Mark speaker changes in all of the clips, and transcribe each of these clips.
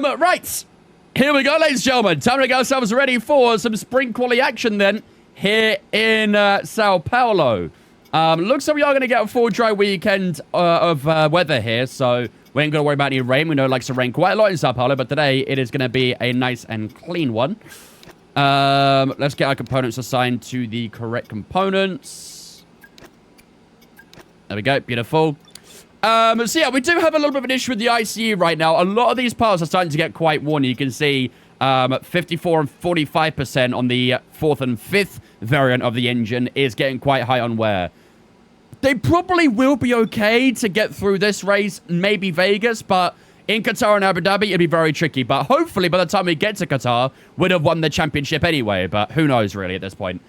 Speaker 1: Right. Here we go, ladies and gentlemen. Time to get ourselves ready for some sprint quali action then here in Sao Paulo. Looks like we are going to get a full dry weekend of weather here, so we ain't going to worry about any rain. We know it likes to rain quite a lot in Sao Paulo, but today it is going to be a nice and clean one. Let's get our components assigned to the correct components. There we go. Beautiful. So yeah, we do have a little bit of an issue with the ICE right now. A lot of these parts are starting to get quite worn. You can see 54 and 45% on the 4th and 5th variant of the engine is getting quite high on wear. They probably will be okay to get through this race, maybe Vegas, but in Qatar and Abu Dhabi, it'd be very tricky. But hopefully, by the time we get to Qatar, we'd have won the championship anyway. But who knows, really, at this point.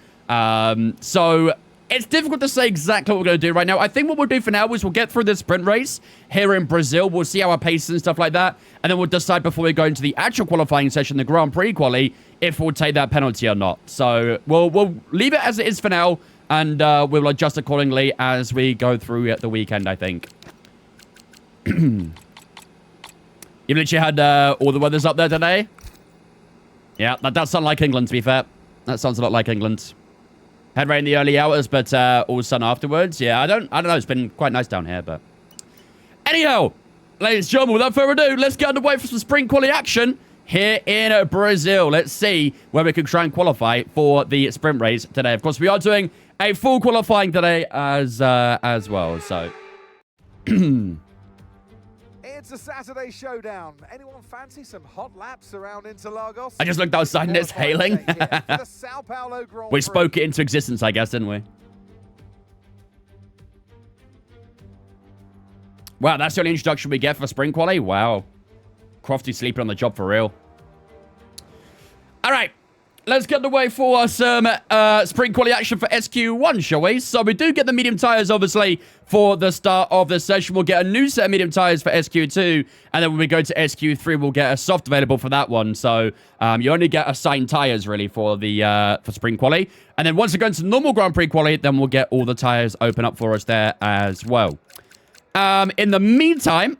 Speaker 1: So it's difficult to say exactly what we're going to do right now. I think what we'll do for now is we'll get through this sprint race here in Brazil. We'll see our pace and stuff like that. And then we'll decide before we go into the actual qualifying session, the Grand Prix quali, if we'll take that penalty or not. So we'll leave it as it is for now. And we'll adjust accordingly as we go through the weekend, I think. You literally had all the weathers up there today? Yeah, that does sound like England, to be fair. That sounds a lot like England. Had rain in the early hours, but all sun afterwards. Yeah, I don't know. It's been quite nice down here, but anyhow, ladies and gentlemen, without further ado, let's get underway for some sprint quali action here in Brazil. Let's see where we can try and qualify for the sprint race today. Of course, we are doing a full qualifying today as well. So
Speaker 2: it's a Saturday showdown. Anyone fancy some hot laps around Interlagos?
Speaker 1: I just looked outside and it's hailing. We spoke it into existence, I guess, didn't we? Wow, that's the only introduction we get for spring quali? Wow. Crofty sleeping on the job for real. All right. Let's get underway for some sprint quali action for SQ1, shall we? So we do get the medium tires, obviously, for the start of the session. We'll get a new set of medium tires for SQ2, and then when we go to SQ3, we'll get a soft available for that one. So you only get assigned tires, really, for the for sprint quali. And then once we go into normal Grand Prix quali, then we'll get all the tires open up for us there as well. In the meantime,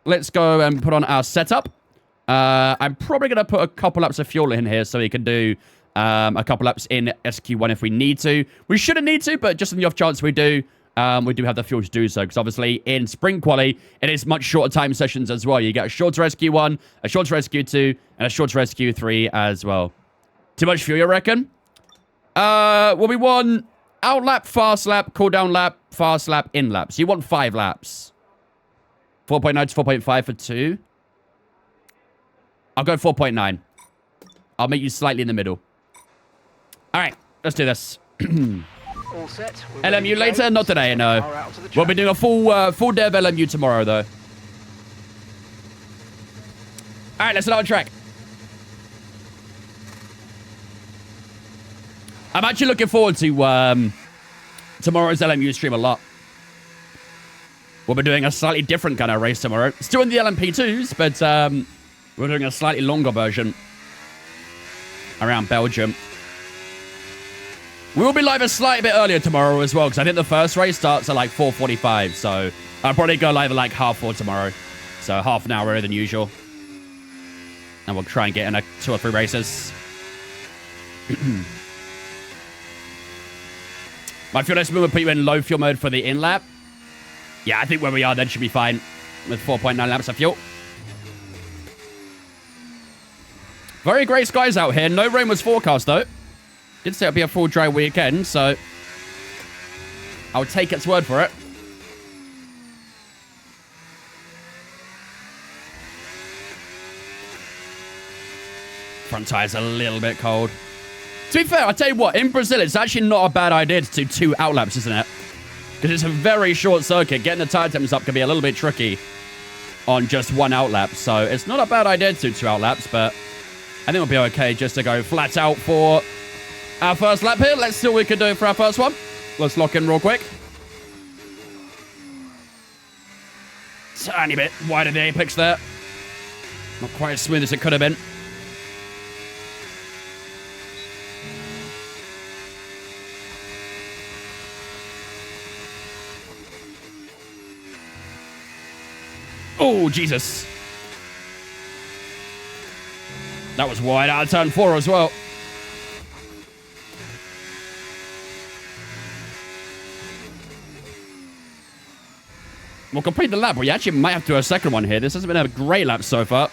Speaker 1: let's go and put on our setup. I'm probably going to put a couple laps of fuel in here so we can do a couple laps in SQ1 if we need to. We shouldn't need to, but just in the off chance we do have the fuel to do so. Because obviously in sprint quali, it is much shorter time sessions as well. You get a shorter SQ1, a shorter SQ2, and a shorter SQ3 as well. Too much fuel, you reckon? Well, we want out lap, fast lap, cool down lap, fast lap, in lap. So you want 5 laps. 4.9 to 4.5 for 2. I'll go 4.9. I'll make you slightly in the middle. All right, let's do this.
Speaker 3: All set.
Speaker 1: LMU later? Not today, no. We'll be doing a full dev LMU tomorrow, though. All right, let's start on track. I'm actually looking forward to tomorrow's LMU stream a lot. We'll be doing a slightly different kind of race tomorrow. Still in the LMP2s, but we're doing a slightly longer version around Belgium. We will be live a slightly bit earlier tomorrow as well, because I think the first race starts at like 4:45. So I'll probably go live at like 3:30 tomorrow. So half an hour earlier than usual. And we'll try and get in 2 or 3 races. My fuel estimate will put you in low fuel mode for the in-lap. Yeah, I think where we are then should be fine with 4.9 laps of fuel. Very grey skies out here. No rain was forecast, though. Did say it'll be a full dry weekend, so I'll take its word for it. Front tire's a little bit cold. To be fair, I'll tell you what, in Brazil, it's actually not a bad idea to do 2 out laps, isn't it? Because it's a very short circuit. Getting the tire temps up can be a little bit tricky on just 1 out lap. So it's not a bad idea to do 2 out laps, but I think it'll be okay just to go flat out for our first lap here. Let's see what we can do for our first one. Let's lock in real quick. Tiny bit wider the apex there. Not quite as smooth as it could have been. Oh, Jesus. That was wide out of turn 4 as well. We'll complete the lap. We actually might have to do a second one here. This hasn't been a great lap so far.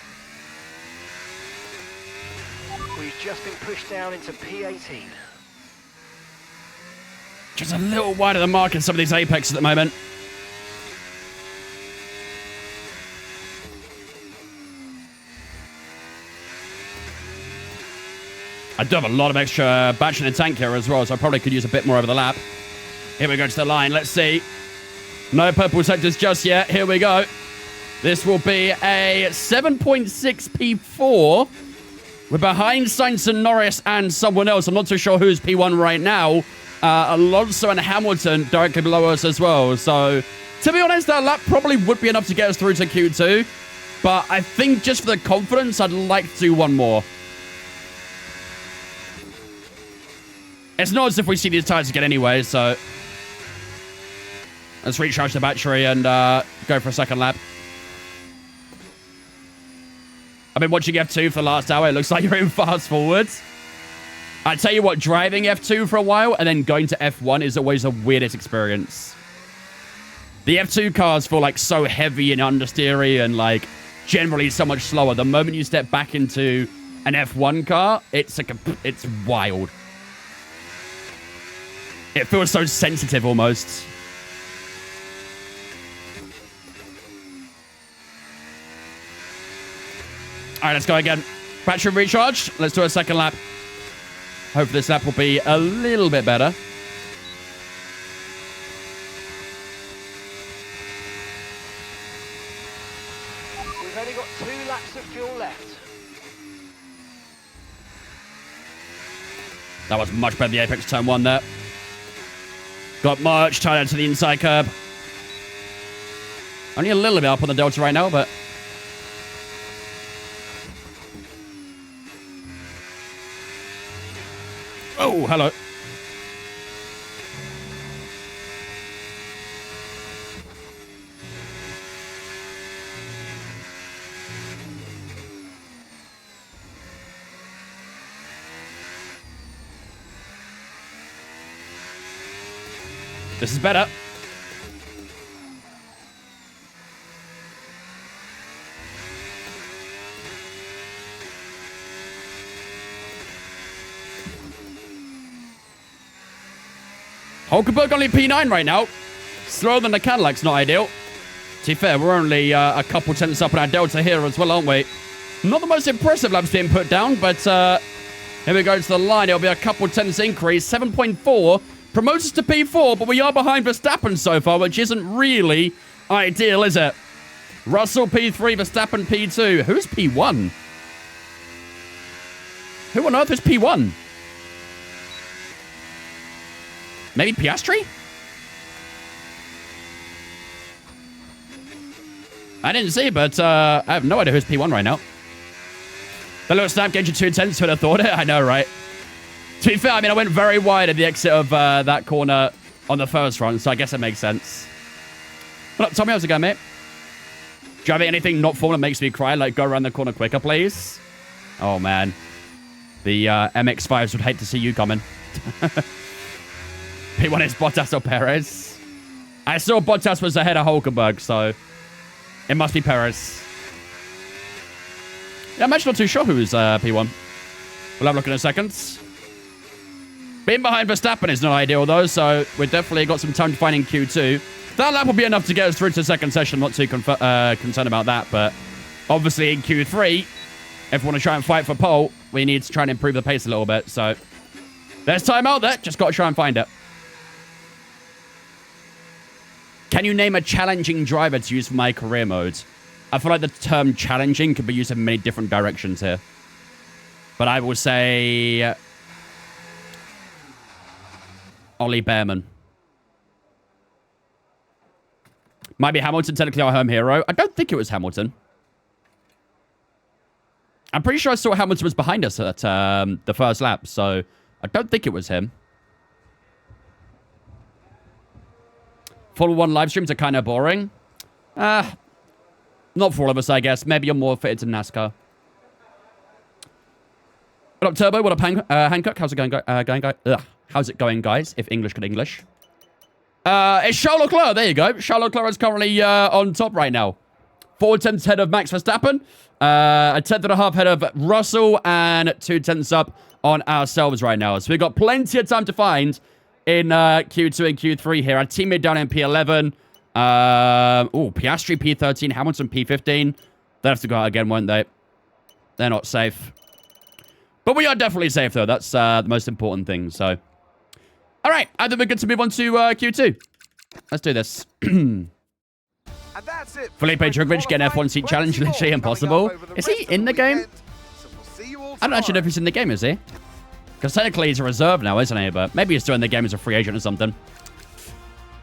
Speaker 3: We've just been pushed down into P18.
Speaker 1: Just a little wide of the mark in some of these apexes at the moment. I do have a lot of extra battery in the tank here as well, so I probably could use a bit more over the lap. Here we go to the line. Let's see. No purple sectors just yet. Here we go. This will be a 7.6 P4. We're behind Sainz and Norris and someone else. I'm not too sure who's P1 right now. Alonso and Hamilton directly below us as well. So, to be honest, that lap probably would be enough to get us through to Q2. But I think just for the confidence, I'd like to do one more. It's not as if we see these tires again anyway, so let's recharge the battery and go for a second lap. I've been watching F2 for the last hour. It looks like you're in fast forwards. I tell you what, driving F2 for a while and then going to F1 is always the weirdest experience. The F2 cars feel like so heavy and understeery and like generally so much slower. The moment you step back into an F1 car, it's wild. It feels so sensitive almost. All right, let's go again. Battery recharge. Let's do a second lap. Hopefully this lap will be a little bit better.
Speaker 3: We've only got 2 laps of fuel left.
Speaker 1: That was much better, the apex turn 1 there. Got much tighter to the inside curb. Only a little bit up on the delta right now, but oh, hello. This is better. Hulkenberg only P9 right now. Slower than the Cadillac's not ideal. To be fair, we're only a couple tenths up on our delta here as well, aren't we? Not the most impressive laps being put down, but here we go to the line. It'll be a couple tenths increase. 7.4 promotes us to P4, but we are behind Verstappen so far, which isn't really ideal, is it? Russell P3, Verstappen P2. Who's P1? Who on earth is P1? Maybe Piastri? I didn't see, but I have no idea who's P1 right now. The little snap gauge of 2/10 would have thought it. I know, right? To be fair, I mean, I went very wide at the exit of that corner on the first run, so I guess it makes sense. What up, Tommy? How's it going, mate? Do you have anything not Formula makes me cry? Like, go around the corner quicker, please? Oh, man. The MX-5s would hate to see you coming. P1 is Bottas or Perez. I saw Bottas was ahead of Hulkenberg, so it must be Perez. Yeah, I'm actually not too sure who's P1. We'll have a look in a second. Being behind Verstappen is not ideal, though, so we've definitely got some time to find in Q2. That lap will be enough to get us through to the second session. I'm not too concerned about that, but obviously in Q3, if we want to try and fight for pole, we need to try and improve the pace a little bit, so there's time out there. Just got to try and find it. Can you name a challenging driver to use for my career mode? I feel like the term challenging could be used in many different directions here. But I will say Ollie Behrman. Might be Hamilton, technically our home hero. I don't think it was Hamilton. I'm pretty sure I saw Hamilton was behind us at the first lap, so I don't think it was him. Formula 1 live streams are kind of boring. Not for all of us, I guess. Maybe you're more fitted to NASCAR. What up, Turbo? What up, Hancock? How's it going, how's it going, guys? If English could English. It's Charles Leclerc. There you go. Charles Leclerc is currently on top right now. 4 tenths ahead of Max Verstappen. A tenth and a half ahead of Russell. And 2 tenths up on ourselves right now. So we've got plenty of time to find in Q2 and Q3 here. Our teammate down in P11. Piastri P13. Hamilton P15. They'll have to go out again, won't they? They're not safe. But we are definitely safe, though. That's the most important thing, so. All right, I think we're good to move on to Q2. Let's do this.
Speaker 2: And that's it.
Speaker 1: Felipe Drugovich getting F1 seat challenge. Literally impossible. Is he in the game? I don't actually know if he's in the game, is he? Because technically he's a reserve now, isn't he? But maybe he's still in the game as a free agent or something.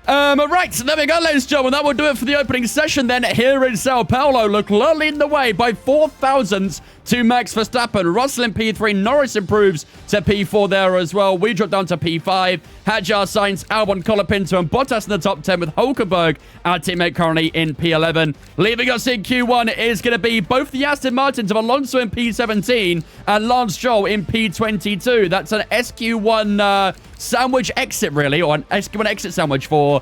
Speaker 1: Right, so there we go, ladies and gentlemen. That will do it for the opening session then here in Sao Paulo. Leclerc leading the way by 4 thousandths to Max Verstappen. Russell in P3. Norris improves to P4 there as well. We drop down to P5. Hadjar, Sainz, Albon, Colapinto, and Bottas in the top 10 with Hulkenberg, our teammate, currently in P11. Leaving us in Q1 is going to be both the Aston Martins of Alonso in P17 and Lance Stroll in P22. That's an SQ1 sandwich exit, really, or an SQ1 exit sandwich for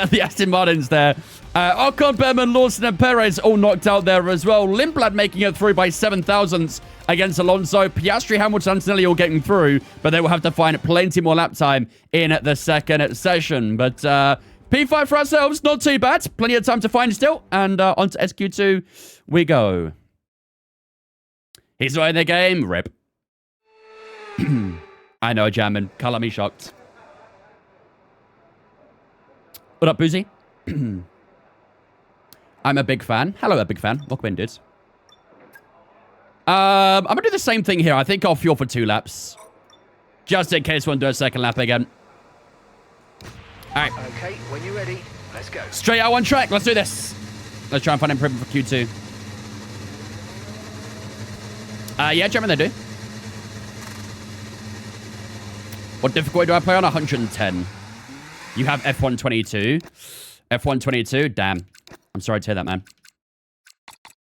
Speaker 1: the Aston Martins there. Ocon, Behrman, Lawson, and Perez all knocked out there as well. Lindblad making it through by 7 thousandths against Alonso. Piastri, Hamilton, and Antonelli all getting through, but they will have to find plenty more lap time in the second session. But P5 for ourselves, not too bad. Plenty of time to find still. And on to SQ2 we go. He's not in the game. Rip. I know, German. Color me shocked. What up, Boozy? I'm a big fan. Hello, a big fan. Welcome in, dudes. I'm going to do the same thing here. I think I'll fuel for 2 laps. Just in case we want to do a second lap again. All right.
Speaker 3: Okay, when you're ready, let's go.
Speaker 1: Straight out on track. Let's do this. Let's try and find improvement for Q2. Yeah, German, they do. What difficulty do I play on? 110. You have F122. F122? Damn. I'm sorry to hear that, man.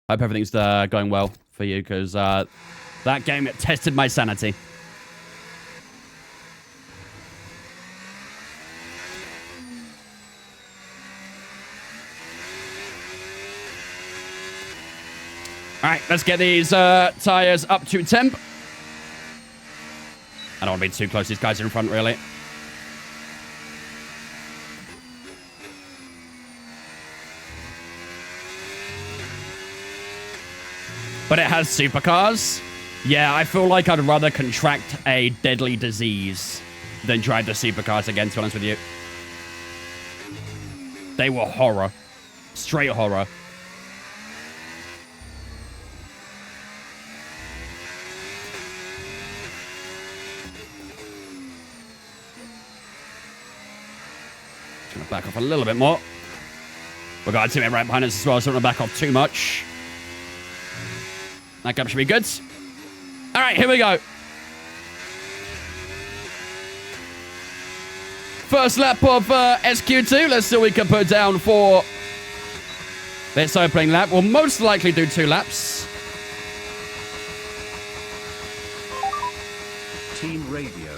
Speaker 1: I hope everything's going well for you, because that game tested my sanity. All right, let's get these tires up to temp. I don't want to be too close. These guys are in front, really. But it has supercars. Yeah, I feel like I'd rather contract a deadly disease than drive the supercars again, to be honest with you. They were horror. Straight horror. Gonna back off a little bit more. We've got a teammate right behind us as well, so I'm gonna back off too much. That gap should be good. All right, here we go. First lap of SQ2. Let's see what we can put down for this opening lap. We'll most likely do 2 laps.
Speaker 4: Team Radio.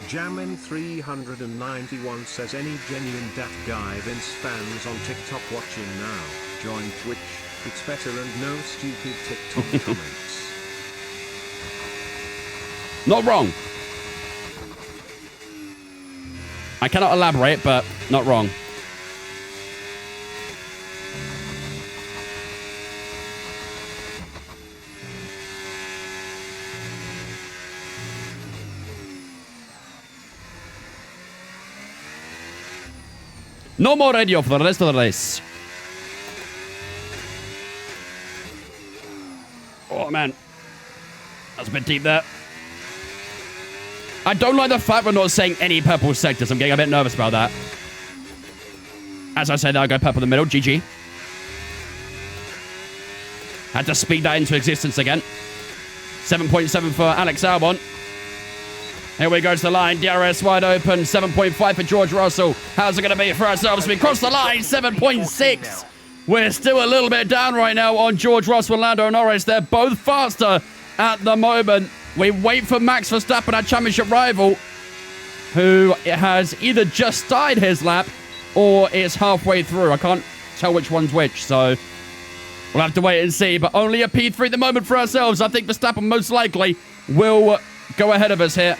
Speaker 4: Jammin 391 says any genuine Dat Guy Vince fans on TikTok watching now. Join Twitch. It's better and no stupid TikTok comments.
Speaker 1: Not wrong. I cannot elaborate, but not wrong. No more radio for the rest of the race. Oh, man. That's a bit deep there. I don't like the fact we're not saying any purple sectors. I'm getting a bit nervous about that. As I said, I'll go purple in the middle. GG. Had to speed that into existence again. 7.7 for Alex Albon. Here we go to the line. DRS wide open. 7.5 for George Russell. How's it going to be for ourselves? We cross the line. 7.6. We're still a little bit down right now on George Russell and Lando Norris. They're both faster at the moment. We wait for Max Verstappen, our championship rival, who has either just started his lap or is halfway through. I can't tell which one's which, so we'll have to wait and see. But only a P3 at the moment for ourselves. I think Verstappen most likely will go ahead of us here.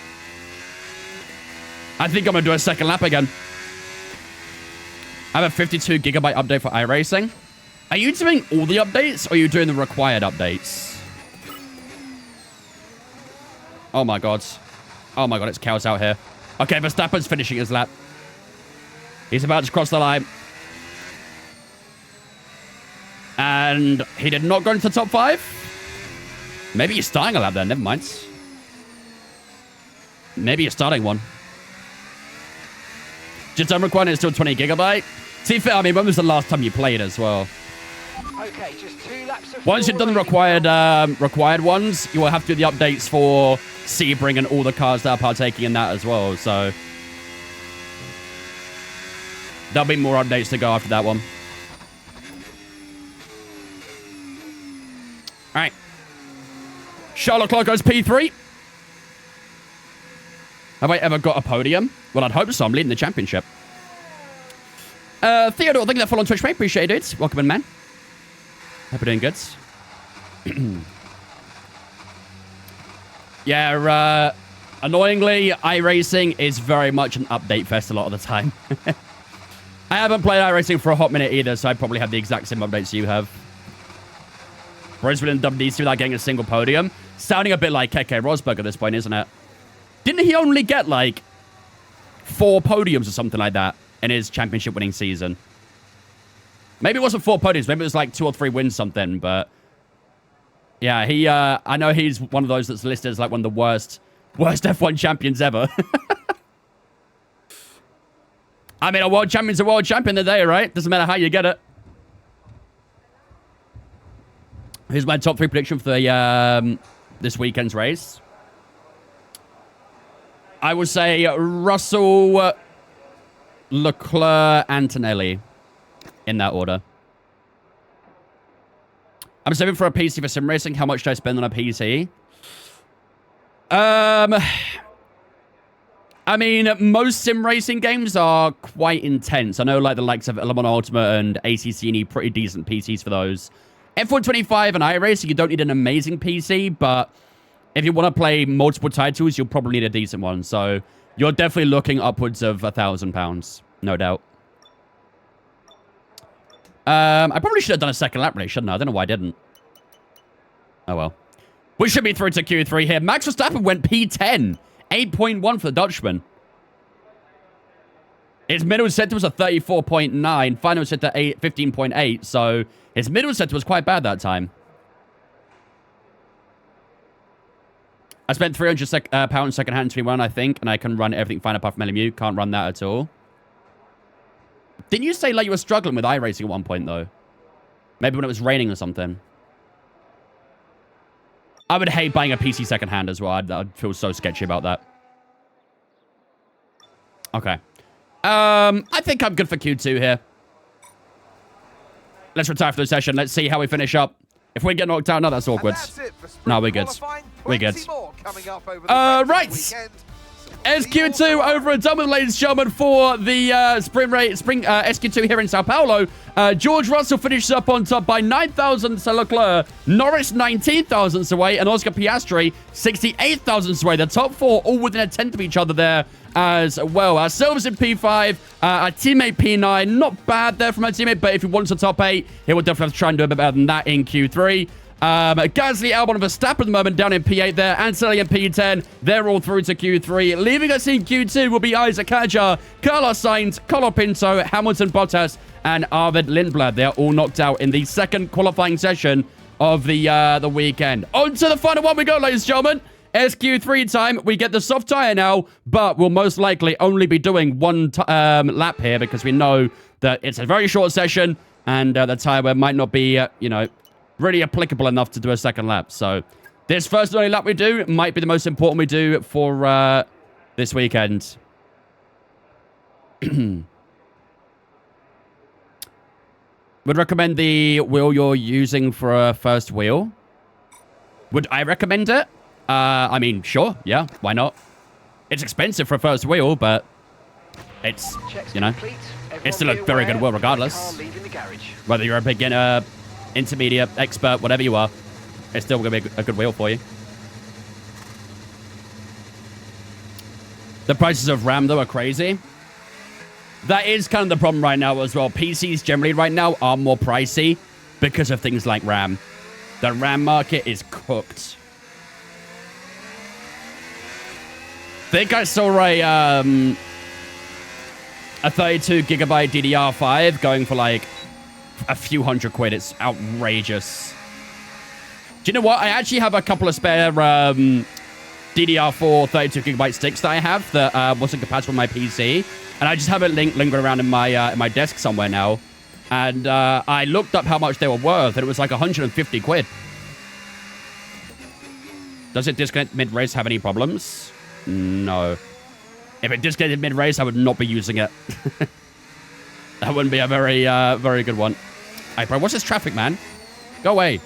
Speaker 1: I think I'm going to do a second lap again. I have a 52 gigabyte update for iRacing. Are you doing all the updates, or are you doing the required updates? Oh my god. Oh my god, it's chaos out here. Okay, Verstappen's finishing his lap. He's about to cross the line. And he did not go into the top 5. Maybe he's starting a lap there, never mind. Maybe you're starting one. Just unrequired is still 20 gigabyte. To be fair, I mean, when was the last time you played as well?
Speaker 3: Okay, just 2 laps of
Speaker 1: Once you've done the required ones, you will have to do the updates for Sebring and all the cars that are partaking in that as well. So there'll be more updates to go after that one. All right. Charlotte Leclerc goes P3. Have I ever got a podium? Well, I'd hope so. I'm leading the championship. Theodore, thank you for following Twitch, mate. Appreciate it. Welcome in, man. Hope you're doing good. Yeah, annoyingly, iRacing is very much an update fest a lot of the time. I haven't played iRacing for a hot minute either, so I probably have the exact same updates you have. Brisbane and WDC without getting a single podium. Sounding a bit like Keke Rosberg at this point, isn't it? Didn't he only get, like, 4 podiums or something like that in his championship winning season? Maybe it wasn't 4 podiums. Maybe it was like 2 or 3 wins something, but yeah, he, I know he's one of those that's listed as like one of the worst F1 champions ever. I mean, a world champion's a world champion today, right? Doesn't matter how you get it. Here's my top 3 prediction for the, this weekend's race. I would say Russell, Leclerc, Antonelli. In that order. I'm saving for a PC for sim racing. How much do I spend on a PC? I mean, most sim racing games are quite intense. I know, like, the likes of Le Mans Ultimate and ACC need pretty decent PCs for those. F125 and iRacing, you don't need an amazing PC, but if you want to play multiple titles, you'll probably need a decent one. So you're definitely looking upwards of £1,000, no doubt. I probably should have done a second lap race, shouldn't I? I don't know why I didn't. Oh, well. We should be through to Q3 here. Max Verstappen went P10. 8.1 for the Dutchman. His middle set was a 34.9. Final set at 15.8. So his middle set was quite bad that time. I spent £300 second-hand to run, I think, and I can run everything fine apart from LMU. Can't run that at all. Didn't you say like you were struggling with iRacing at one point, though? Maybe when it was raining or something. I would hate buying a PC secondhand as well. I'd feel so sketchy about that. Okay. I think I'm good for Q2 here. Let's retire for the session. Let's see how we finish up. If we get knocked out, no, that's awkward. No, we're good. We're good. Right. SQ2 over and done with, ladies and gentlemen, for the spring SQ2 here in Sao Paulo. George Russell finishes up on top by 9 thousandths to Leclerc. Norris 19 thousandths away, and Oscar Piastri 68 thousandths away. The top 4 all within a tenth of each other there as well. Ourselves in P5, our teammate P9. Not bad there from our teammate, but if he wants a top 8, he will definitely have to try and do a bit better than that in Q3. Gasly, Albon, and Verstappen at the moment down in P8 there. Antonelli in P10. They're all through to Q3. Leaving us in Q2 will be Isaac Hadjar, Carlos Sainz, Colo Pinto, Hamilton Bottas, and Arvid Lindblad. They're all knocked out in the second qualifying session of the weekend. On to the final one we go, ladies and gentlemen. SQ3 time. We get the soft tire now, but we'll most likely only be doing one lap here because we know that it's a very short session and the tire might not be, you know, really applicable enough to do a second lap. So this first and only lap we do might be the most important we do for this weekend. Would recommend the wheel you're using for a first wheel. Would I recommend it? I mean, sure. Yeah, why not? It's expensive for a first wheel, but it's, you know, it's still a very good wheel regardless. Whether you're a beginner, intermediate, expert, whatever you are, it's still going to be a good wheel for you. The prices of RAM, though, are crazy. That is kind of the problem right now as well. PCs generally right now are more pricey because of things like RAM. The RAM market is cooked. I think I saw a 32 gigabyte DDR5 going for like a few £100. It's outrageous. Do you know what? I actually have a couple of spare DDR4 32 gigabyte sticks that I have that wasn't compatible with my PC, and I just have it lingering around in my desk somewhere now. And I looked up how much they were worth, and it was like £150. Does it disconnect mid-race have any problems? No. If it disconnected mid-race, I would not be using it. That wouldn't be a very, very good one. Hey, bro, what's this traffic, man? Go away.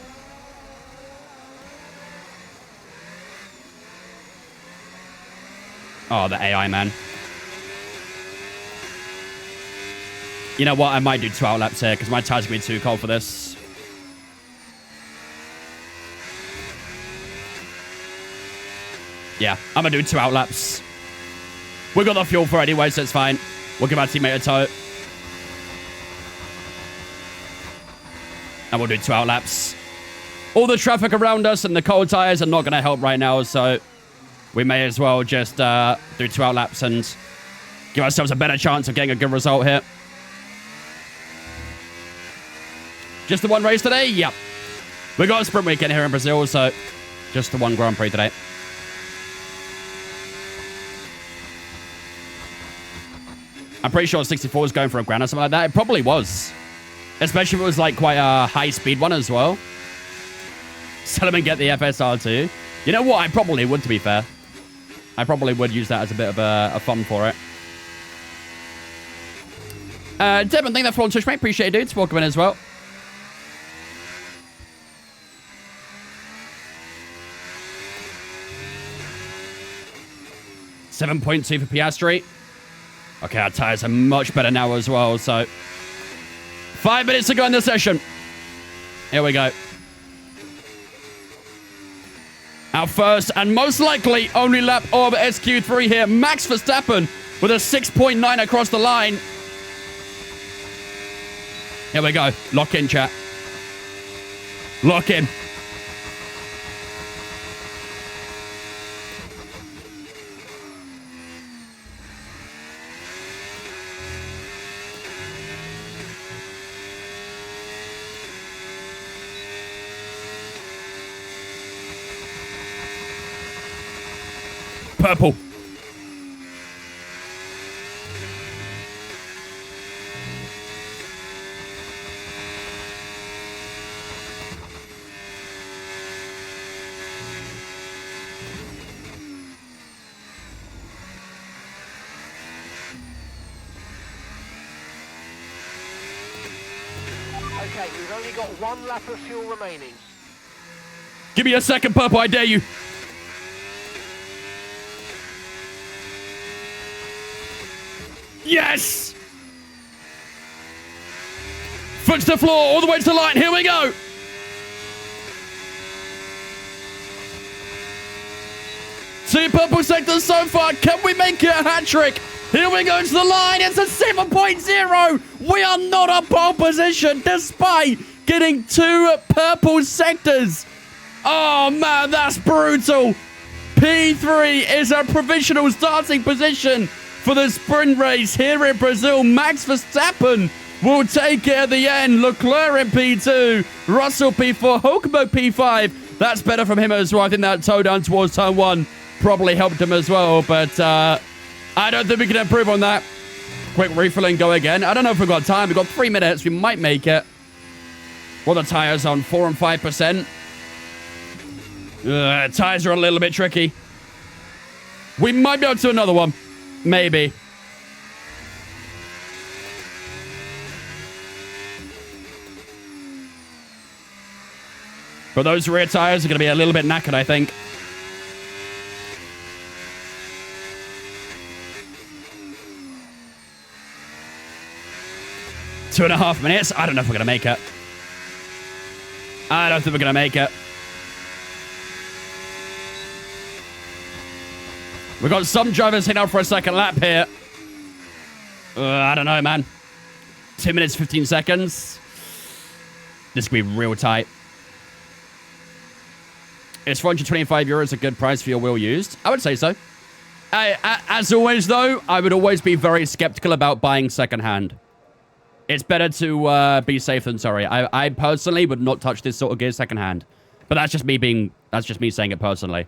Speaker 1: Oh, the AI, man. You know what? I might do 2 out laps here because my tire's going to be too cold for this. Yeah, I'm going to do 2 out laps. We got the fuel for it anyway, so it's fine. We'll give our teammate a tow. And we'll do 2 out laps. All the traffic around us and the cold tires are not going to help right now, so we may as well just do 2 out laps and give ourselves a better chance of getting a good result here. Just the one race today? Yep. We got a sprint weekend here in Brazil, so just the one Grand Prix today. I'm pretty sure 64 was going for a grand or something like that. It probably was. Especially if it was like quite a high-speed one as well. Sell them and get the FSR too. You know what? I probably would, to be fair. I probably would use that as a bit of a fun for it. Devin, thank you for on Twitch, mate. Appreciate it, dudes. Welcome in as well. $7.2 for Piastri. Okay, our tires are much better now as well, so 5 minutes to go in the session. Here we go. Our first and most likely only lap of SQ3 here. Max Verstappen with a 6.9 across the line. Here we go. Lock in, chat. Lock in. Purple.
Speaker 3: Okay, we've only got 1 lap of fuel remaining.
Speaker 1: Give me a second, Purple, I dare you. Yes! Foot to the floor, all the way to the line. Here we go. Two purple sectors so far. Can we make it a hat trick? Here we go to the line. It's a 7.0. We are not on pole position despite getting 2 purple sectors. Oh, man, that's brutal. P3 is a provisional starting position for the sprint race here in Brazil. Max Verstappen will take it at the end. Leclerc in P2, Russell P4, Hulkenberg P5. That's better from him as well. I think that toe down towards turn 1 probably helped him as well, but I don't think we can improve on that. Quick refill and go again. I don't know if we've got time. We've got 3 minutes. We might make it. Well, the tires on 4 and 5%. Tires are a little bit tricky. We might be able to do another one. Maybe. But those rear tires are going to be a little bit knackered, I think. 2.5 minutes. I don't know if we're going to make it. I don't think we're going to make it. We've got some drivers heading out for a second lap here. I don't know, man. 2 minutes, 15 seconds. This could be real tight. Is €425 a good price for your wheel used? I would say so. As always, though, I would always be very skeptical about buying secondhand. It's better to be safe than sorry. I personally would not touch this sort of gear secondhand. But that's just me saying it personally.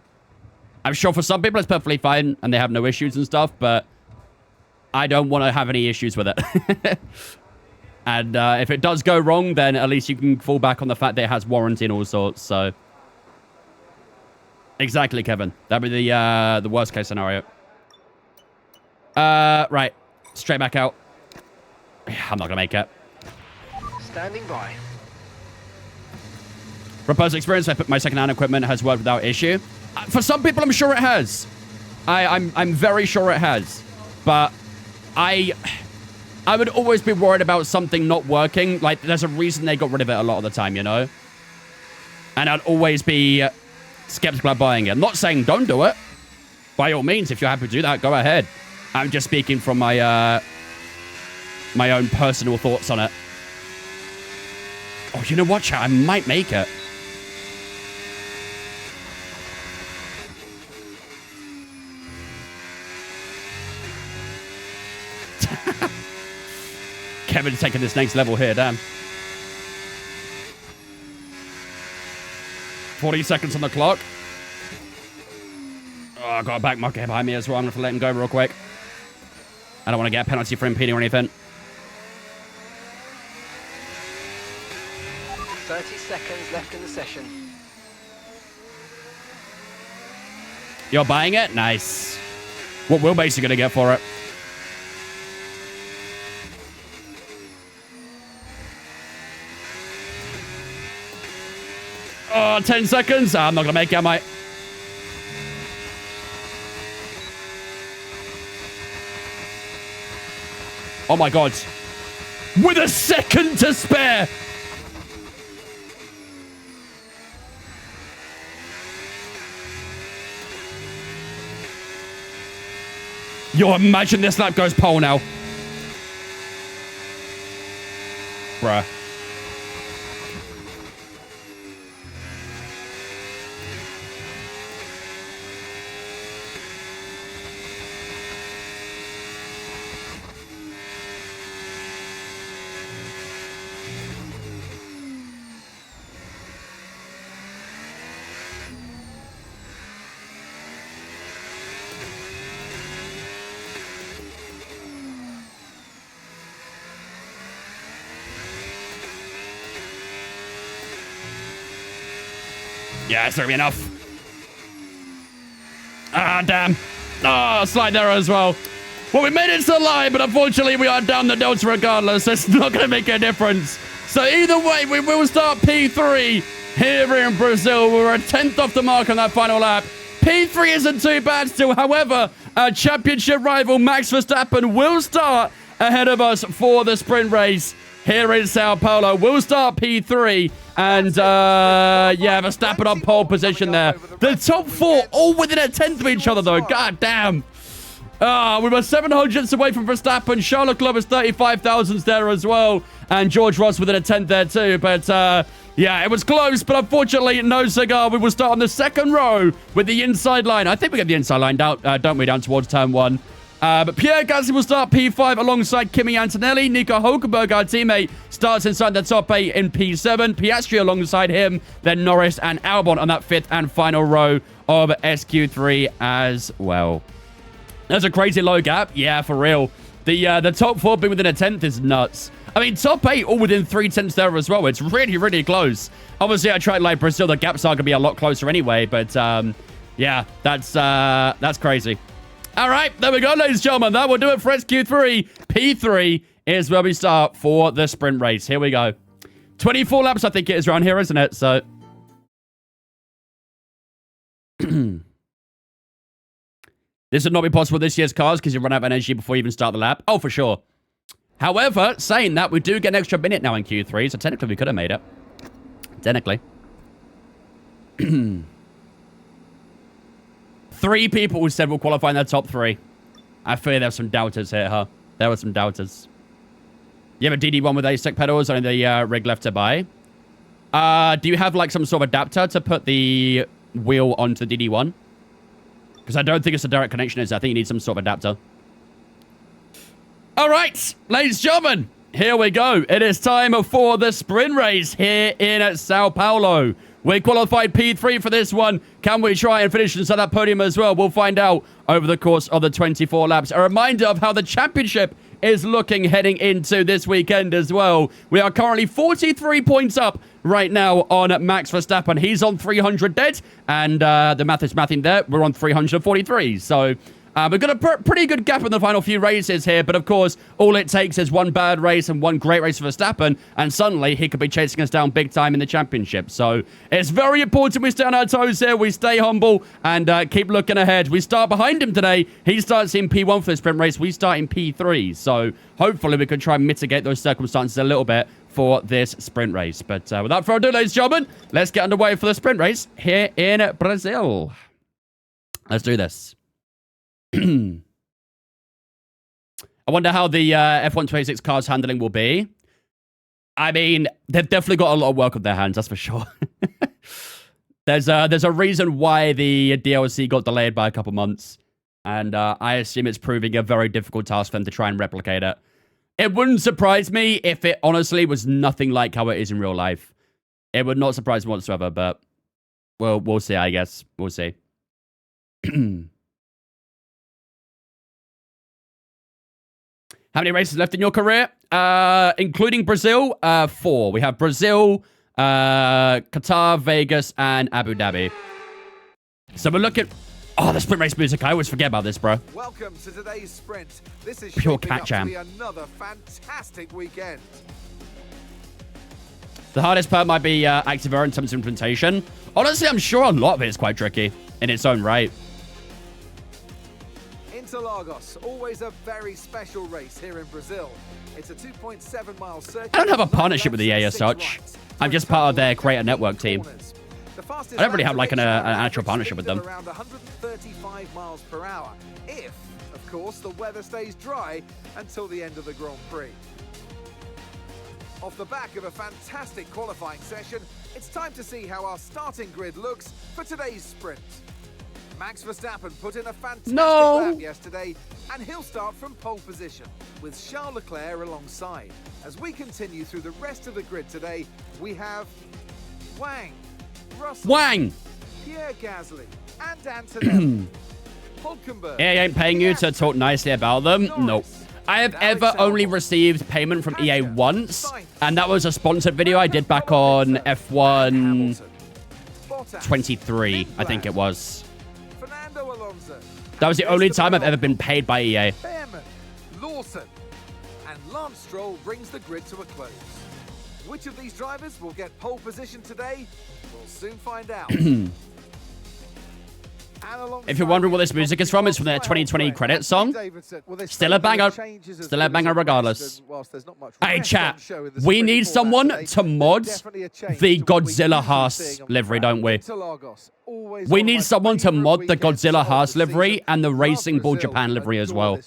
Speaker 1: I'm sure for some people it's perfectly fine and they have no issues and stuff, but I don't want to have any issues with it. And if it does go wrong, then at least you can fall back on the fact that it has warranty and all sorts, so... Exactly, Kevin. That'd be the worst case scenario. Right. Straight back out. I'm not gonna make it.
Speaker 3: Standing by.
Speaker 1: From personal experience, I put my second-hand equipment has worked without issue. For some people, I'm sure it has. I'm very sure it has. But I would always be worried about something not working. Like, there's a reason they got rid of it a lot of the time, you know? And I'd always be skeptical about buying it. I'm not saying don't do it. By all means, if you're happy to do that, go ahead. I'm just speaking from my my own personal thoughts on it. Oh, you know what, chat? I might make it. Kevin's taking this next level here, damn. 40 seconds on the clock. Oh, I got a back marker behind me as well. I'm going to let him go real quick. I don't want to get a penalty for impeding or anything.
Speaker 3: 30 seconds left in the session.
Speaker 1: You're buying it? Nice. What wheelbase are you going to get for it? Oh, 10 seconds. I'm not going to make it, am I? Oh, my God. With a second to spare. Yo, imagine this lap goes pole now. Bruh. Yeah, it's not gonna be enough. Ah, damn. Ah, slight there as well. Well, we made it to the line, but unfortunately we are down the delta regardless. It's not going to make a difference. So either way, we will start P3 here in Brazil. We're a 10th off the mark on that final lap. P3 isn't too bad still. However, our championship rival Max Verstappen will start ahead of us for the sprint race here in Sao Paulo. We'll start P3. And, yeah, Verstappen on pole position there. The top four all within a 10th of each other, though. God damn. We were 700ths away from Verstappen. Charles Leclerc was 35 thousandths there as well. And George Ross within a 10th there too. But, yeah, it was close. But unfortunately, no cigar. We will start on the second row with the inside line. I think we get the inside line down, don't we, down towards turn one. But Pierre Gasly will start P5 alongside Kimi Antonelli. Nico Hulkenberg, our teammate, starts inside the top 8 in P7. Piastri alongside him. Then Norris and Albon on that 5th and final row of SQ3 as well. That's a crazy low gap. Yeah, for real. The top 4 being within a 10th is nuts. I mean, top 8 all within 3 tenths there as well. It's really, really close. Obviously, I tried like Brazil. The gaps are going to be a lot closer anyway. But, yeah, that's crazy. All right, there we go, ladies and gentlemen. That will do it for SQ3. P3 is where we start for the sprint race. Here we go. 24 laps, I think it is around here, isn't it? So, this would not be possible this year's cars because you run out of energy before you even start the lap. Oh, for sure. However, saying that, we do get an extra minute now in Q3, so technically we could have made it. Technically. 3 people said we'll qualify in the top 3. I fear there's some doubters here, huh? There were some doubters. You have a DD1 with A-stick pedals on the rig left to buy. Do you have like some sort of adapter to put the wheel onto the DD1? Because I don't think it's a direct connection. I think you need some sort of adapter. All right, ladies and gentlemen, here we go. It is time for the sprint race here in Sao Paulo. We qualified P3 for this one. Can we try and finish inside that podium as well? We'll find out over the course of the 24 laps. A reminder of how the championship is looking heading into this weekend as well. We are currently 43 points up right now on Max Verstappen. He's on 300 dead, and the math is mathing there. We're on 343. So we've got a pretty good gap in the final few races here, but of course, all it takes is one bad race and one great race for Verstappen, and suddenly he could be chasing us down big time in the championship. So it's very important we stay on our toes here, we stay humble, and keep looking ahead. We start behind him today. He starts in P1 for the sprint race. We start in P3. So hopefully we can try and mitigate those circumstances a little bit for this sprint race. But without further ado, ladies and gentlemen, let's get underway for the sprint race here in Brazil. Let's do this. I wonder how the F126 car's handling will be. I mean, they've definitely got a lot of work on their hands, that's for sure. There's a reason why the DLC got delayed by a couple months, and I assume it's proving a very difficult task for them to try and replicate it. It wouldn't surprise me if it honestly was nothing like how it is in real life. It would not surprise me whatsoever, but we'll see, I guess. We'll see. How many races left in your career? Including Brazil, 4. We have Brazil, Qatar, Vegas, and Abu Dhabi. So we're looking... Oh, the sprint race music. I always forget about this, bro.
Speaker 2: Welcome to today's sprint. This is
Speaker 1: pure
Speaker 2: shaping
Speaker 1: cat
Speaker 2: up
Speaker 1: jam.
Speaker 2: to be another fantastic weekend.
Speaker 1: The hardest part might be Activa in terms of implementation. Honestly, I'm sure a lot of it is quite tricky in its own right.
Speaker 2: Interlagos, always a very special race here in Brazil. It's a 2.7 mile circuit.
Speaker 1: I don't have a partnership with the EA as such. I'm just part of their creator network team. I don't really have like an actual partnership with them.
Speaker 2: Around 135 miles per hour, if, of course, the weather stays dry until the end of the Grand Prix. Off the back of a fantastic qualifying session, it's time to see how our starting grid looks for today's sprint. Max Verstappen put in a fantastic lap yesterday, and he'll start from pole position, with Charles Leclerc alongside. As we continue through the rest of the grid today, we have Wang, Russell, Pierre Gasly, and Antonelli. Hulkenberg.
Speaker 1: EA ain't paying you to talk nicely about them? Nope. I have ever only received payment from EA once, and that was a sponsored video I did back on F1 23, I think it was. That was the only time I've ever been paid by EA.
Speaker 2: Behrman, Lawson, and Lance Stroll brings the grid to a close. Which of these drivers will get pole position today? We'll soon find out.
Speaker 1: If you're wondering what this music is from, it's from their 2020 credits song. Still a banger. Still a banger regardless. Hey, chat. We need someone to mod the Godzilla Haas livery, don't we? We need someone to mod the Godzilla Haas livery and the Racing Bull Japan livery as well.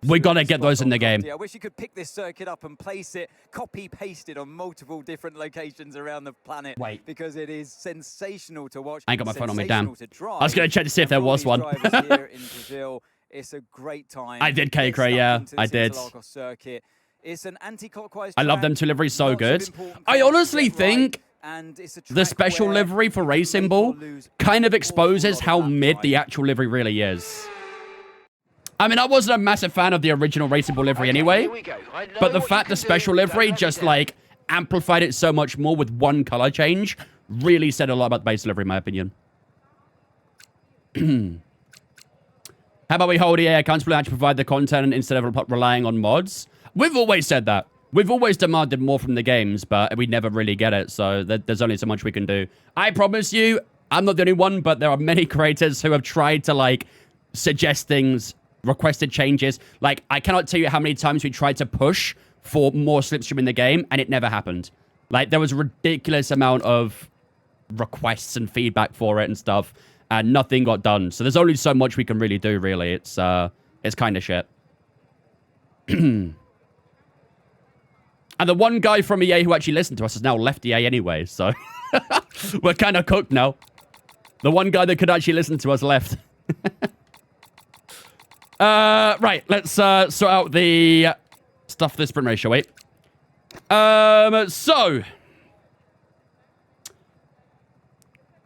Speaker 1: We gotta get those in the game.
Speaker 5: I wish you could pick this circuit up and place it, copy-pasted on multiple different locations around the planet.
Speaker 1: Wait.
Speaker 5: Because it is sensational to watch.
Speaker 1: I ain't got my phone on me, damn.
Speaker 5: I
Speaker 1: was gonna check to see if there was one.
Speaker 5: Here in Brazil, it's a great time.
Speaker 1: I did K-Cray, yeah. I did.
Speaker 5: It's an anti-clockwise
Speaker 1: I love them two liveries so good. I honestly think the special livery for Racing Bull kind of exposes how mid the actual livery really is. I mean, I wasn't a massive fan of the original Racing Bull livery anyway, but the fact the special livery just, like, amplified it so much more with one color change really said a lot about the base livery, in my opinion. How about we hold EA accountable and actually provide the content instead of relying on mods? We've always said that. We've always demanded more from the games, but we never really get it, so there's only so much we can do. I promise you, I'm not the only one, but there are many creators who have tried to, like, suggest things requested changes. Like, I cannot tell you how many times we tried to push for more slipstream in the game, and it never happened. Like, there was a ridiculous amount of requests and feedback for it and stuff, and nothing got done. So there's only so much we can really do, really. It's kind of shit. And the one guy from EA who actually listened to us has now left EA anyway, so we're kind of cooked now. The one guy that could actually listen to us left. Right, let's sort out the stuff for the sprint race, shall we? So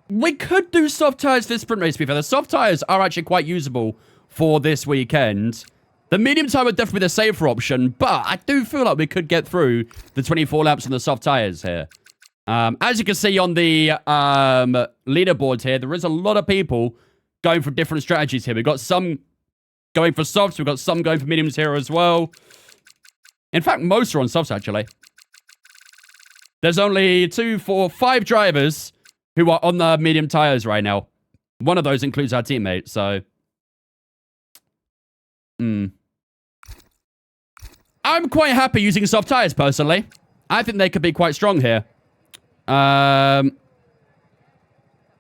Speaker 1: we could do soft tires for this sprint race, to be fair. The soft tires are actually quite usable for this weekend. The medium tire would definitely be the safer option, but I do feel like we could get through the 24 laps on the soft tires here. As you can see on the leaderboard here, there is a lot of people going for different strategies here. We've got some going for softs. We've got some going for mediums here as well. In fact, most are on softs, actually. There's only 2, 4, 5 drivers who are on the medium tires right now. One of those includes our teammate, so... I'm quite happy using soft tires, personally. I think they could be quite strong here. I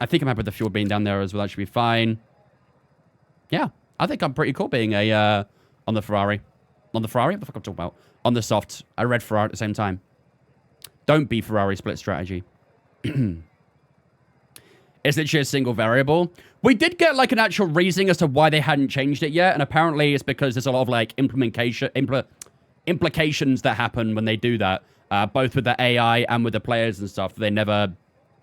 Speaker 1: think I'm happy with the fuel being down there as well. That should be fine. Yeah, I think I'm pretty cool being a on the Ferrari. On the Ferrari? What the fuck am I talking about? On the soft. I read Ferrari at the same time. Don't be Ferrari split strategy. It's literally a single variable. We did get like an actual reasoning as to why they hadn't changed it yet, and apparently it's because there's a lot of like implications that happen when they do that, both with the AI and with the players and stuff. They never,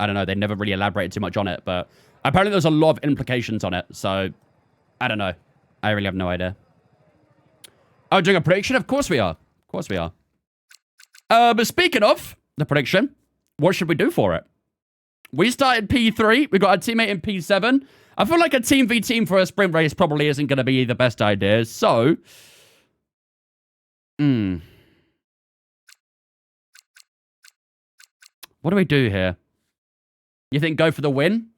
Speaker 1: I don't know, they never really elaborated too much on it, but apparently there's a lot of implications on it, so I don't know. I really have no idea. Oh, doing a prediction? Of course we are. Of course we are. But speaking of the prediction, what should we do for it? We started P3. We got our teammate in P7. I feel like a team v team for a sprint race probably isn't going to be the best idea. So, what do we do here? You think go for the win?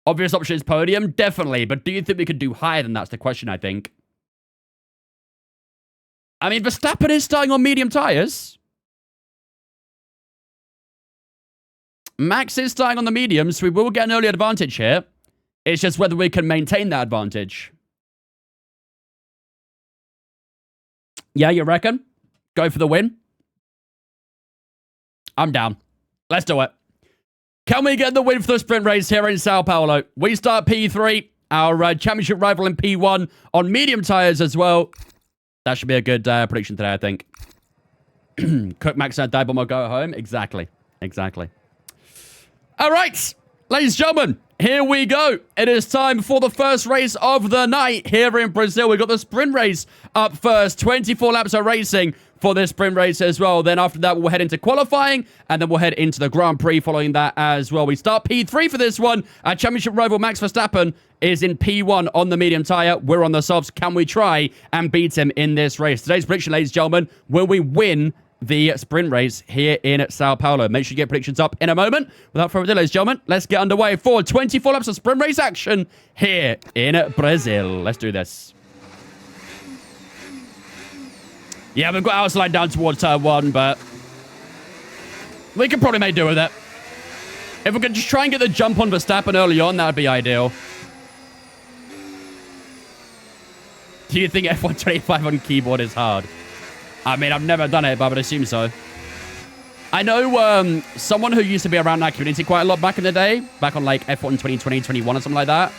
Speaker 1: Obvious option is podium, definitely. But do you think we could do higher than that's the question, I think. I mean, Verstappen is starting on medium tires. Max is starting on the mediums, so we will get an early advantage here. It's just whether we can maintain that advantage. Yeah, you reckon? Go for the win? I'm down. Let's do it. Can we get the win for the sprint race here in Sao Paulo? We start P3, our championship rival in P1 on medium tires as well. That should be a good prediction today, I think. Cook, Max, and die bomb will go home. Exactly. Exactly. All right, ladies and gentlemen, here we go. It is time for the first race of the night here in Brazil. We've got the sprint race up first. 24 laps of racing for this sprint race as well. Then after that, we'll head into qualifying, and then we'll head into the Grand Prix following that as well. We start P3 for this one. Our championship rival, Max Verstappen, is in P1 on the medium tire. We're on the softs. Can we try and beat him in this race? Today's prediction, ladies and gentlemen, will we win the sprint race here in Sao Paulo? Make sure you get predictions up in a moment. Without further ado, ladies and gentlemen, let's get underway for 24 laps of sprint race action here in Brazil. Let's do this. Yeah, we've got our slide down towards turn 1, but we could probably make do with it. If we could just try and get the jump on Verstappen early on, that would be ideal. Do you think F125 on keyboard is hard? I mean, I've never done it, but I would assume so. I know someone who used to be around that community quite a lot back in the day, back on like F1 2020, 21 or something like that.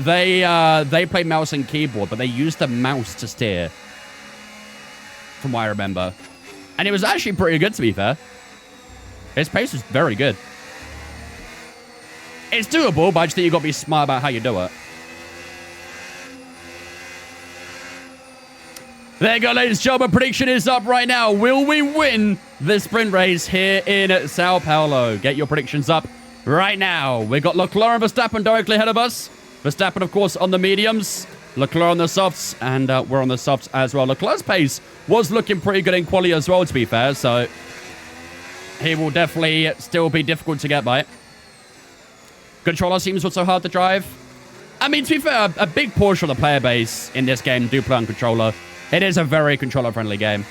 Speaker 1: They played mouse and keyboard, but they used the mouse to steer, from what I remember. And it was actually pretty good, to be fair. His pace was very good. It's doable, but I just think you've got to be smart about how you do it. There you go, ladies and gentlemen. Prediction is up right now. Will we win the sprint race here in Sao Paulo? Get your predictions up right now. We've got Leclerc and Verstappen directly ahead of us. Verstappen, of course, on the mediums. Leclerc on the softs, and we're on the softs as well. Leclerc's pace was looking pretty good in quali as well, to be fair, so he will definitely still be difficult to get by. Controller seems what's so hard to drive. I mean, to be fair, a big portion of the player base in this game do play on controller. It is a very controller-friendly game.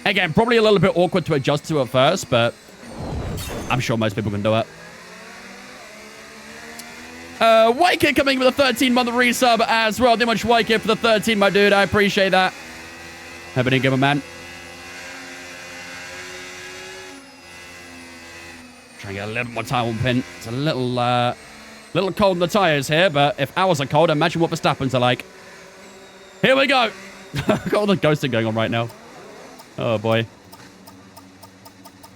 Speaker 1: Again, probably a little bit awkward to adjust to at first, but I'm sure most people can do it. White Kid coming with a 13-month resub as well. Too much White Kid for the 13, my dude. I appreciate that. Hope I didn't give a man. Try and get a little more time on pin. It's a little cold in the tires here, but if ours are cold, imagine what Verstappen's are like. Here we go. Got all the ghosting going on right now. Oh, boy.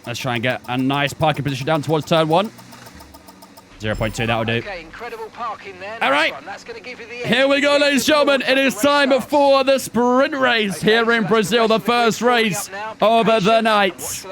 Speaker 1: Let's try and get a nice parking position down towards turn 1. 0.2, that'll do.
Speaker 3: Okay, incredible parking there.
Speaker 1: All right.
Speaker 3: That's going to give you the
Speaker 1: Here we go, ladies and gentlemen. It is time for the sprint race here in Brazil. The first race of the night.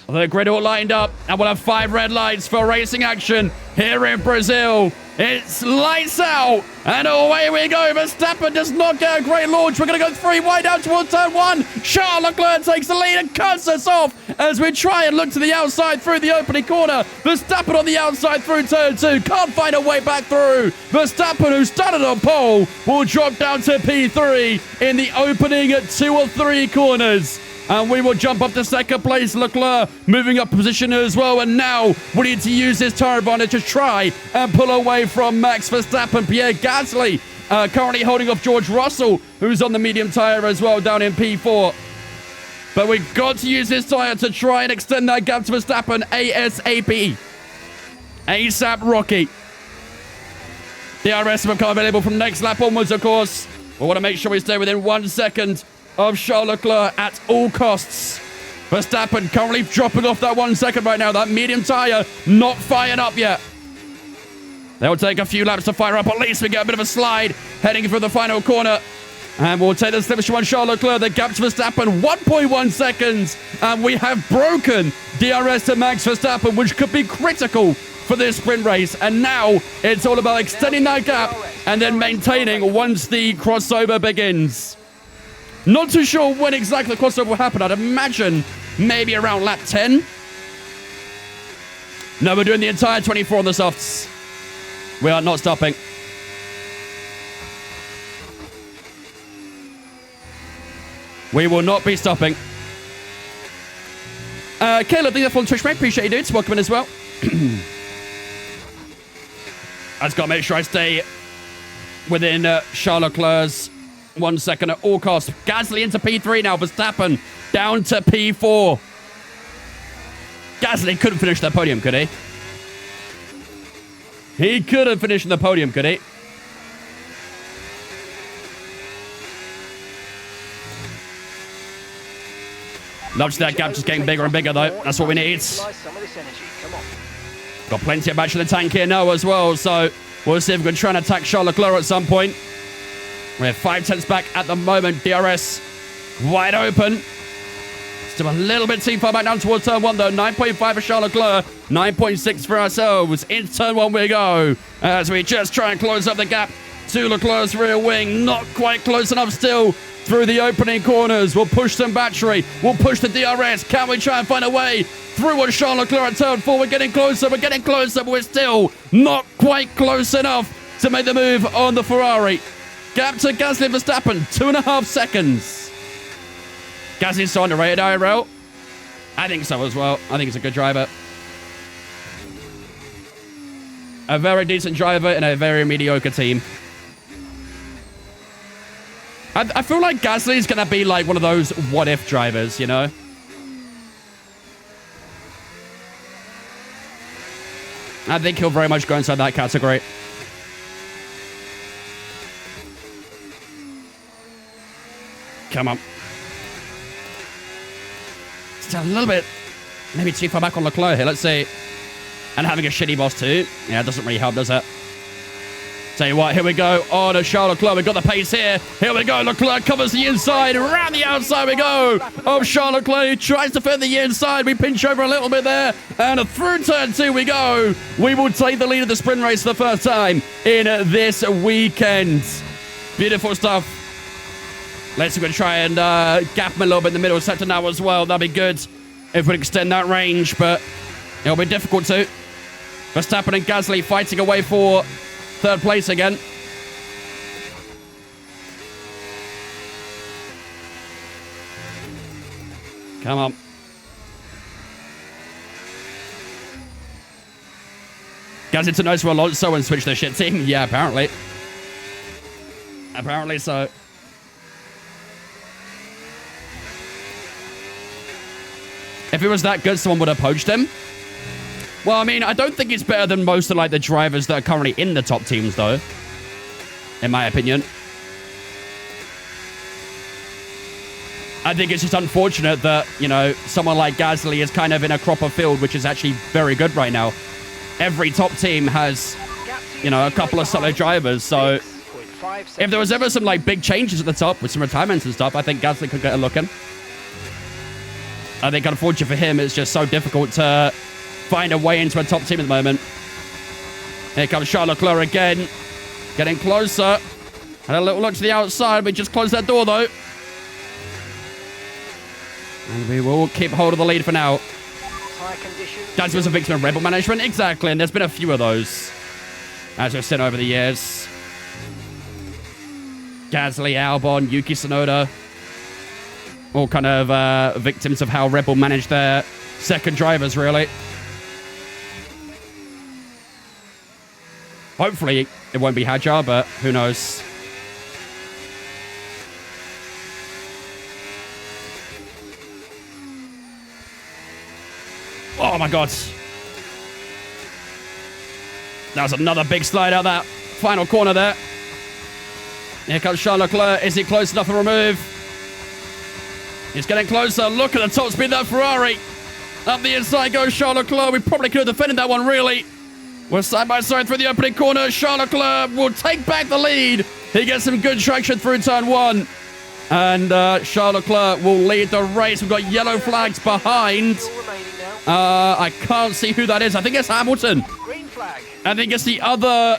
Speaker 1: The grid all lined up, and we'll have 5 red lights for racing action here in Brazil. It's lights out, and away we go. Verstappen does not get a great launch. We're going to go 3 wide down towards turn 1. Charles Leclerc takes the lead and cuts us off as we try and look to the outside through the opening corner. Verstappen on the outside through turn 2. Can't find a way back through. Verstappen, who started on pole, will drop down to P3 in the opening 2 or 3 corners. And we will jump up to second place. Leclerc moving up position as well. And now we need to use his tire advantage to try and pull away from Max Verstappen. Pierre Gasly currently holding off George Russell, who's on the medium tire as well down in P4. But we've got to use this tire to try and extend that gap to Verstappen ASAP. ASAP Rocky. DRS will become available from next lap onwards, of course. We want to make sure we stay within 1 second of Charles Leclerc at all costs. Verstappen currently dropping off that 1 second right now. That medium tire not fired up yet. They'll take a few laps to fire up. At least we get a bit of a slide heading for the final corner. And we'll take the slipstream on Charles Leclerc. The gap to Verstappen, 1.1 seconds. And we have broken DRS to Max Verstappen, which could be critical for this sprint race. And now it's all about extending that gap and then maintaining once the crossover begins. Not too sure when exactly the crossover will happen. I'd imagine maybe around lap 10. No, we're doing the entire 24 on the softs. We are not stopping. We will not be stopping. Caleb, thank you for the Twitch, mate. Appreciate you, dudes. Welcome in as well. I just got to make sure I stay within Charles Leclerc's 1 second at all costs. Gasly into P3 now. Verstappen down to P4. Gasly couldn't finish the podium, could he? He couldn't finish in the podium, could he? Loves that gap just getting bigger and bigger, though. That's what we need. Got plenty of battery in the tank here now as well, so we'll see if we can try and attack Charles Leclerc at some point. We're 5 tenths back at the moment. DRS wide open. Still a little bit too far back down towards turn 1, though. 9.5 for Charles Leclerc. 9.6 for ourselves. Into turn 1 we go. As we just try and close up the gap to Leclerc's rear wing. Not quite close enough still through the opening corners. We'll push some battery. We'll push the DRS. Can we try and find a way through on Charles Leclerc at turn 4? We're getting closer. We're getting closer, but we're still not quite close enough to make the move on the Ferrari. Gap to Gasly and Verstappen, 2.5 seconds. Gasly's so underrated, IRL. I think so as well. I think he's a good driver. A very decent driver in a very mediocre team. I feel like Gasly's going to be like one of those what-if drivers, you know? I think he'll very much go inside that category. Come on. Still a little bit, maybe too far back on Leclerc here. Let's see. And having a shitty boss too. Yeah, it doesn't really help, does it? Tell you what, here we go. Oh, no, Charles Leclerc. We've got the pace here. Here we go. Leclerc covers the inside. Around the outside we go. Oh, Charles Leclerc tries to fit the inside. We pinch over a little bit there. And through turn 2 we go. We will take the lead of the sprint race for the first time in this weekend. Beautiful stuff. Let's go try and gap him a little bit in the middle sector now as well. That'd be good if we extend that range, but it'll be difficult to. Verstappen and Gasly fighting away for third place again. Come on. Gasly to nose for Alonso and switch their shit team. Yeah, apparently. Apparently so. If it was that good, someone would have poached him. Well, I mean, I don't think it's better than most of like the drivers that are currently in the top teams, though. In my opinion. I think it's just unfortunate that, you know, someone like Gasly is kind of in a crop of field, which is actually very good right now. Every top team has, you know, a couple of solid drivers, so if there was ever some like big changes at the top with some retirements and stuff, I think Gasly could get a look in. I think unfortunately for him, it's just so difficult to find a way into a top team at the moment. Here comes Charles Leclerc again, getting closer. Had a little look to the outside, we just closed that door though. And we will keep hold of the lead for now. That was a victim of rebel management, exactly, and there's been a few of those, as we've seen over the years. Gasly, Albon, Yuki Tsunoda, all kind of victims of how Red Bull managed their second drivers, really. Hopefully, it won't be Hadjar, but who knows. Oh my god. That was another big slide out that final corner there. Here comes Charles Leclerc. Is he close enough to remove? He's getting closer. Look at the top speed of that Ferrari. Up the inside goes Charles Leclerc. We probably could have defended that one, really. We're side by side through the opening corner. Charles Leclerc will take back the lead. He gets some good traction through turn one. And Charles Leclerc will lead the race. We've got yellow flags behind. I can't see who that is. I think it's Hamilton.
Speaker 3: Green flag.
Speaker 1: I think it's the other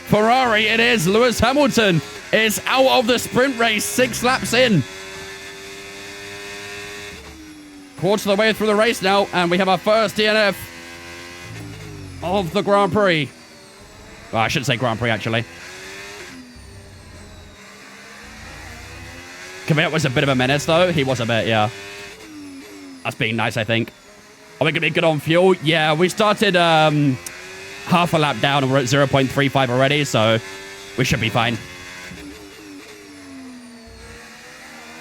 Speaker 1: Ferrari. It is. Lewis Hamilton is out of the sprint race 6 laps in. Quarter of the way through the race now, and we have our first DNF of the Grand Prix. Well, I should say Grand Prix, actually. Kvyat was a bit of a menace, though. He was a bit, yeah. That's being nice, I think. Are we going to be good on fuel? Yeah, we started half a lap down and we're at 0.35 already, so we should be fine.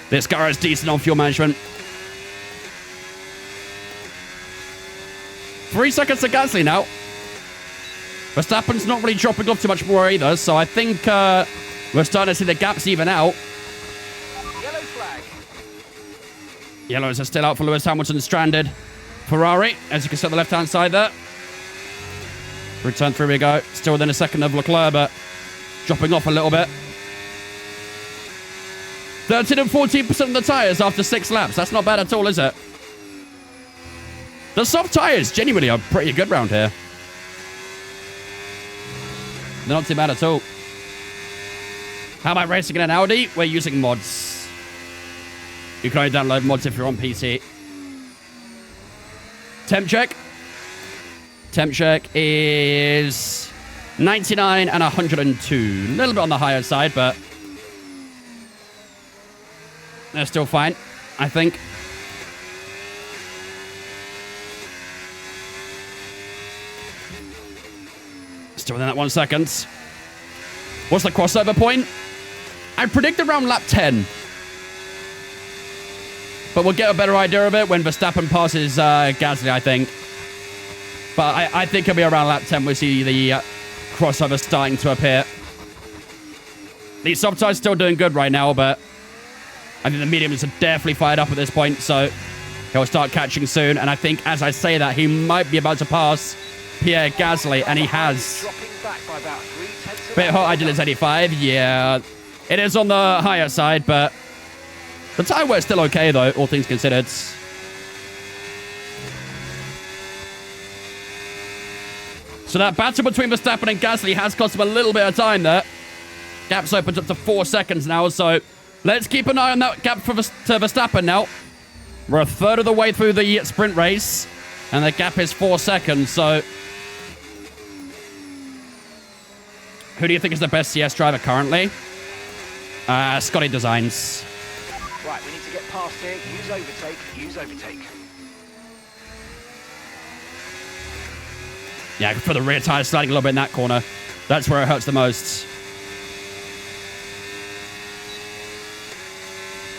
Speaker 1: This car is decent on fuel management. 3 seconds to Gasly now. Verstappen's not really dropping off too much more either, so I think we're starting to see the gaps even out.
Speaker 3: Yellow flag.
Speaker 1: Yellows are still out for Lewis Hamilton, stranded. Ferrari, as you can see on the left-hand side there. Return through we go. Still within a second of Leclerc, but dropping off a little bit. 13 and 14% of the tyres after 6 laps. That's not bad at all, is it? The soft tyres genuinely are pretty good round here. They're not too bad at all. How about racing in an Audi? We're using mods. You can only download mods if you're on PC. Temp check. Temp check is 99 and 102. A little bit on the higher side, but they're still fine, I think. Still within that 1 second. What's the crossover point? I predict around lap 10. But we'll get a better idea of it when Verstappen passes Gasly, I think. But I think it'll be around lap 10 we'll see the crossover starting to appear. The soft tyres still doing good right now, but I think the mediums are definitely fired up at this point, so he'll start catching soon. And I think, as I say that, he might be about to pass Pierre Gasly, and he has.
Speaker 3: Dropping back by about 3/10.
Speaker 1: Bit hot, ideal is 85. Yeah, it is on the higher side, but the tyre wear's still okay, though, all things considered. So that battle between Verstappen and Gasly has cost him a little bit of time there. Gap's opened up to 4 seconds now, so let's keep an eye on that gap to Verstappen now. We're a third of the way through the sprint race, and the gap is 4 seconds, so Who do you think is the best CS driver currently? Scotty Designs.
Speaker 3: Right, we need to get past here. Use overtake. Use overtake.
Speaker 1: Yeah, for the rear tire sliding a little bit in that corner. That's where it hurts the most.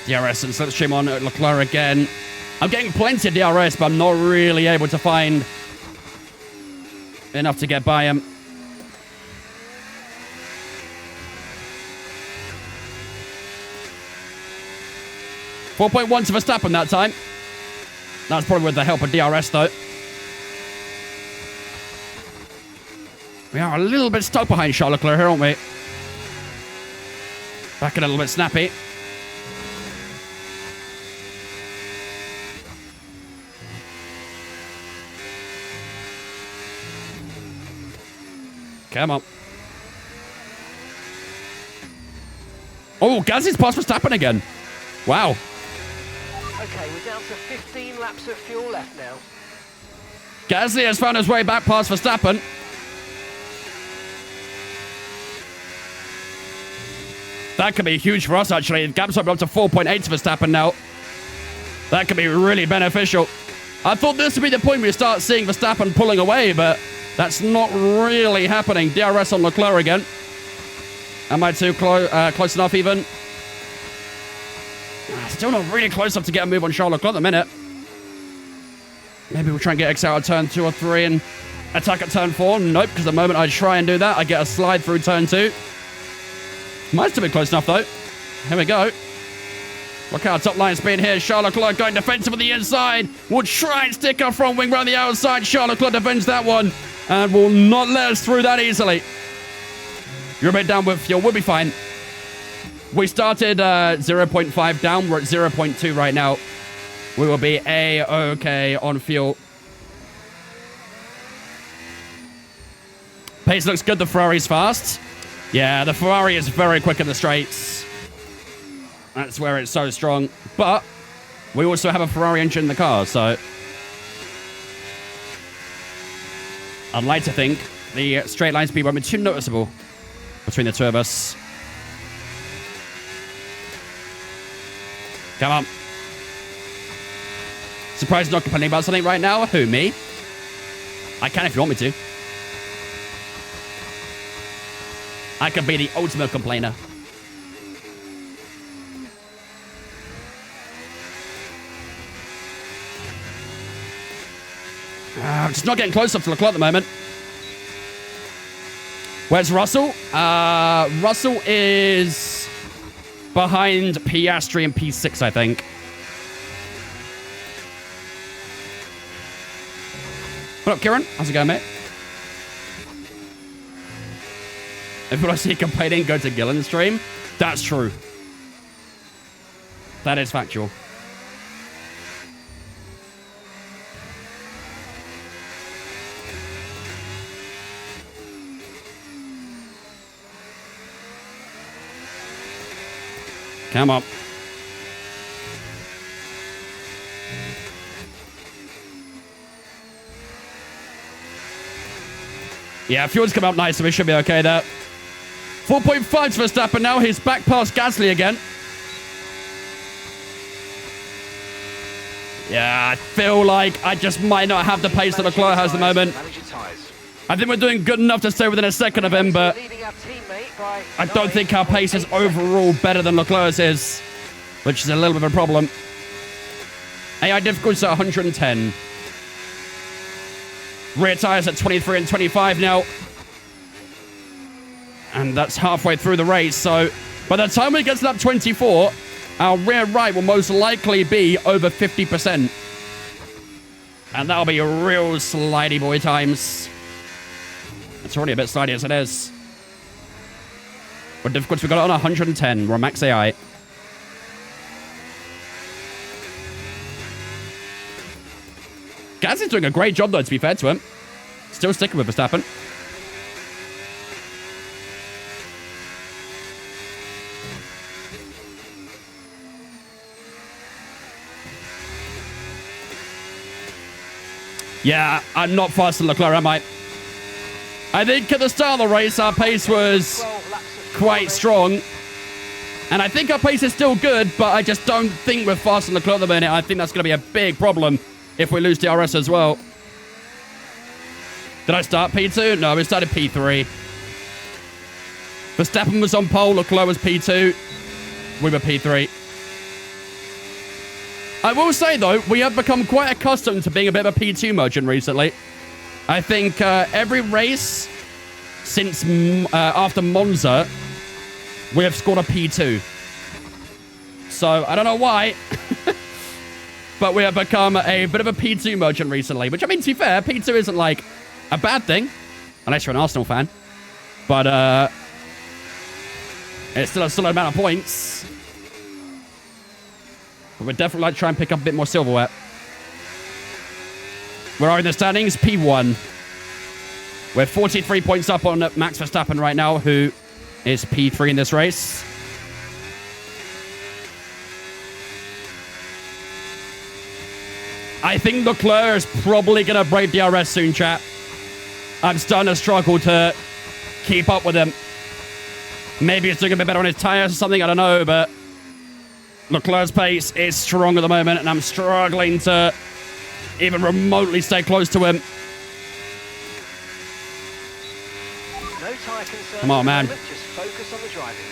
Speaker 1: DRS and slipstream on Leclerc again. I'm getting plenty of DRS, but I'm not really able to find enough to get by him. .1 to Verstappen that time. That's probably with the help of DRS, though. We are a little bit stuck behind Charles Leclerc here, aren't we? Back a little bit snappy. Come on. Oh, Gasly's passed Verstappen again. Wow.
Speaker 3: Okay, we're down to 15 laps of fuel left now.
Speaker 1: Gasly has found his way back past Verstappen. That could be huge for us, actually. The gap's opened up to 4.8 to Verstappen now. That could be really beneficial. I thought this would be the point where you start seeing Verstappen pulling away, but that's not really happening. DRS on Leclerc again. Am I too close enough even? Still not really close enough to get a move on Charles Leclerc at the minute. Maybe we'll try and get X out of turn 2 or 3 and attack at turn 4. Nope, because the moment I try and do that, I get a slide through turn 2. Might still be close enough, though. Here we go. Look how top line speed here. Charles Leclerc going defensive on the inside. Will try and stick our front wing around the outside. Charles Leclerc defends that one and will not let us through that easily. You're a bit down with fuel. We'll be fine. We started 0.5 down. We're at 0.2 right now. We will be A-okay on fuel. Pace looks good. The Ferrari's fast. Yeah, the Ferrari is very quick in the straights. That's where it's so strong. But we also have a Ferrari engine in the car, so I'd like to think the straight line speed won't be too noticeable between the two of us. Come on. Surprised not complaining about something right now? Who, me? I can if you want me to. I could be the ultimate complainer. I'm just not getting close enough to Leclerc at the moment. Where's Russell? Russell is behind Piastri and P6, I think. What up, Kieran? How's it going, mate? If you want to see complaining, go to Gillen's stream. That's true. That is factual. Come on. Yeah, fuel's come up nice, so we should be okay there. 4.5 to Verstappen now. He's back past Gasly again. Yeah, I feel like I just might not have the pace that Leclerc has at the moment. I think we're doing good enough to stay within a second of him, but I don't think our pace is overall better than Leclerc's is, which is a little bit of a problem. AI difficulty at 110. Rear tires at 23 and 25 now. And that's halfway through the race, so by the time we get to lap 24, our rear right will most likely be over 50%. And that'll be real slidey boy times. It's already a bit slidey as it is. What difficulty we got it on? 110. We're max AI. Gasly's doing a great job, though, to be fair to him. Still sticking with Verstappen. Yeah, I'm not faster than Leclerc, am I? I think at the start of the race, our pace was
Speaker 3: 12 laps of fuel
Speaker 1: quite
Speaker 3: left.
Speaker 1: strong. And I think our pace is still good, but I just don't think we're fast on the clock at the minute. I think that's going to be a big problem if we lose DRS as well. Did I start P2? No, we started P3. Verstappen was on pole, Leclerc was P2. We were P3. I will say, though, we have become quite accustomed to being a bit of a P2 merchant recently. I think every race since after Monza, we have scored a P2. So, I don't know why, but we have become a bit of a P2 merchant recently. Which, I mean, to be fair, P2 isn't, like, a bad thing, unless you're an Arsenal fan. But, it's still a solid amount of points. But we'd definitely like to try and pick up a bit more silverware. Where are we in the standings? P1. We're 43 points up on Max Verstappen right now, who is P3 in this race. I think Leclerc is probably going to break DRS soon, chat. I'm starting to struggle to keep up with him. Maybe he's doing a bit better on his tires or something, I don't know, but Leclerc's pace is strong at the moment, and I'm struggling to even remotely stay close to him.
Speaker 3: No tyre concerns
Speaker 1: Come on,
Speaker 3: at the
Speaker 1: man.
Speaker 3: moment, just focus on the driving.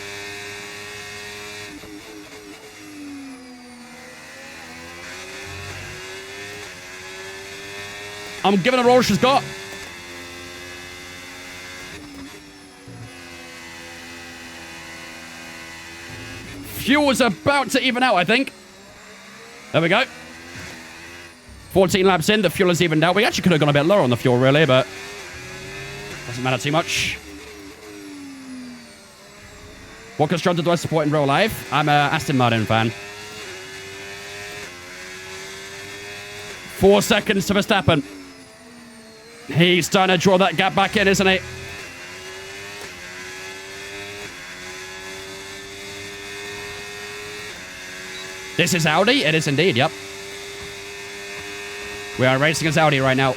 Speaker 1: I'm giving her all she's got. Fuel is about to even out, I think. There we go. 14 laps in, the fuel has evened out. We actually could have gone a bit lower on the fuel, really, but doesn't matter too much. What constructor do I support in real life? I'm a Aston Martin fan. 4 seconds to Verstappen. He's starting to draw that gap back in, isn't he? This is Audi? It is indeed, yep. We are racing as Audi right now.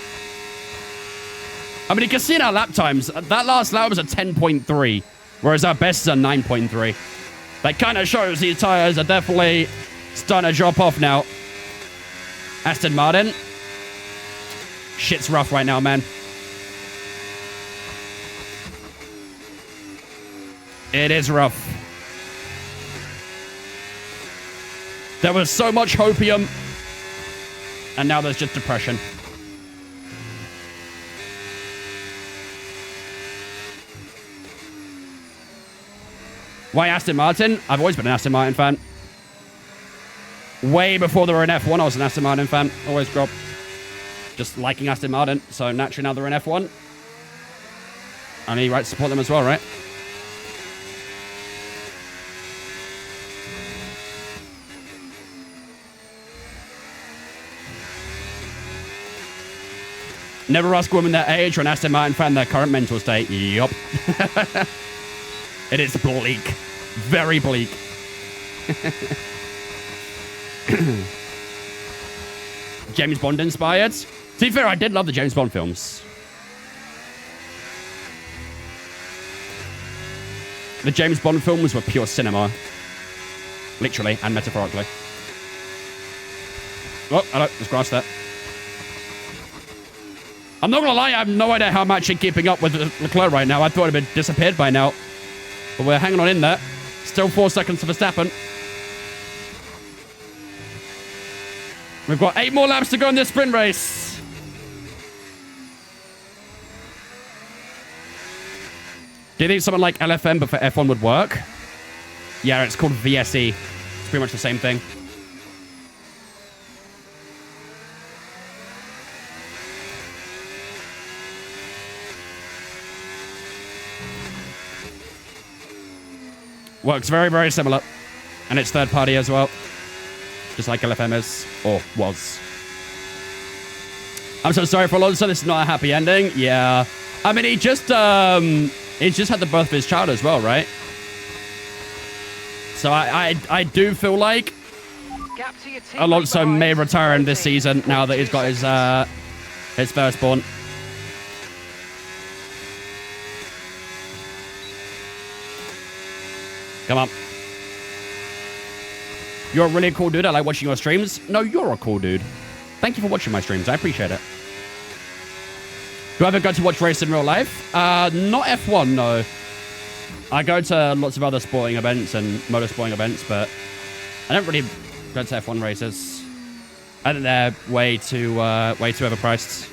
Speaker 1: I mean, you can see in our lap times, that last lap was a 10.3, whereas our best is a 9.3. That kind of shows these tires are definitely starting to drop off now. Aston Martin. Shit's rough right now, man. It is rough. There was so much hopium, and now there's just depression. Why Aston Martin? I've always been an Aston Martin fan. Way before they were in F1, I was an Aston Martin fan. Always grew up just liking Aston Martin, so naturally now they're in F1. Only right to support them as well, right? Never ask women their age or an Aston Martin fan their current mental state. Yup. It is bleak. Very bleak. James Bond inspired. To be fair, I did love the James Bond films. The James Bond films were pure cinema. Literally and metaphorically. Oh, hello. There's grass there. I'm not going to lie, I have no idea how I'm actually keeping up with Leclerc right now. I thought it had disappeared by now. But we're hanging on in there. Still 4 seconds to Verstappen. We've got 8 more laps to go in this sprint race. Do you think something like LFM but for F1 would work? Yeah, it's called VSE. It's pretty much the same thing. Works very, very similar. And it's third party as well. Just like LFM is. Or was. I'm so sorry for Alonso. This is not a happy ending. Yeah. I mean, he just had the birth of his child as well, right? So I do feel like Alonso may retire in this season now that he's got his firstborn. Come on. You're a really cool dude. I like watching your streams. No, you're a cool dude. Thank you for watching my streams. I appreciate it. Do I ever go to watch race in real life? Not F1, no. I go to lots of other sporting events and motorsporting events, but I don't really go to F1 races. I think they're way too overpriced.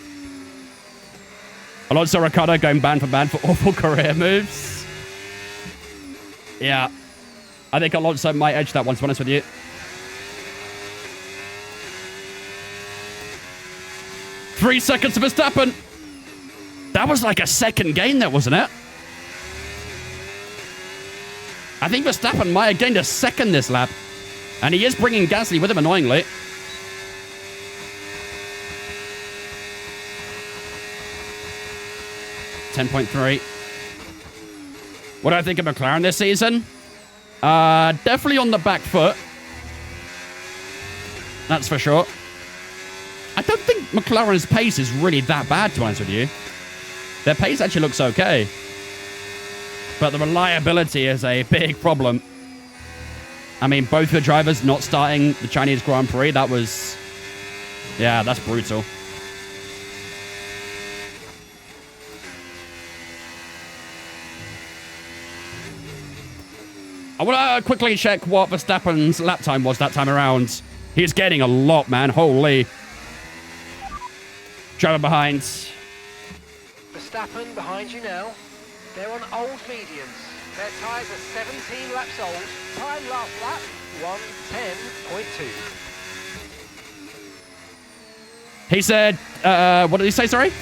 Speaker 1: Alonso Ricardo going band for awful career moves. Yeah. I think Alonso might edge that one, to be honest with you. 3 seconds of Verstappen. That was like a second gain there, wasn't it? I think Verstappen might have gained a second this lap. And he is bringing Gasly with him, annoyingly. .3. What do I think of McLaren this season? Definitely on the back foot. That's for sure. I don't think McLaren's pace is really that bad, to be honest with you. Their pace actually looks okay. But the reliability is a big problem. I mean, both the drivers not starting the Chinese Grand Prix, that was... Yeah, that's brutal. I want to quickly check what Verstappen's lap time was that time around. He's getting a lot, man. Holy. Driver behind.
Speaker 3: Verstappen behind you now. They're on old mediums. Their tyres are 17 laps old. Time last lap, 1:10.2.
Speaker 1: He said, what did he say, sorry?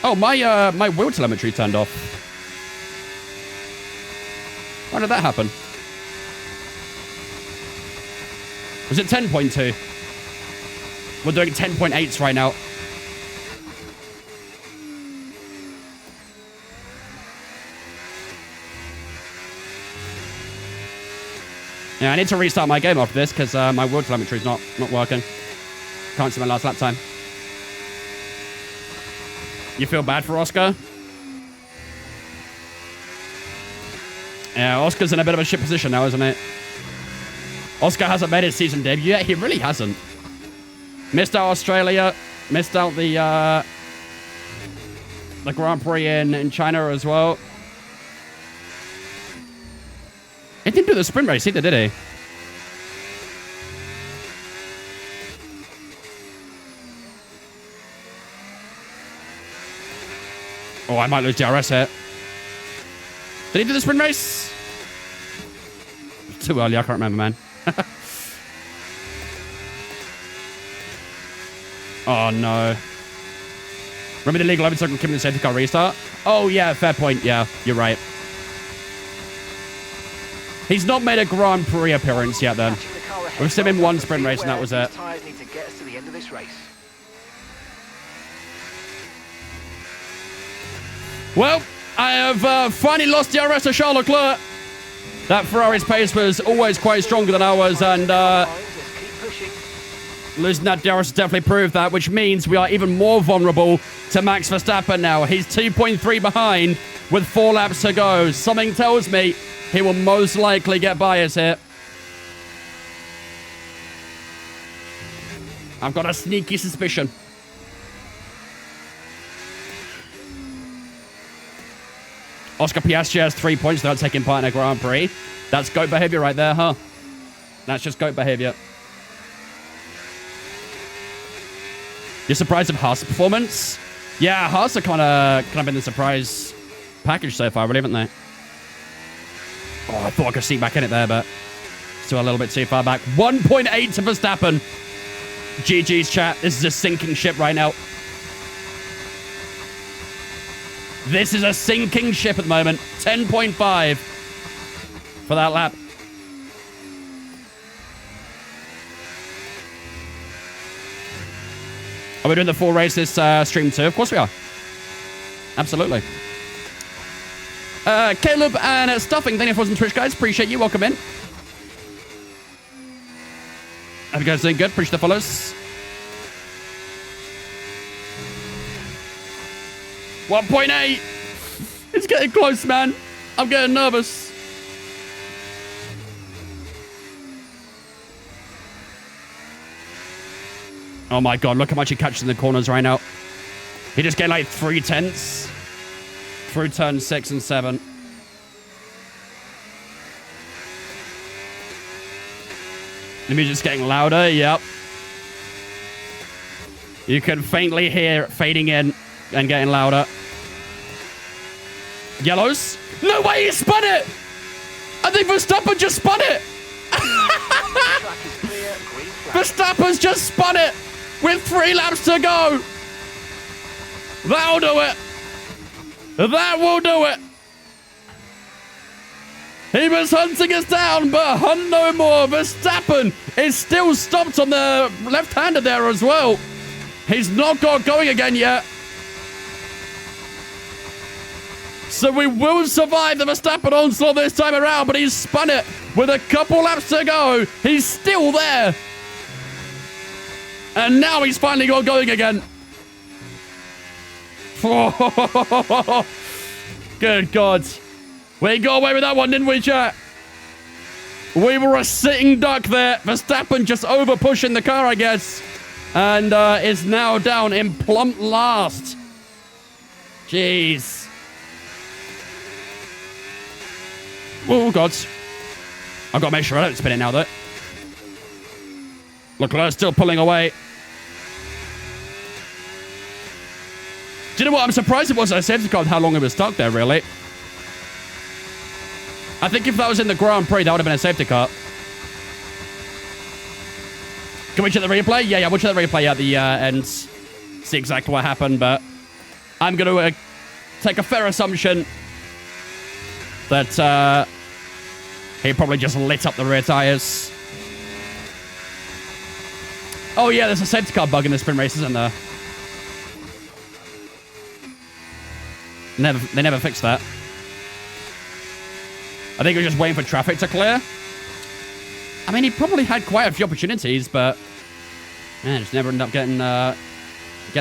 Speaker 1: Oh, my wheel telemetry turned off. Why did that happen? Was it 10.2? We're doing 10.8s right now. Yeah, I need to restart my game after this because my wheel telemetry is not working. Can't see my last lap time. You feel bad for Oscar? Yeah, Oscar's in a bit of a shit position now, isn't it? Oscar hasn't made his season debut yet. He really hasn't. Missed out Australia. Missed out the Grand Prix in China as well. He didn't do the sprint race either, did he? Oh, I might lose DRS here. Did he do the sprint race? Too early, I can't remember, man. Oh, no. Remember the legal limits on Kim and safety car restart? Oh, yeah, fair point. Yeah, you're right. He's not made a Grand Prix appearance yet, then. We've seen him in one sprint race, and that was it.
Speaker 3: Tyres need to get us to the end of this race.
Speaker 1: Well, I have finally lost DRS to Charles Leclerc. That Ferrari's pace was always quite stronger than ours, and losing that DRS has definitely proved that, which means we are even more vulnerable to Max Verstappen now. He's 2.3 behind with 4 laps to go. Something tells me he will most likely get by us here. I've got a sneaky suspicion. Oscar Piastri has 3 points without taking part in a Grand Prix. That's GOAT behavior right there, huh? That's just GOAT behavior. You're surprised of Haas' performance? Yeah, Haas are kind of been the surprise package so far, really, haven't they? Oh, I thought I could sneak back in it there, but still a little bit too far back. 1.8 to Verstappen. GG's, chat. This is a sinking ship right now. This is a sinking ship at the moment. 10.5 for that lap. Are we doing the full race this stream too? Of course we are. Absolutely. Caleb and Stuffing, thank you for watching Twitch, guys. Appreciate you. Welcome in. Hope you guys doing good. Appreciate the follows. 1.8. It's getting close, man. I'm getting nervous. Oh my god, look how much he catches in the corners right now. He just get like 3/10 through turn 6 and 7. The music's getting louder, yep. You can faintly hear it fading in and getting louder. Yellows. No way, he spun it! I think Verstappen just spun it! Verstappen's just spun it with 3 laps to go. That'll do it. That will do it. He was hunting us down, but hunt no more. Verstappen is still stopped on the left-hander there as well. He's not got going again yet. So we will survive the Verstappen onslaught this time around, but he's spun it with a couple laps to go. He's still there. And now he's finally got going again. Good God. We got away with that one, didn't we, chat? We were a sitting duck there. Verstappen just over pushing the car, I guess. And is now down in plump last. Jeez. Oh, God. I've got to make sure I don't spin it now, though. Leclerc's still pulling away. Do you know what? I'm surprised it wasn't a safety car how long it was stuck there, really. I think if that was in the Grand Prix, that would have been a safety car. Can we check the replay? Yeah, we'll check the replay at the end. See exactly what happened, but I'm going to take a fair assumption that he probably just lit up the rear tires. Oh, yeah, there's a safety car bug in the sprint race, isn't there? They never fixed that. I think he was just waiting for traffic to clear. I mean, he probably had quite a few opportunities, but man, just never ended up getting a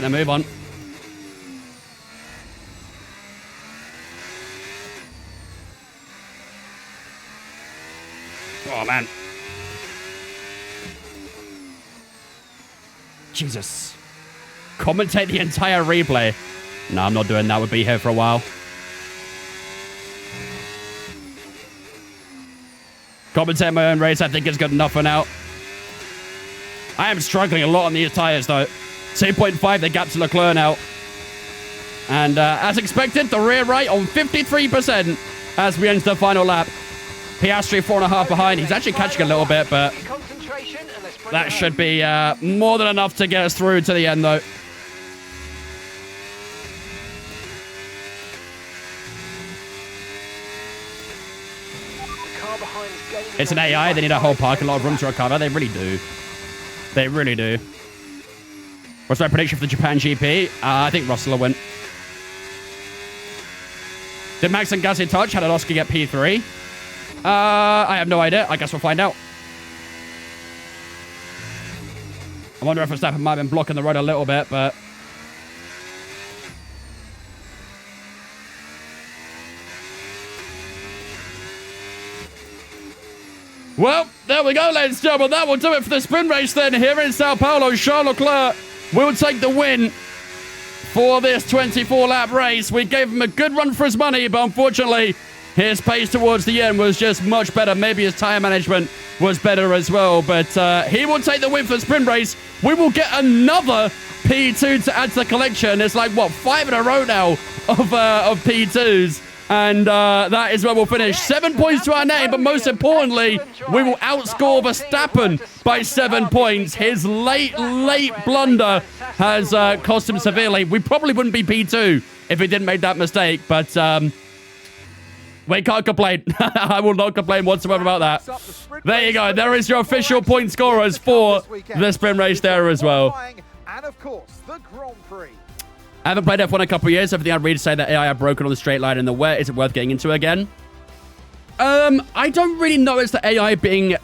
Speaker 1: move on. Oh man, Jesus! Commentate the entire replay. No, I'm not doing that. We'll be here for a while. Commentate my own race, I think is good enough for now. I am struggling a lot on these tires, though. 2.5, the gap to Leclerc now. And as expected, the rear right on 53% as we enter the final lap. Piastri 4.5 behind. He's actually catching a little bit, but that should be more than enough to get us through to the end, though. It's an AI. They need a whole parking lot of room to recover. They really do. They really do. What's my prediction for the Japan GP? I think Russell will win. Did Max and Gasly touch? How did Oscar get P3? I have no idea. I guess we'll find out. I wonder if Verstappen might have been blocking the road a little bit, but... Well, there we go, ladies and gentlemen. That will do it for the sprint race then here in Sao Paulo. Charles Leclerc will take the win for this 24-lap race. We gave him a good run for his money, but unfortunately, his pace towards the end was just much better. Maybe his tire management was better as well, but he will take the win for the sprint race. We will get another P2 to add to the collection. It's like, what, 5 in a row now of P2s. And that is where we'll finish. 7 points to our name, but most importantly, we will outscore Verstappen by 7 points. His late blunder has cost him severely. We probably wouldn't be P2 if he didn't make that mistake, but we can't complain. I will not complain whatsoever about that. There you go. There is your official point scorers for the sprint race there as well.
Speaker 2: And of course, the Grand Prix.
Speaker 1: I haven't played F1 in a couple of years. Everything I read to say that AI are broken on the straight line in the wet. Is it worth getting into again? I don't really notice the AI being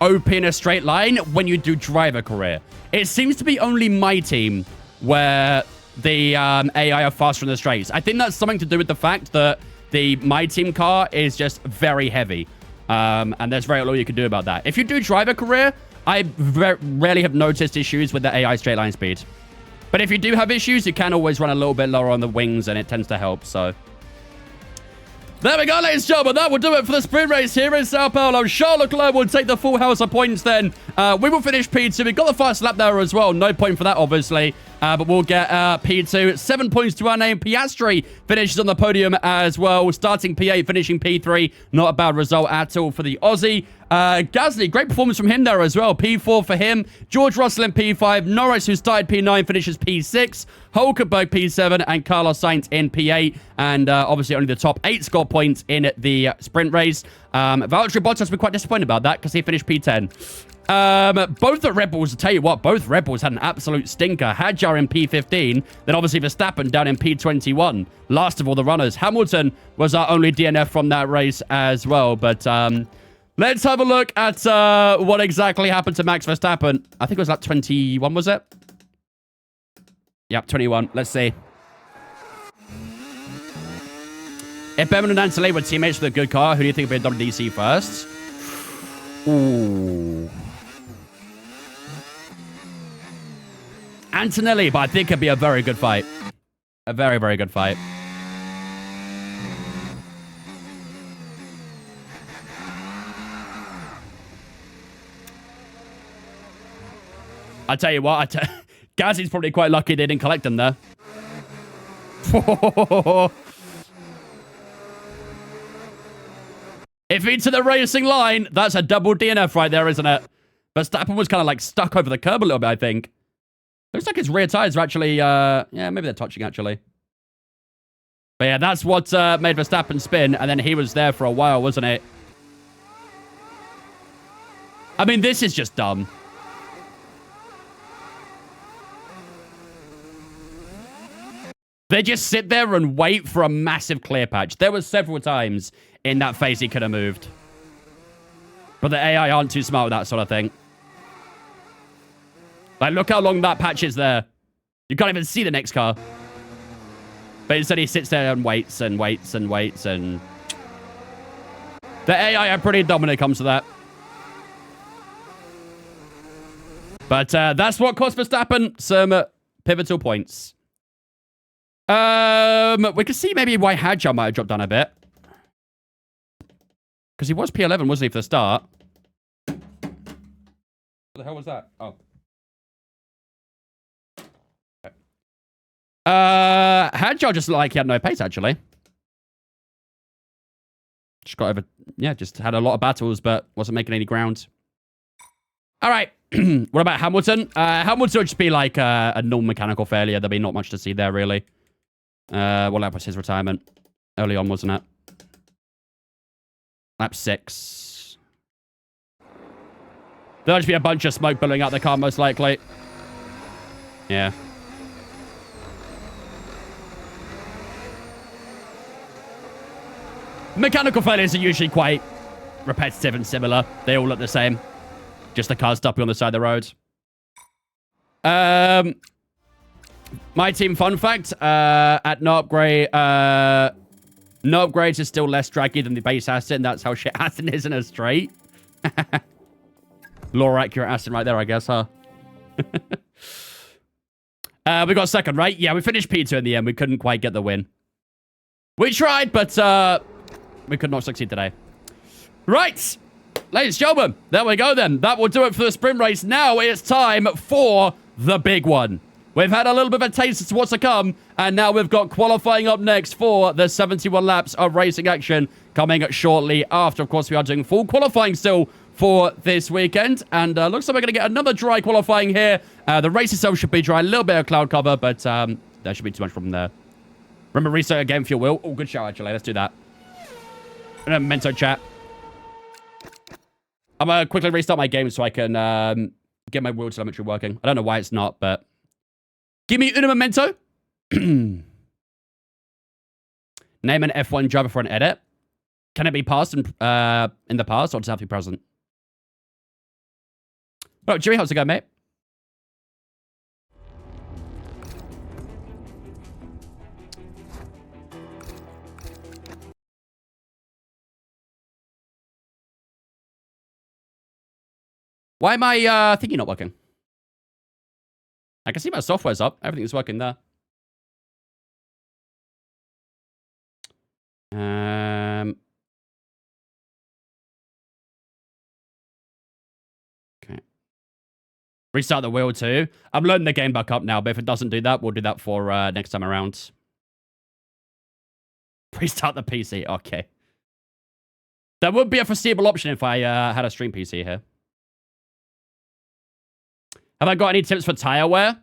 Speaker 1: OP in a straight line when you do driver career. It seems to be only my team where the AI are faster in the straights. I think that's something to do with the fact that my team car is just very heavy. And there's very little you can do about that. If you do driver career, I rarely have noticed issues with the AI straight line speed. But if you do have issues, you can always run a little bit lower on the wings, and it tends to help, so... There we go, ladies and gentlemen. That will do it for the sprint race here in Sao Paulo. Charles Leclerc will take the full house of points then. We will finish P2. We got the fast lap there as well. No point for that, obviously. But we'll get P2. 7 points to our name. Piastri finishes on the podium as well. Starting P8, finishing P3. Not a bad result at all for the Aussie. Gasly, great performance from him there as well. P4 for him. George Russell in P5. Norris, who started P9, finishes P6. Hulkenberg P7 and Carlos Sainz in P8. And obviously only the top 8 score points in the sprint race. Valtteri Bottas, we're quite disappointed about that because he finished P10. Both the Red Bulls, I'll tell you what, both Red Bulls had an absolute stinker. Hadjar in P15, then obviously Verstappen down in P21. Last of all the runners. Hamilton was our only DNF from that race as well. But let's have a look at what exactly happened to Max Verstappen. I think it was like 21, was it? Yep, 21. Let's see. If Bevan and Anthony were teammates with a good car, who do you think would be in WDC first? Ooh. Antonelli, but I think it'd be a very good fight. A very, very good fight. I tell you what, Gazzy's probably quite lucky they didn't collect him there. If into the racing line, that's a double DNF right there, isn't it? Verstappen was kind of like stuck over the curb a little bit, I think. Looks like his rear tires are actually, yeah, maybe they're touching, actually. But yeah, that's what made Verstappen spin, and then he was there for a while, wasn't it? I mean, this is just dumb. They just sit there and wait for a massive clear patch. There were several times in that phase he could have moved. But the AI aren't too smart with that sort of thing. Like, look how long that patch is there. You can't even see the next car. But instead he sits there and waits and waits and waits and... The AI are pretty dumb when it comes to that. But that's what cost Verstappen some pivotal points. We can see maybe why Hadjar might have dropped down a bit. Because he was P11, wasn't he, for the start? What the hell was that? Oh. Okay. Hadjar just looked like he had no pace, actually. Just got over... Yeah, just had a lot of battles, but wasn't making any ground. All right. What about Hamilton? Hamilton would just be like a non-mechanical failure. There'd be not much to see there, really. What lap was his retirement? Early on, wasn't it? Lap 6. There'll just be a bunch of smoke billowing out the car, most likely. Yeah. Mechanical failures are usually quite repetitive and similar. They all look the same. Just the car stopping on the side of the road. My team fun fact, at no upgrade, no upgrades is still less draggy than the base Aston. That's how shit Aston is in a straight. Lore accurate Aston right there, I guess, huh? We got second, right? Yeah, we finished P2 in the end. We couldn't quite get the win. We tried, but we could not succeed today. Right. Ladies and gentlemen, there we go then. That will do it for the sprint race. Now it's time for the big one. We've had a little bit of a taste as to what's to come, and now we've got qualifying up next for the 71 laps of racing action coming shortly after. Of course, we are doing full qualifying still for this weekend, and looks like we're going to get another dry qualifying here. The race itself should be dry, a little bit of cloud cover, but there should be too much problem there. Remember, restart again for your wheel. Oh, good shout, actually. Let's do that. Mento chat. I'm going to quickly restart my game so I can get my wheel telemetry working. I don't know why it's not, but... Give me un momento. Name an F1 driver for an edit. Can it be past in the past, or does it have to be present? Oh, Jimmy, how's it going, mate? Why am I thingy not working? I can see my software's up. Everything's working there. Okay. Restart the wheel too. I'm loading the game back up now, but if it doesn't do that, we'll do that for next time around. Restart the PC. Okay. That would be a foreseeable option if I had a stream PC here. Have I got any tips for tire wear?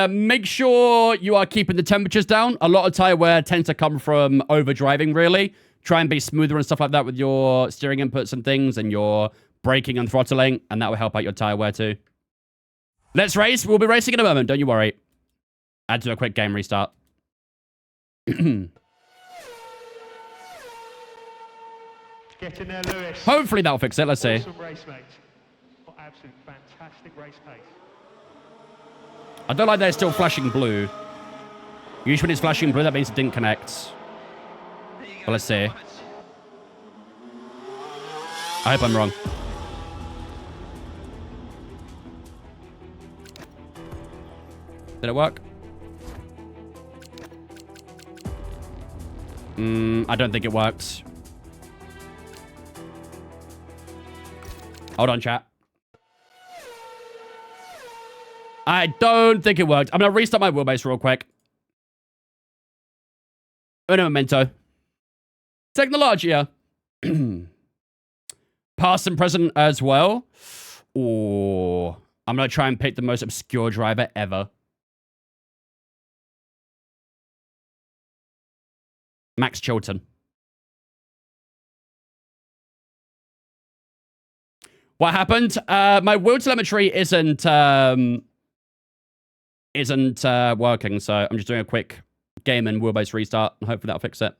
Speaker 1: Make sure you are keeping the temperatures down. A lot of tire wear tends to come from overdriving, really. Try and be smoother and stuff like that with your steering inputs and things and your braking and throttling, and that will help out your tire wear too. Let's race. We'll be racing in a moment. Don't you worry. I'll do a quick game restart.
Speaker 6: Get in there, Lewis.
Speaker 1: Hopefully that'll fix it. Let's see.
Speaker 6: Awesome race, mate. Absolute fantastic race pace.
Speaker 1: I don't like that it's still flashing blue. Usually when it's flashing blue, that means it didn't connect. But let's see. I hope I'm wrong. Did it work? I don't think it worked. Hold on, chat. I don't think it worked. I'm going to restart my wheelbase real quick. Un momento. Technologia. Past and present as well. Or I'm going to try and pick the most obscure driver ever. Max Chilton. What happened? My wheel telemetry isn't working, so I'm just doing a quick game and wheelbase restart, and hopefully that'll fix it.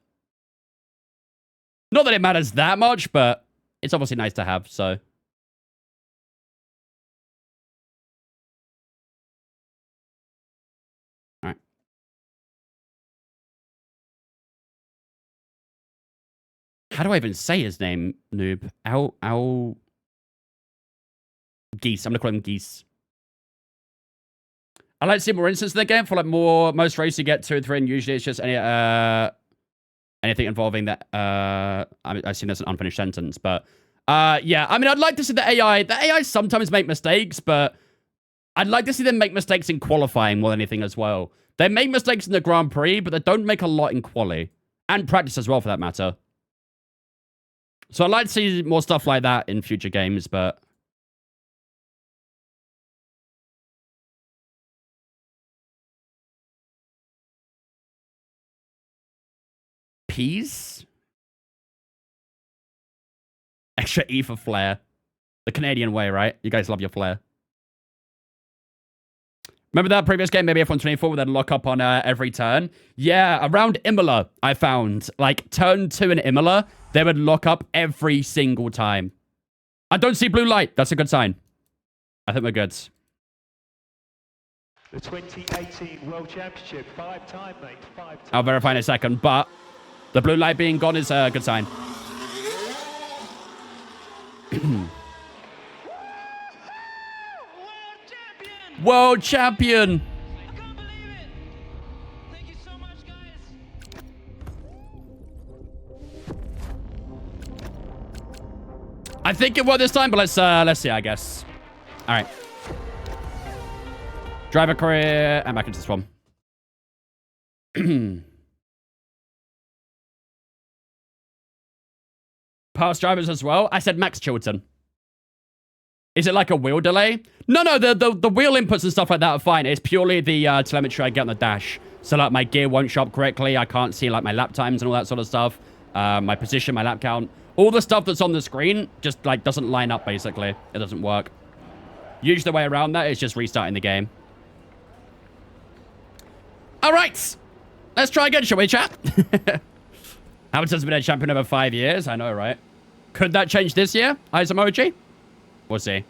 Speaker 1: Not that it matters that much, but it's obviously nice to have, so. Alright. How do I even say his name, noob? Geese. I'm gonna call him Geese. I like to see more instances in the game. For like most races you get 2 or 3, and usually it's just anything involving that. I assume that's an unfinished sentence, but yeah. I mean, I'd like to see the AI. The AI sometimes make mistakes, but I'd like to see them make mistakes in qualifying more than anything as well. They make mistakes in the Grand Prix, but they don't make a lot in quali and practice as well, for that matter. So I'd like to see more stuff like that in future games, but. Peas? Extra E for flair. The Canadian way, right? You guys love your flair. Remember that previous game, maybe F124, where they'd lock up on every turn? Yeah, around Imola, I found. Like, turn 2 in Imola, they would lock up every single time. I don't see blue light. That's a good sign. I think we're good.
Speaker 6: The 2018 World Championship, 5-time, mate, 5-time.
Speaker 1: I'll verify in a second, but the blue light being gone is a good sign. World champion!
Speaker 7: I can't believe it! Thank you so much, guys!
Speaker 1: I think it worked this time, but let's see, I guess. All right. Driver career, and back into this one. Past drivers as well. I said Max Chilton. Is it like a wheel delay? No, the wheel inputs and stuff like that are fine. It's purely the telemetry I get on the dash. So like my gear won't show up correctly. I can't see like my lap times and all that sort of stuff. My position, my lap count. All the stuff that's on the screen just like doesn't line up basically. It doesn't work. Usually the way around that is just restarting the game. All right. Let's try again, shall we, chat? Hamilton's been a champion over 5 years. I know, right? Could that change this year? Isomoji? We'll see.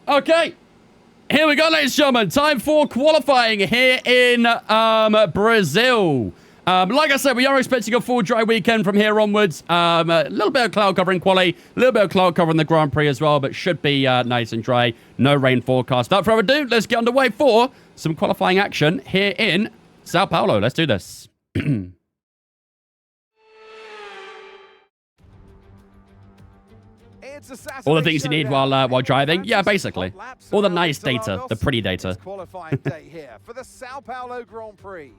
Speaker 1: Okay. Here we go, ladies and gentlemen. Time for qualifying here in Brazil. Like I said, we are expecting a full dry weekend from here onwards. A little bit of cloud cover in quali, a little bit of cloud cover in the Grand Prix as well, but should be nice and dry. No rain forecast. Without further ado, let's get underway for some qualifying action here in Sao Paulo. Let's do this. All the things you need while driving. Yeah, basically. All the nice data, the pretty data.
Speaker 2: Qualifying day here for the Sao Paulo Grand Prix.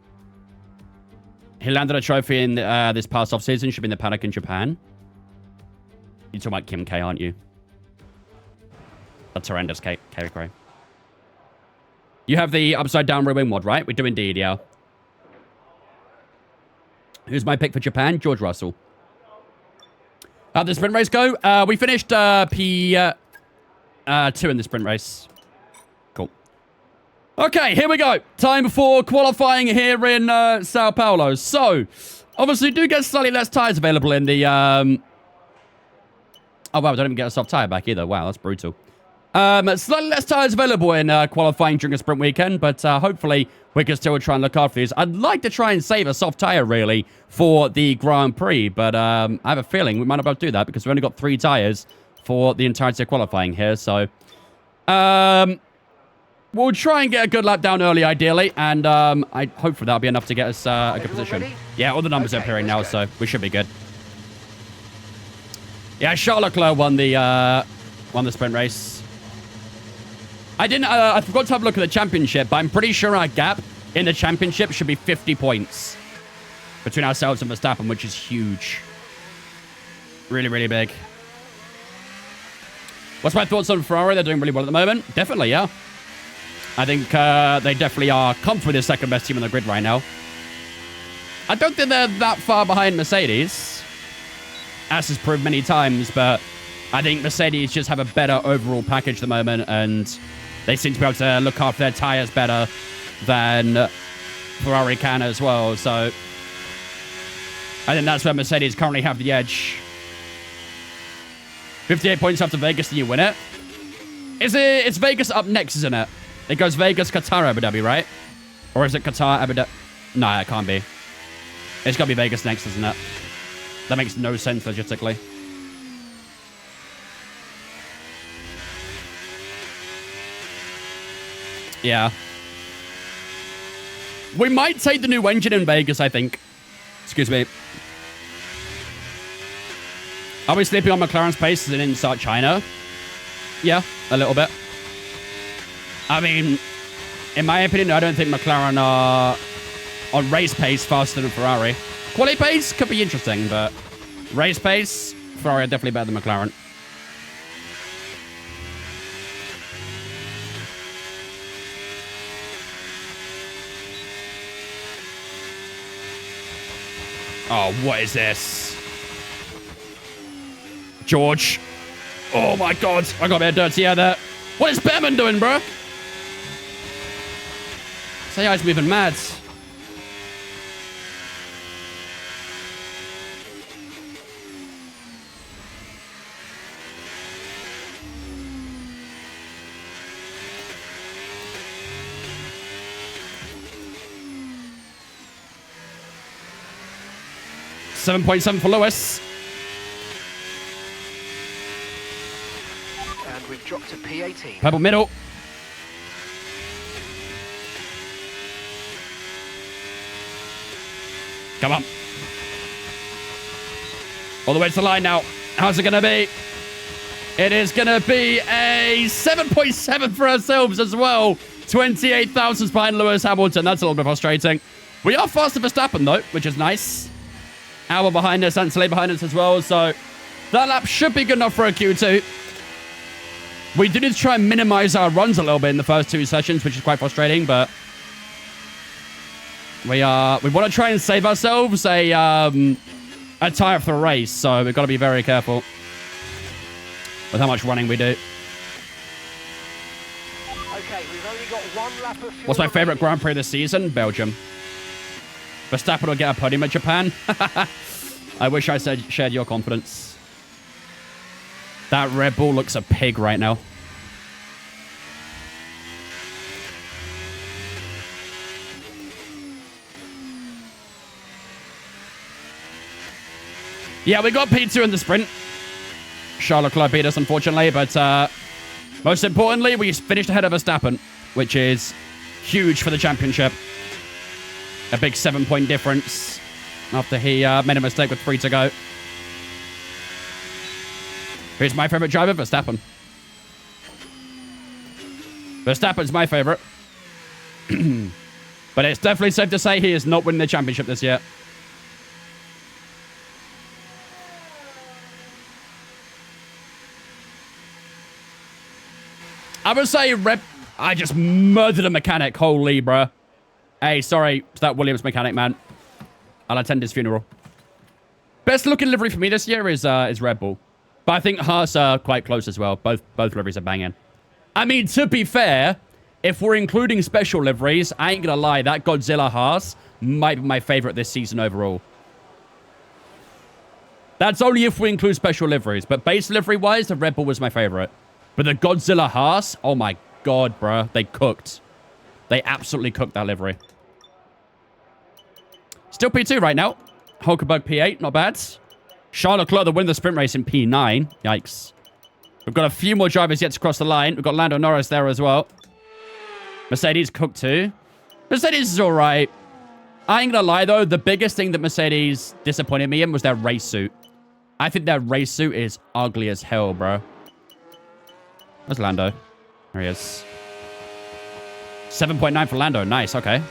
Speaker 1: He landed a trophy in this past off-season. Should be in the paddock in Japan. You're talking about Kim K, aren't you? That's horrendous, K. You have the upside-down rear wing mod, right? We do indeed, yeah. Who's my pick for Japan? George Russell. How'd the sprint race go? We finished P2 in the sprint race. Cool. Okay, here we go. Time for qualifying here in Sao Paulo. So, obviously, do get slightly less tyres available in the... Oh, wow, I don't even get a soft tyre back either. Wow, that's brutal. Slightly less tyres available in qualifying during a sprint weekend, but hopefully we can still try and look after these. I'd like to try and save a soft tyre, really, for the Grand Prix, but I have a feeling we might not be able to do that because we've only got 3 tyres for the entirety of qualifying here, so... we'll try and get a good lap down early, ideally, and hopefully that'll be enough to get us a good position.
Speaker 3: Ready?
Speaker 1: Yeah, all the numbers are appearing now, so we should be good. Yeah, Charles Leclerc won the sprint race. I forgot to have a look at the championship, but I'm pretty sure our gap in the championship should be 50 points between ourselves and Verstappen, which is huge. Really, really big. What's my thoughts on Ferrari? They're doing really well at the moment. Definitely, yeah. I think they definitely are comfortably the second best team on the grid right now. I don't think they're that far behind Mercedes, as has proved many times, but I think Mercedes just have a better overall package at the moment, and they seem to be able to look after their tyres better than Ferrari can as well. So I think that's where Mercedes currently have the edge. 58 points after Vegas, and you win it. It's Vegas up next, isn't it? It goes Vegas, Qatar, Abu Dhabi, right? Or is it Qatar, Abu Dhabi? No, it can't be. It's got to be Vegas next, isn't it? That makes no sense logistically. Yeah. We might take the new engine in Vegas, I think. Excuse me. Are we sleeping on McLaren's pace as it didn't start China? Yeah, a little bit. I mean, in my opinion, I don't think McLaren are on race pace faster than Ferrari. Quali pace could be interesting, but race pace, Ferrari are definitely better than McLaren. Oh, what is this? George. Oh my god. I got a bit of dirty air there. What is Behrman doing, bro? Say he's moving mad. .7 for Lewis.
Speaker 3: And we've dropped to P18.
Speaker 1: Purple middle. Come on. All the way to the line now. How's it going to be? It is going to be a 7.7 for ourselves as well. 28 thousandths behind Lewis Hamilton. That's a little bit frustrating. We are faster for Verstappen, though, which is nice. Albon behind us, Anthony behind us as well. So that lap should be good enough for a Q2. We do need to try and minimize our runs a little bit in the first 2 sessions, which is quite frustrating, but we want to try and save ourselves a tire for the race, so we've got to be very careful with how much running we do.
Speaker 3: Okay, we've only got 1 lap of fuel.
Speaker 1: What's my favorite Grand Prix this season? Belgium. Verstappen will get a podium at Japan. I wish I shared your confidence. That Red Bull looks a pig right now. Yeah, we got P2 in the sprint. Charles Leclerc beat us, unfortunately, but most importantly, we finished ahead of Verstappen, which is huge for the championship. A big 7-point difference after he made a mistake with 3 to go. Who's my favorite driver? Verstappen. Verstappen's my favorite. But it's definitely safe to say he is not winning the championship this year. I would say I just murdered a mechanic. Holy, bruh. Hey, sorry to that Williams mechanic, man. I'll attend his funeral. Best looking livery for me this year is Red Bull. But I think Haas are quite close as well. Both liveries are banging. I mean, to be fair, if we're including special liveries, I ain't gonna lie, that Godzilla Haas might be my favorite this season overall. That's only if we include special liveries. But base livery-wise, the Red Bull was my favorite. But the Godzilla Haas, oh my god, bruh. They cooked. They absolutely cooked that livery. Still P2 right now. Hulkenberg P8, not bad. Charles Leclerc, the win the sprint race in P9. Yikes. We've got a few more drivers yet to cross the line. We've got Lando Norris there as well. Mercedes cooked too. Mercedes is alright. I ain't gonna lie though, the biggest thing that Mercedes disappointed me in was their race suit. I think their race suit is ugly as hell, bro. Where's Lando? There he is. 7.9 for Lando. Nice, okay.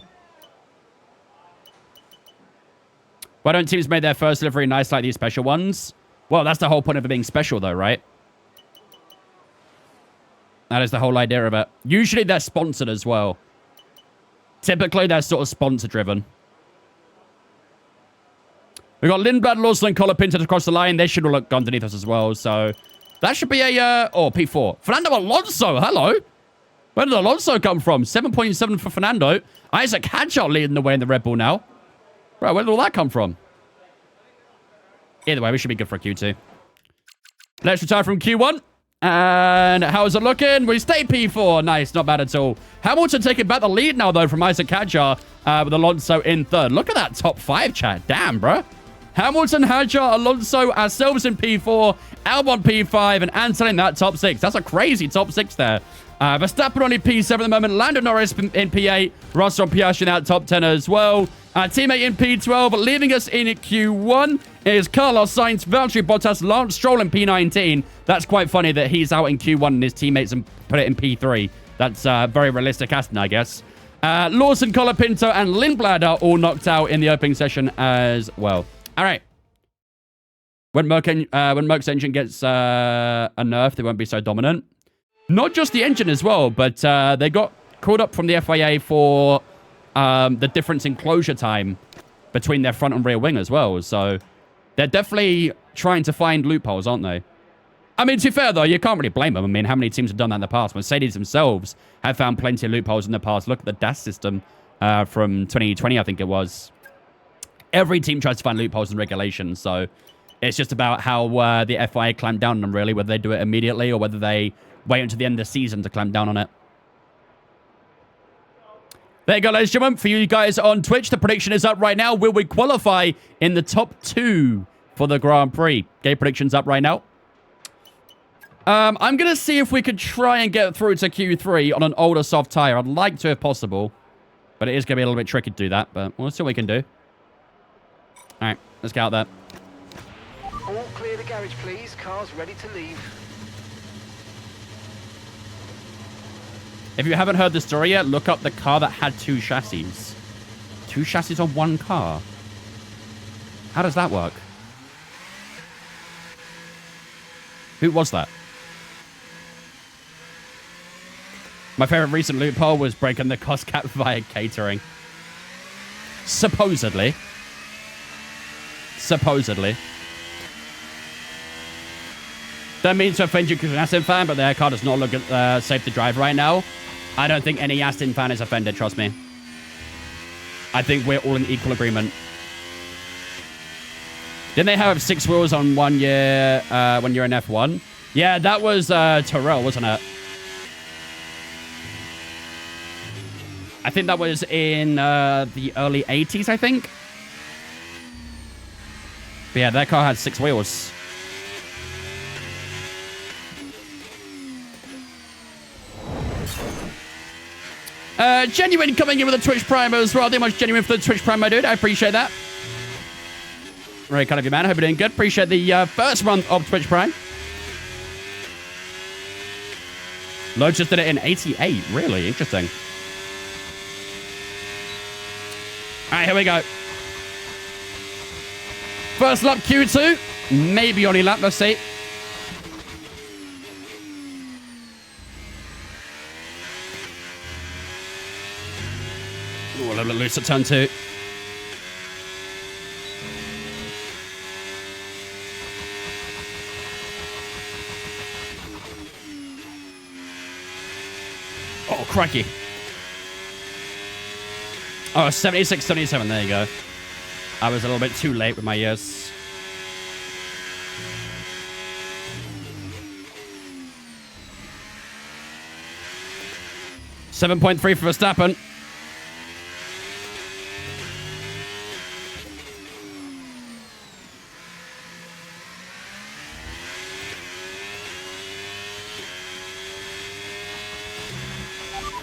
Speaker 1: Why don't teams make their first livery nice like these special ones? Well, that's the whole point of it being special, though, right? That is the whole idea of it. Usually they're sponsored as well. Typically, they're sort of sponsor-driven. We've got Lindblad, Lawson, and Colapinto to cross the line. They should all look underneath us as well, so... That should be a... oh, P4. Fernando Alonso, hello! Where did Alonso come from? 7.7 for Fernando. Isaac Hadjar leading the way in the Red Bull now. Bro, where did all that come from? Either way, we should be good for a Q2. Let's retire from Q1. And how's it looking? We stay P4. Nice, not bad at all. Hamilton taking back the lead now, though, from Isaac Hadjar with Alonso in third. Look at that top 5, chat. Damn, bro. Hamilton, Hadjar, Alonso, ourselves in P4, Albon P5, and Anton in that top 6. That's a crazy top 6 there. Verstappen on in P7 at the moment. Lando Norris in P8. Russell Piastri in that top 10 as well. Teammate in P12. Leaving us in Q1 is Carlos Sainz, Valtteri Bottas, Lance Stroll in P19. That's quite funny that he's out in Q1 and his teammates and put it in P3. That's very realistic, Aston, I guess. Lawson, Colapinto, and Lindblad are all knocked out in the opening session as well. All right. When Merc's engine gets a nerf, they won't be so dominant. Not just the engine as well, but they got called up from the FIA for the difference in closure time between their front and rear wing as well. So they're definitely trying to find loopholes, aren't they? I mean, to be fair, though, you can't really blame them. I mean, how many teams have done that in the past? Mercedes themselves have found plenty of loopholes in the past. Look at the DAS system from 2020, I think it was. Every team tries to find loopholes in regulations, so it's just about how the FIA clamp down on them, really, whether they do it immediately or whether they wait until the end of the season to clamp down on it. There you go, ladies and gentlemen. For you guys on Twitch, the prediction is up right now. Will we qualify in the top 2 for the Grand Prix? Game prediction's up right now. I'm going to see if we could try and get through to Q3 on an older soft tire. I'd like to if possible, but it is going to be a little bit tricky to do that, but we'll see what we can do. All right, let's get out there.
Speaker 3: All clear the garage, please. Cars ready to leave.
Speaker 1: If you haven't heard the story yet, look up the car that had 2 chassis. 2 chassis on 1 car. How does that work? Who was that? My favorite recent loophole was breaking the cost cap via catering. Supposedly. Supposedly. Don't mean to offend you because you're an Aston fan, but their car does not look safe to drive right now. I don't think any Aston fan is offended, trust me. I think we're all in equal agreement. Didn't they have 6 wheels on 1 year when you're in F1? Yeah, that was Terrell, wasn't it? I think that was in the early 80s, I think. But yeah, that car had 6 wheels. Genuine coming in with a Twitch Prime as well. Too much genuine for the Twitch Prime, my dude. I appreciate that. Very kind of you, man. Hope you're doing good. Appreciate the first month of Twitch Prime. Lotus did it in 88. Really interesting. All right, here we go. First lap, Q2. Maybe only lap. Let's see. Ooh, a little bit loose at turn 2. Oh, crikey. Oh, 76, 77. There you go. I was a little bit too late with my years. .3 for Verstappen.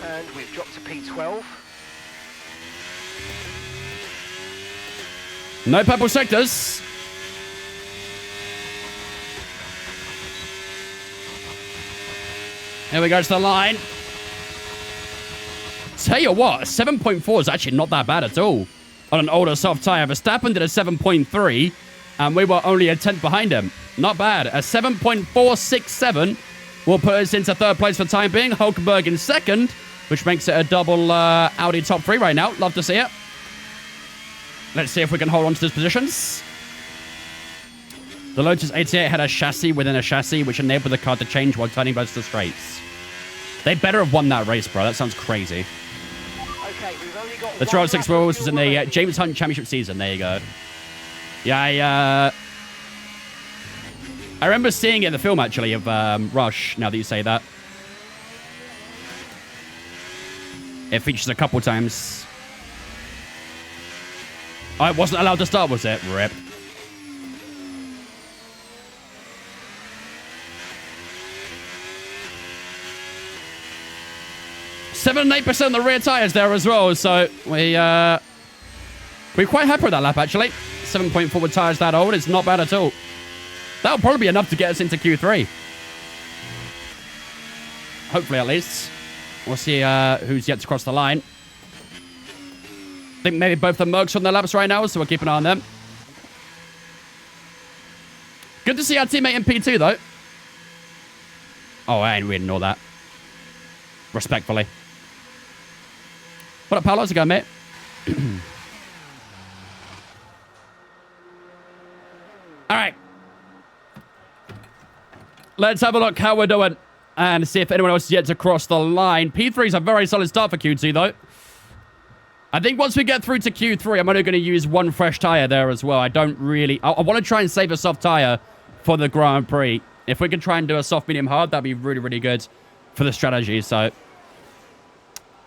Speaker 3: And we've dropped to P12.
Speaker 1: No purple sectors. Here we go to the line. Tell you what, a 7.4 is actually not that bad at all on an older soft tyre. Verstappen did a 7.3, and we were only a tenth behind him. Not bad. A 7.467 will put us into third place for the time being. Hulkenberg in second, which makes it a double Audi top 3 right now. Love to see it. Let's see if we can hold on to these positions. The Lotus 88 had a chassis within a chassis, which enabled the car to change while turning both the straights. They better have won that race, bro. That sounds crazy.
Speaker 3: Okay, we've only got
Speaker 1: The Trial 6 Wheels was in the James Hunt Championship season. There you go. Yeah, I remember seeing it in the film, actually, of Rush, now that you say that. It features a couple times. Oh, it wasn't allowed to start, was it? Rip. Seven and 8% on the rear tires there as well, so we're quite happy with that lap, actually. 7.4 with tires that old is not bad at all. That'll probably be enough to get us into Q3. Hopefully, at least. We'll see who's yet to cross the line. I think maybe both the Mercs on their laps right now, so we'll keep an eye on them. Good to see our teammate in P2, though. Oh, I ain't reading all that. Respectfully. What up, Paolo? How's it going, mate? All right. Let's have a look how we're doing and see if anyone else is yet to cross the line. P3 is a very solid start for Q2, though. I think once we get through to Q3, I'm only going to use one fresh tire there as well. I don't really... I want to try and save a soft tire for the Grand Prix. If we can try and do a soft, medium, hard, that'd be really, really good for the strategy, so...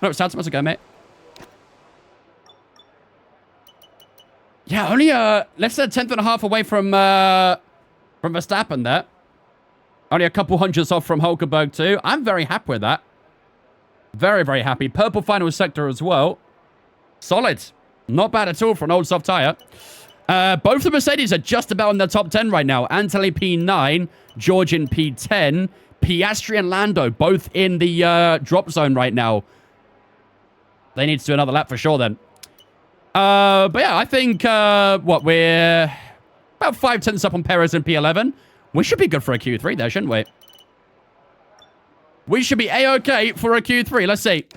Speaker 1: No, it sounds good, mate. Yeah, only less than a tenth and a half away from Verstappen there. Only a couple hundredths off from Hulkenberg too. I'm very happy with that. Very, very happy. Purple final sector as well. Solid. Not bad at all for an old soft tire. Both the Mercedes are just about in the top 10 right now. Antelli P9, George in P10, Piastri and Lando both in the drop zone right now. They need to do another lap for sure then. But yeah, I think, we're about 5 tenths up on Perez in P11. We should be good for a Q3 there, shouldn't we? We should be A-okay for a Q3. Let's see.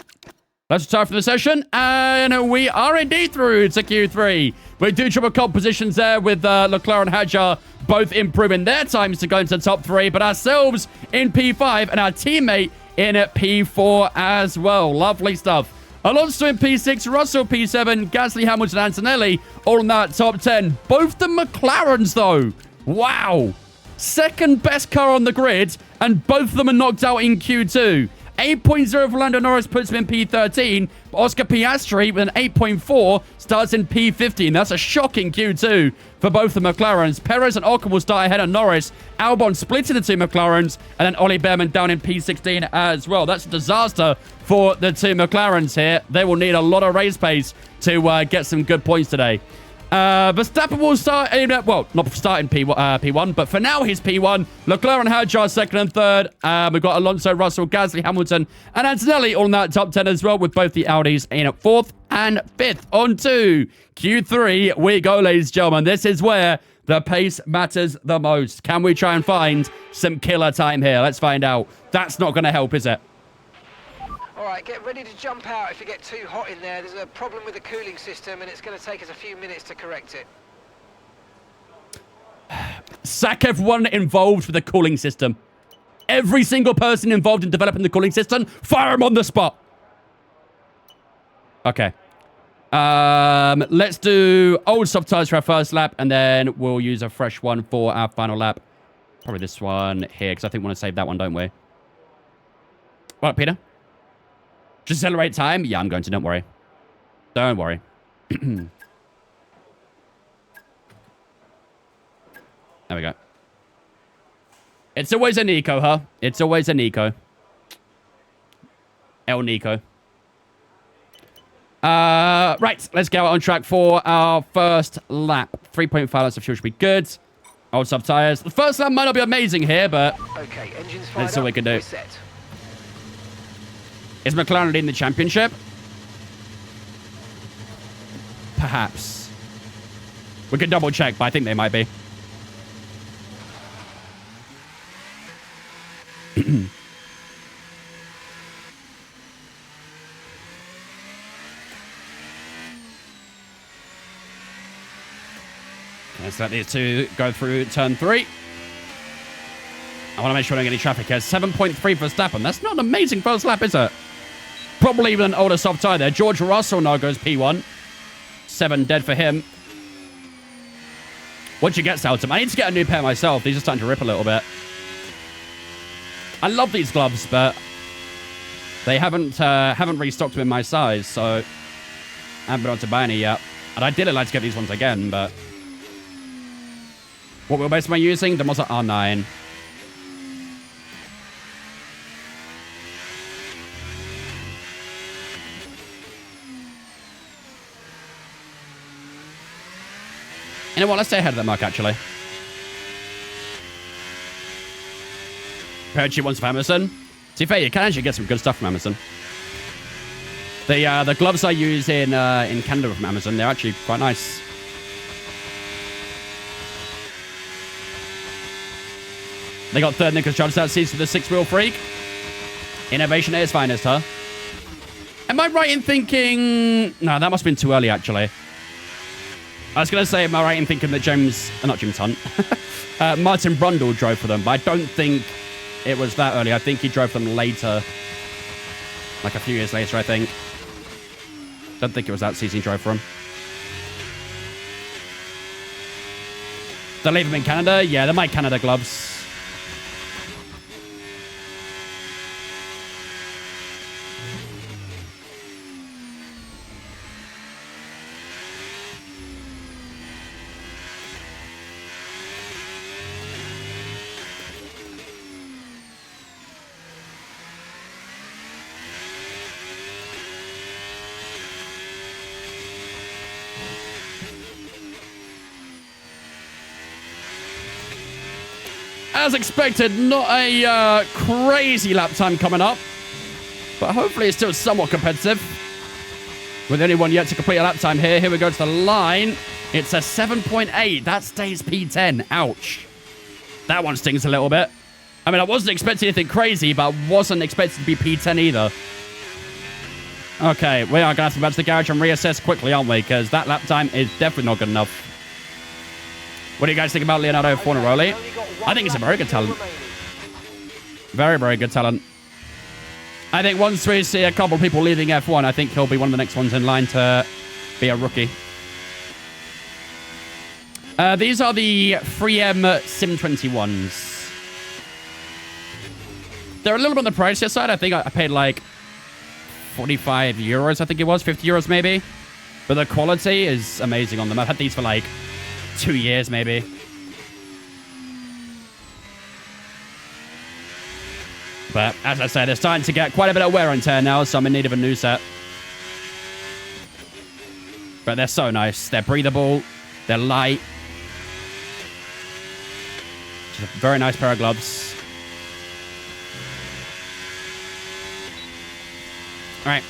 Speaker 1: Let's retire for the session. And we are indeed through to Q3. We do triple comp positions there with Leclerc and Hadjar both improving their times to go into the top 3. But ourselves in P5 and our teammate in P4 as well. Lovely stuff. Alonso in P6, Russell P7, Gasly, Hamilton, Antonelli all in that top 10. Both the McLarens, though. Wow. Second best car on the grid, and both of them are knocked out in Q2. 8.0 for Lando Norris puts him in P13. But Oscar Piastri with an 8.4 starts in P15. That's a shocking Q2 for both the McLarens. Perez and Ocon will start ahead of Norris. Albon splitting the two McLarens. And then Ollie Behrman down in P16 as well. That's a disaster for the two McLarens here. They will need a lot of race pace to get some good points today. Verstappen will start in, well, not start in P1, but for now he's P1. Leclerc and Hadjar second and third. We've got Alonso, Russell, Gasly, Hamilton, and Antonelli all in that top 10 as well, with both the Audis in at 4th and 5th. On to Q3 we go, ladies and gentlemen. This is where the pace matters the most. Can we try and find some killer time here? Let's find out. That's not going to help, is it?
Speaker 3: All right, get ready to jump out if you get too hot in there. There's a problem with the cooling system, and it's going to take us a few minutes to correct it.
Speaker 1: Sack everyone involved with the cooling system. Every single person involved in developing the cooling system, fire them on the spot. Okay. Let's do old soft tires for our first lap, and then we'll use a fresh one for our final lap. Probably this one here, because I think we want to save that one, don't we? What, Peter? Just accelerate time? Yeah, I'm going to. Don't worry. Don't worry. There we go. It's always a Nico, huh? It's always a Nico. El Nico. Right, let's go on track for our first lap. 3.5 laps of fuel should be good. Old soft tires. The first lap might not be amazing here, but
Speaker 3: okay, engines fired
Speaker 1: that's all we can do.
Speaker 3: We're set.
Speaker 1: Is McLaren leading the championship? Perhaps. We can double check, but I think they might be. Let's let these two go through turn 3. I want to make sure I don't get any traffic here. 7.3 for Verstappen. That's not an amazing first lap, is it? Probably even an older soft tire there. George Russell now goes P1. 7 dead for him. Once you get Saltum, I need to get a new pair myself. These are starting to rip a little bit. I love these gloves, but they haven't restocked them in my size, so I haven't been able to buy any yet. And I did like to get these ones again, but what wheelbase am I using? The Mazda R9. You know what? Let's stay ahead of that mark, actually. Perchi wants from Amazon. To be fair, you can actually get some good stuff from Amazon. The gloves I use in Canada from Amazon, they're actually quite nice. They got third Nicholas Johnson that seats for the 6-wheel freak. Innovation at its finest, huh? Am I right in thinking... No, that must have been too early, actually. I was going to say, am I right in thinking that not James Hunt, Martin Brundle drove for them, but I don't think it was that early. I think he drove for them later, like a few years later, I think. Don't think it was that season he drove for them. Did I leave him in Canada? Yeah, they're my Canada gloves. As expected, not a crazy lap time coming up, but hopefully it's still somewhat competitive. With anyone yet to complete a lap time here. Here we go to the line. It's a 7.8. That stays P10. Ouch. That one stings a little bit. I mean, I wasn't expecting anything crazy, but I wasn't expecting to be P10 either. Okay, we are going to have to go back to the garage and reassess quickly, aren't we? Because that lap time is definitely not good enough. What do you guys think about Leonardo Fornaroli? I think he's a very good talent. Very, very good talent. I think once we see a couple of people leaving F1, I think he'll be one of the next ones in line to be a rookie. These are the 3M Sim 21s. They're a little bit on the pricier side. I think I paid like 45 euros, I think it was. 50 euros maybe. But the quality is amazing on them. I've had these for like 2 years maybe. But as I said, it's starting to get quite a bit of wear and tear now, so I'm in need of a new set. But they're so nice. They're breathable. They're light. Just a very nice pair of gloves. All right.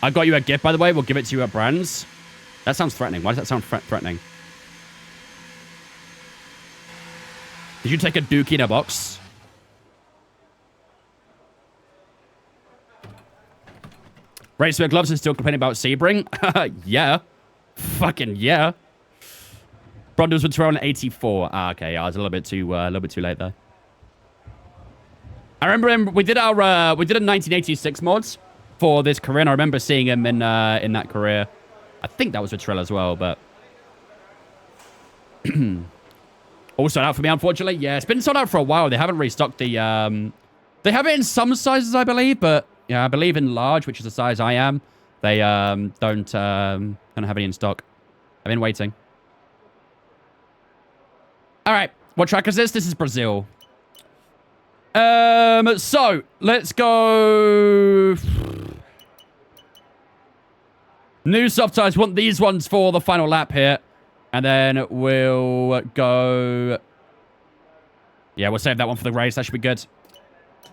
Speaker 1: I got you a gift, by the way. We'll give it to you at Brands. That sounds threatening. Why does that sound threatening? Did you take a dookie in a box? Racewear gloves are still complaining about Sebring? Yeah. Fucking yeah. Brondos were thrown at 84. Ah, okay. Yeah, I was a little bit too late there. I remember we did a 1986 mods for this career, and I remember seeing him in that career. I think that was with Trill as well, but all sold out for me, unfortunately. Yeah, it's been sold out for a while. They haven't restocked the they have it in some sizes, I believe, but yeah, I believe in large, which is the size I am, they don't have any in stock. I've been waiting. All right, what track is this? This is Brazil. So let's go. New soft tires. Want these ones for the final lap here, and then we'll go. Yeah, we'll save that one for the race. That should be good.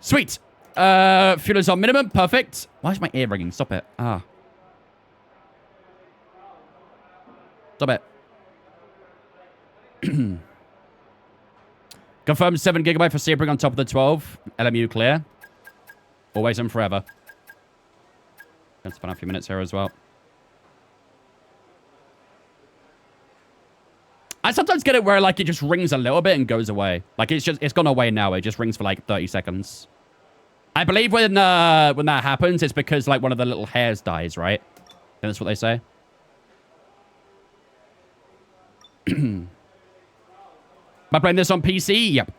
Speaker 1: Sweet. Fuel is on minimum. Perfect. Why is my ear ringing? Stop it. Ah. Stop it. Confirmed 7 GB for Sebring on top of the 12. LMU clear. Always and forever. Gonna spend a few minutes here as well. I sometimes get it where like it just rings a little bit and goes away. Like it's gone away now. It just rings for like 30 seconds. I believe when that happens, it's because like one of the little hairs dies, right? And that's what they say. Am I playing this on PC? Yep.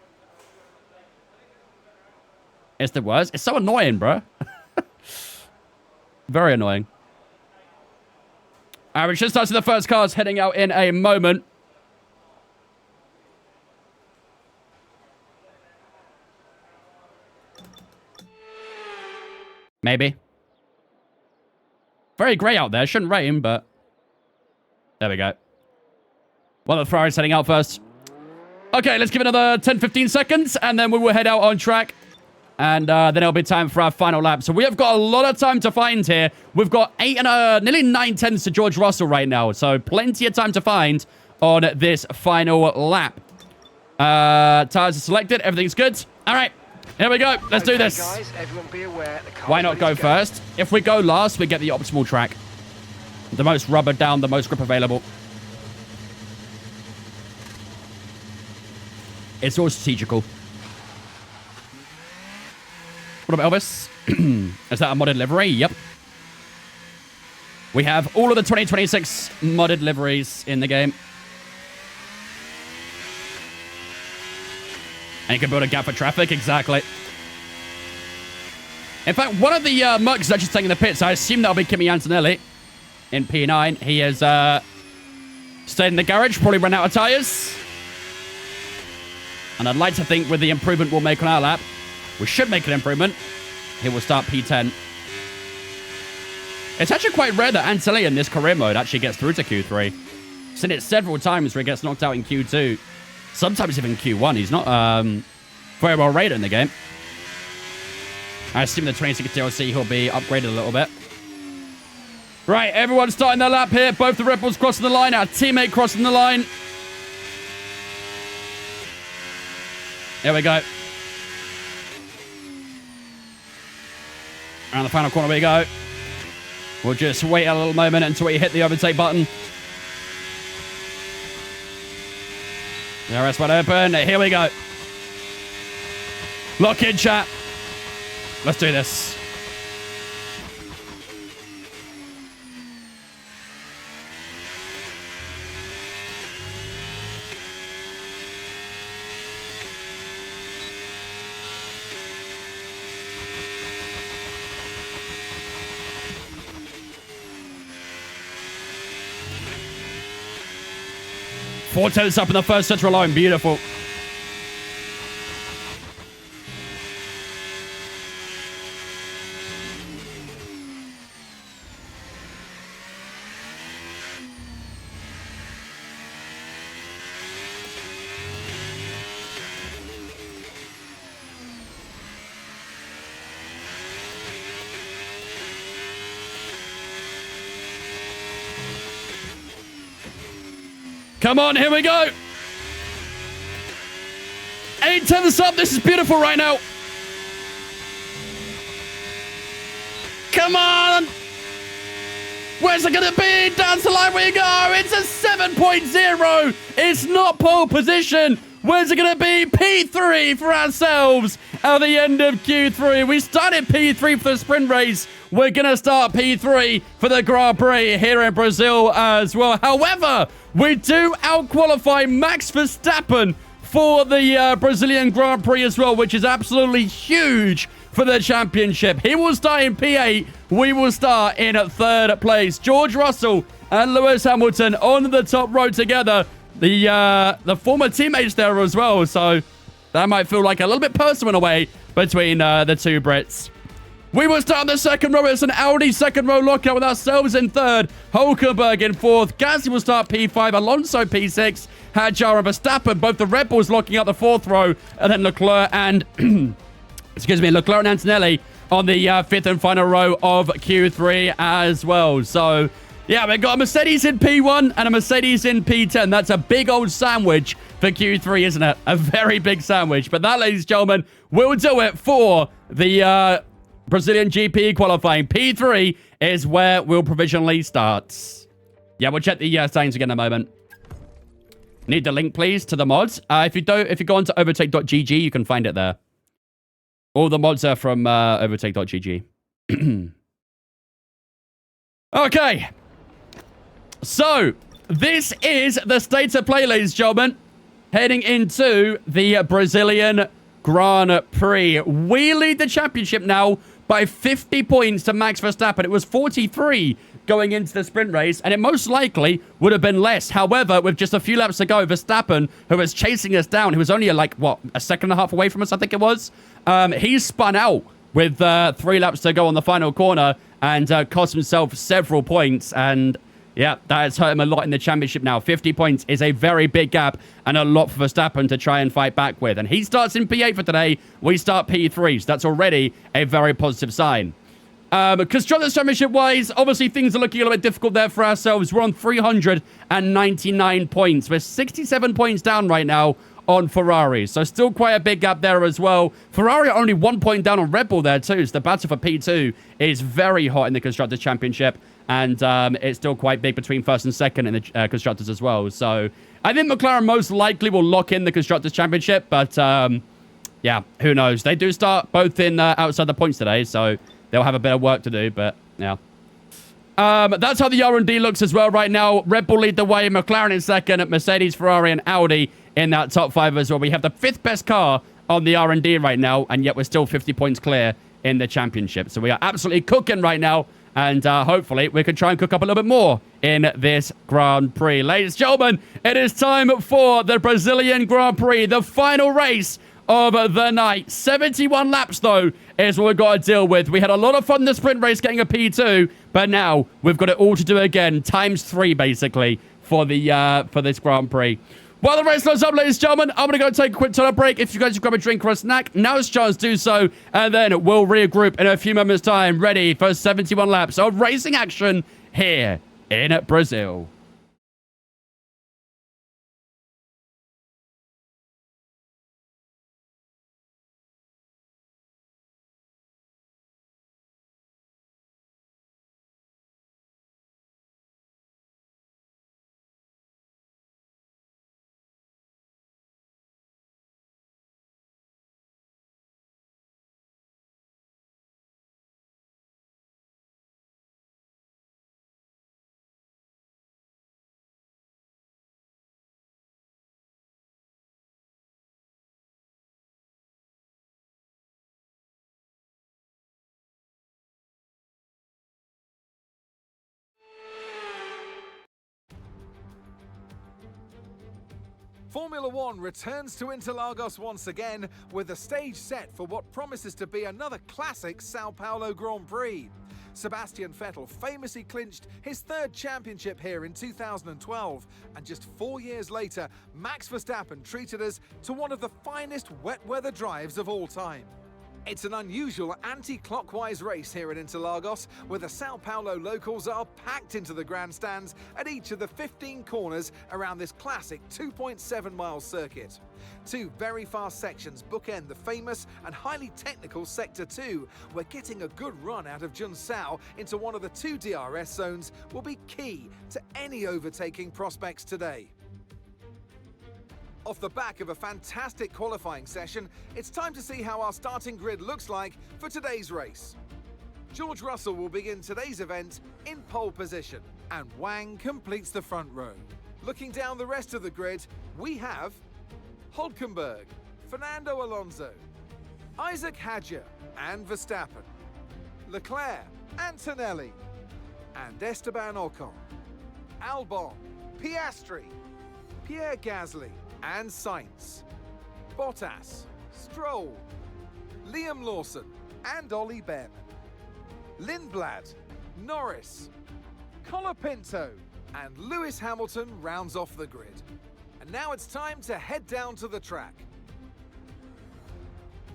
Speaker 1: It's the worst. It's so annoying, bro. Very annoying. All right, we should start to the first cars heading out in a moment. Maybe. Very grey out there. Shouldn't rain, but... There we go. Well, the Ferrari's heading out first. Okay, let's give it another 10-15 seconds, and then we will head out on track. And then it'll be time for our final lap. So we have got a lot of time to find here. We've got nearly 9/10 to George Russell right now. So plenty of time to find on this final lap. Tires are selected. Everything's good. All right. Here we go. Let's do this.
Speaker 3: Guys, everyone be aware,
Speaker 1: why not go first? If we go last, we get the optimal track. The most rubber down, the most grip available. It's all strategical. What about Elvis? Is that a modded livery? Yep. We have all of the 2026 modded liveries in the game. And you can build a gap for traffic. Exactly. In fact, one of the Mercs is actually staying in the pits. I assume that'll be Kimi Antonelli in P9. He has stayed in the garage, probably run out of tires. And I'd like to think with the improvement we'll make on our lap, we should make an improvement. He will start P10. It's actually quite rare that Antonelli in this career mode actually gets through to Q3. I've seen it several times where he gets knocked out in Q2. Sometimes even Q1. He's not very well rated in the game. I assume the 26 DLC he'll be upgraded a little bit. Right, everyone's starting their lap here. Both the Red Bulls crossing the line. Our teammate crossing the line. There we go. Around the final corner we go. We'll just wait a little moment until we hit the overtake button. The RS wide open. Here we go. Lock in, chat. Let's do this. 4/10 up in the first central line. Beautiful. Come on, here we go. 8/10 up. This is beautiful right now. Come on. Where's it going to be? Down the line we go. It's a 7.0. It's not pole position. Where's it going to be? P3 for ourselves at the end of Q3. We started P3 for the sprint race. We're going to start P3 for the Grand Prix here in Brazil as well. However, we do out-qualify Max Verstappen for the Brazilian Grand Prix as well, which is absolutely huge for the championship. He will start in P8. We will start in 3rd place. George Russell and Lewis Hamilton on the top row together. The former teammates there as well, so that might feel like a little bit personal in a way between the two Brits. We will start on the 2nd row. It's an Audi 2nd row lockout with ourselves in 3rd. Hulkenberg in 4th. Gasly will start P5. Alonso P6. Hadjar and Verstappen, both the Red Bulls locking out the 4th row. And then Leclerc and... Leclerc and Antonelli on the 5th and final row of Q3 as well. So, yeah, we've got a Mercedes in P1 and a Mercedes in P10. That's a big old sandwich for Q3, isn't it? A very big sandwich. But that, ladies and gentlemen, will do it for the... Brazilian GP qualifying. P3 is where we'll provisionally start. Yeah, we'll check the settings again in a moment. Need the link, please, to the mods. If you go on to overtake.gg, you can find it there. All the mods are from overtake.gg. Okay. So, this is the state of play, ladies and gentlemen. Heading into the Brazilian Grand Prix. We lead the championship now by 50 points to Max Verstappen. It was 43 going into the sprint race, and it most likely would have been less. However, with just a few laps to go, Verstappen, who was chasing us down, who was only like, what, a second and a half away from us, I think it was, he spun out with 3 laps to go on the final corner and cost himself several points. And yeah, that has hurt him a lot in the championship now. 50 points is a very big gap and a lot for Verstappen to try and fight back with. And he starts in P8 for today. We start P3, so that's already a very positive sign. Constructors Championship-wise, obviously things are looking a little bit difficult there for ourselves. We're on 399 points. We're 67 points down right now on Ferrari. So still quite a big gap there as well. Ferrari are only 1 point down on Red Bull there too. So the battle for P2 is very hot in the Constructors Championship. And it's still quite big between 1st and 2nd in the Constructors as well. So I think McLaren most likely will lock in the Constructors Championship. But yeah, who knows? They do start both in outside the points today. So they'll have a bit of work to do. But yeah. That's how the R&D looks as well right now. Red Bull lead the way. McLaren in 2nd. Mercedes, Ferrari, and Audi in that top 5 as well. We have the 5th best car on the R&D right now. And yet we're still 50 points clear in the championship. So we are absolutely cooking right now. And hopefully we can try and cook up a little bit more in this Grand Prix. Ladies and gentlemen, it is time for the Brazilian Grand Prix, the final race of the night. 71 laps, though, is what we've got to deal with. We had a lot of fun in the sprint race getting a P2, but now we've got it all to do again, ×3, basically, for this Grand Prix. While the race loads up, ladies and gentlemen, I'm going to go take a quick toilet break. If you guys grab a drink or a snack, now's a chance to do so. And then we'll regroup in a few moments' time, ready for 71 laps of racing action here in Brazil.
Speaker 2: Formula One returns to Interlagos once again with the stage set for what promises to be another classic Sao Paulo Grand Prix. Sebastian Vettel famously clinched his third championship here in 2012, and just 4 years later, Max Verstappen treated us to one of the finest wet weather drives of all time. It's an unusual anti-clockwise race here at Interlagos, where the Sao Paulo locals are packed into the grandstands at each of the 15 corners around this classic 2.7-mile circuit. Two very fast sections bookend the famous and highly technical Sector 2, where getting a good run out of Junsao into one of the two DRS zones will be key to any overtaking prospects today. Off the back of a fantastic qualifying session, it's time to see how our starting grid looks like for today's race. George Russell will begin today's event in pole position, and Wang completes the front row. Looking down the rest of the grid, we have Hulkenberg, Fernando Alonso, Isaac Hadjar and Verstappen, Leclerc, Antonelli, and Esteban Ocon, Albon, Piastri, Pierre Gasly, and Sainz, Bottas, Stroll, Liam Lawson and Ollie Behrman, Lindblad, Norris, Colapinto and Lewis Hamilton rounds off the grid. And now it's time to head down to the track.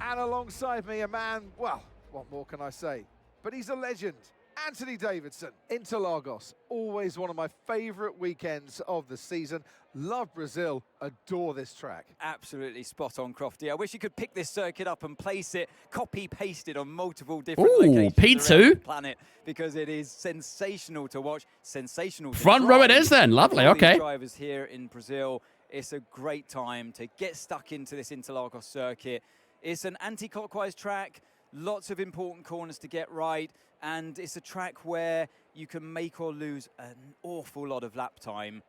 Speaker 2: And alongside me a man, well, what more can I say? But he's a legend. Anthony Davidson. Interlagos, always one of my favourite weekends of the season. Love Brazil, adore this track.
Speaker 5: Absolutely spot on, Crofty. I wish you could pick this circuit up and place it, copy-paste it on multiple different locations
Speaker 1: P2
Speaker 5: around the planet, because it is sensational to watch, sensational to
Speaker 1: Front row it is then. Lovely,
Speaker 5: all
Speaker 1: okay.
Speaker 5: these drivers here in Brazil. It's a great time to get stuck into this Interlagos circuit. It's an anti-clockwise track, lots of important corners to get right, and it's a track where you can make or lose an awful lot of lap time.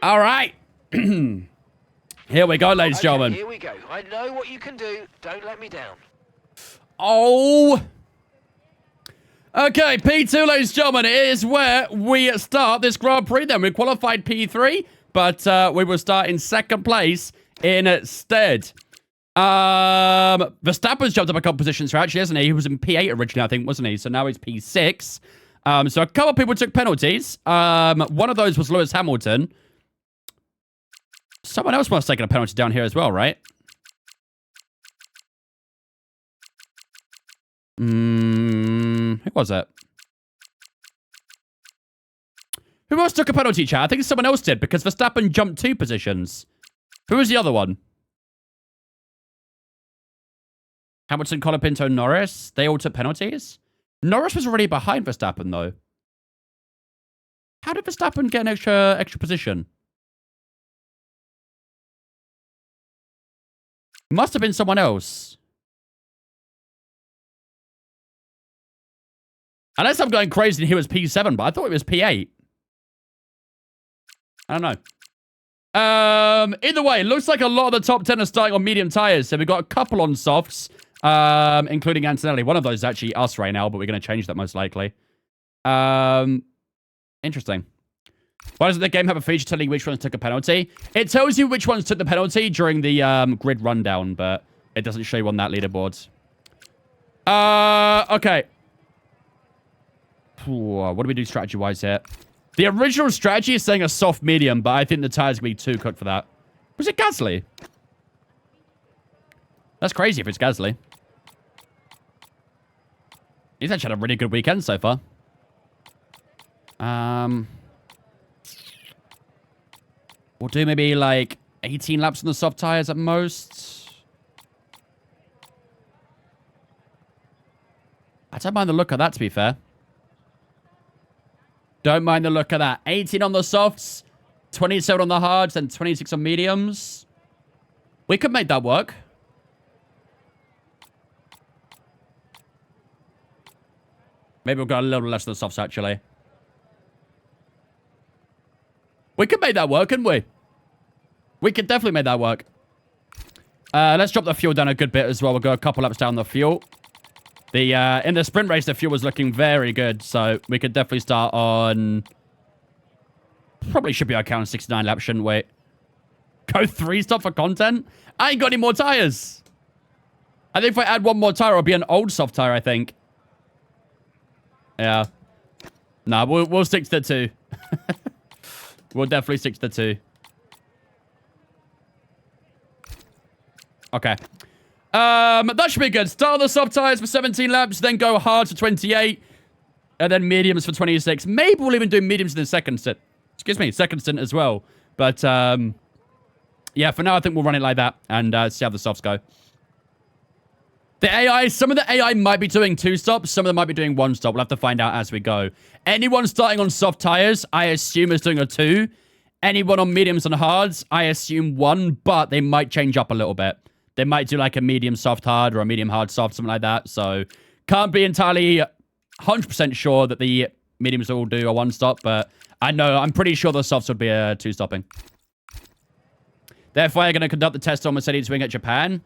Speaker 1: All right. Here we go, ladies and gentlemen.
Speaker 3: Here we go. I know what you can do. Don't let me down.
Speaker 1: Oh. Okay, P2, ladies and gentlemen, is where we start this Grand Prix then. We qualified P3, but we will start in second place instead. Verstappen's jumped up a couple positions here, actually, hasn't he? He was in P8 originally, I think, wasn't he? So now he's P6. So a couple of people took penalties. One of those was Lewis Hamilton. Someone else must have taken a penalty down here as well, right? Who was it? Who else took a penalty, chat? I think someone else did, because Verstappen jumped 2 positions. Who was the other one? Hamilton, Colapinto, Norris. They all took penalties? Norris was already behind Verstappen, though. How did Verstappen get an extra position? Must have been someone else. Unless I'm going crazy and he was P7, but I thought it was P8. I don't know. Either way, looks like a lot of the top 10 are starting on medium tires. So we've got a couple on softs, including Antonelli. One of those is actually us right now, but we're going to change that most likely. Interesting. Why doesn't the game have a feature telling you which ones took a penalty? It tells you which ones took the penalty during the grid rundown, but it doesn't show you on that leaderboard. Okay. What do we do strategy-wise here? The original strategy is saying a soft medium, but I think the tires will be too cooked for that. Was it Gasly? That's crazy if it's Gasly. He's actually had a really good weekend so far. We'll do maybe like 18 laps on the soft tires at most. I don't mind the look of that, to be fair. Don't mind the look of that. 18 on the softs, 27 on the hards, and 26 on mediums. We could make that work. Maybe we'll go a little less on the softs, actually. We could make that work, couldn't we? We could definitely make that work. Let's drop the fuel down a good bit as well. We'll go a couple laps down the fuel. In the sprint race, the fuel was looking very good, so we could definitely start on... Probably should be okay on 69 laps, shouldn't we? Go 3-stop for content? I ain't got any more tires. I think if I add one more tire, it'll be an old soft tire, I think. Yeah. Nah, we'll stick to the 2. We'll definitely stick to the 2. Okay. That should be good. Start the soft tires for 17 laps, then go hard for 28, and then mediums for 26. Maybe we'll even do mediums in the second stint. Excuse me, second stint as well. But, yeah, for now, I think we'll run it like that and see how the softs go. The AI, some of the AI might be doing 2 stops, some of them might be doing 1 stop. We'll have to find out as we go. Anyone starting on soft tires, I assume is doing a 2. Anyone on mediums and hards, I assume 1, but they might change up a little bit. They might do like a medium soft hard or a medium hard soft, something like that. So can't be entirely 100% sure that the mediums will do a 1 stop, but I'm pretty sure the softs would be a 2 stopping. Therefore, I'm going to conduct the test on Mercedes wing at Japan.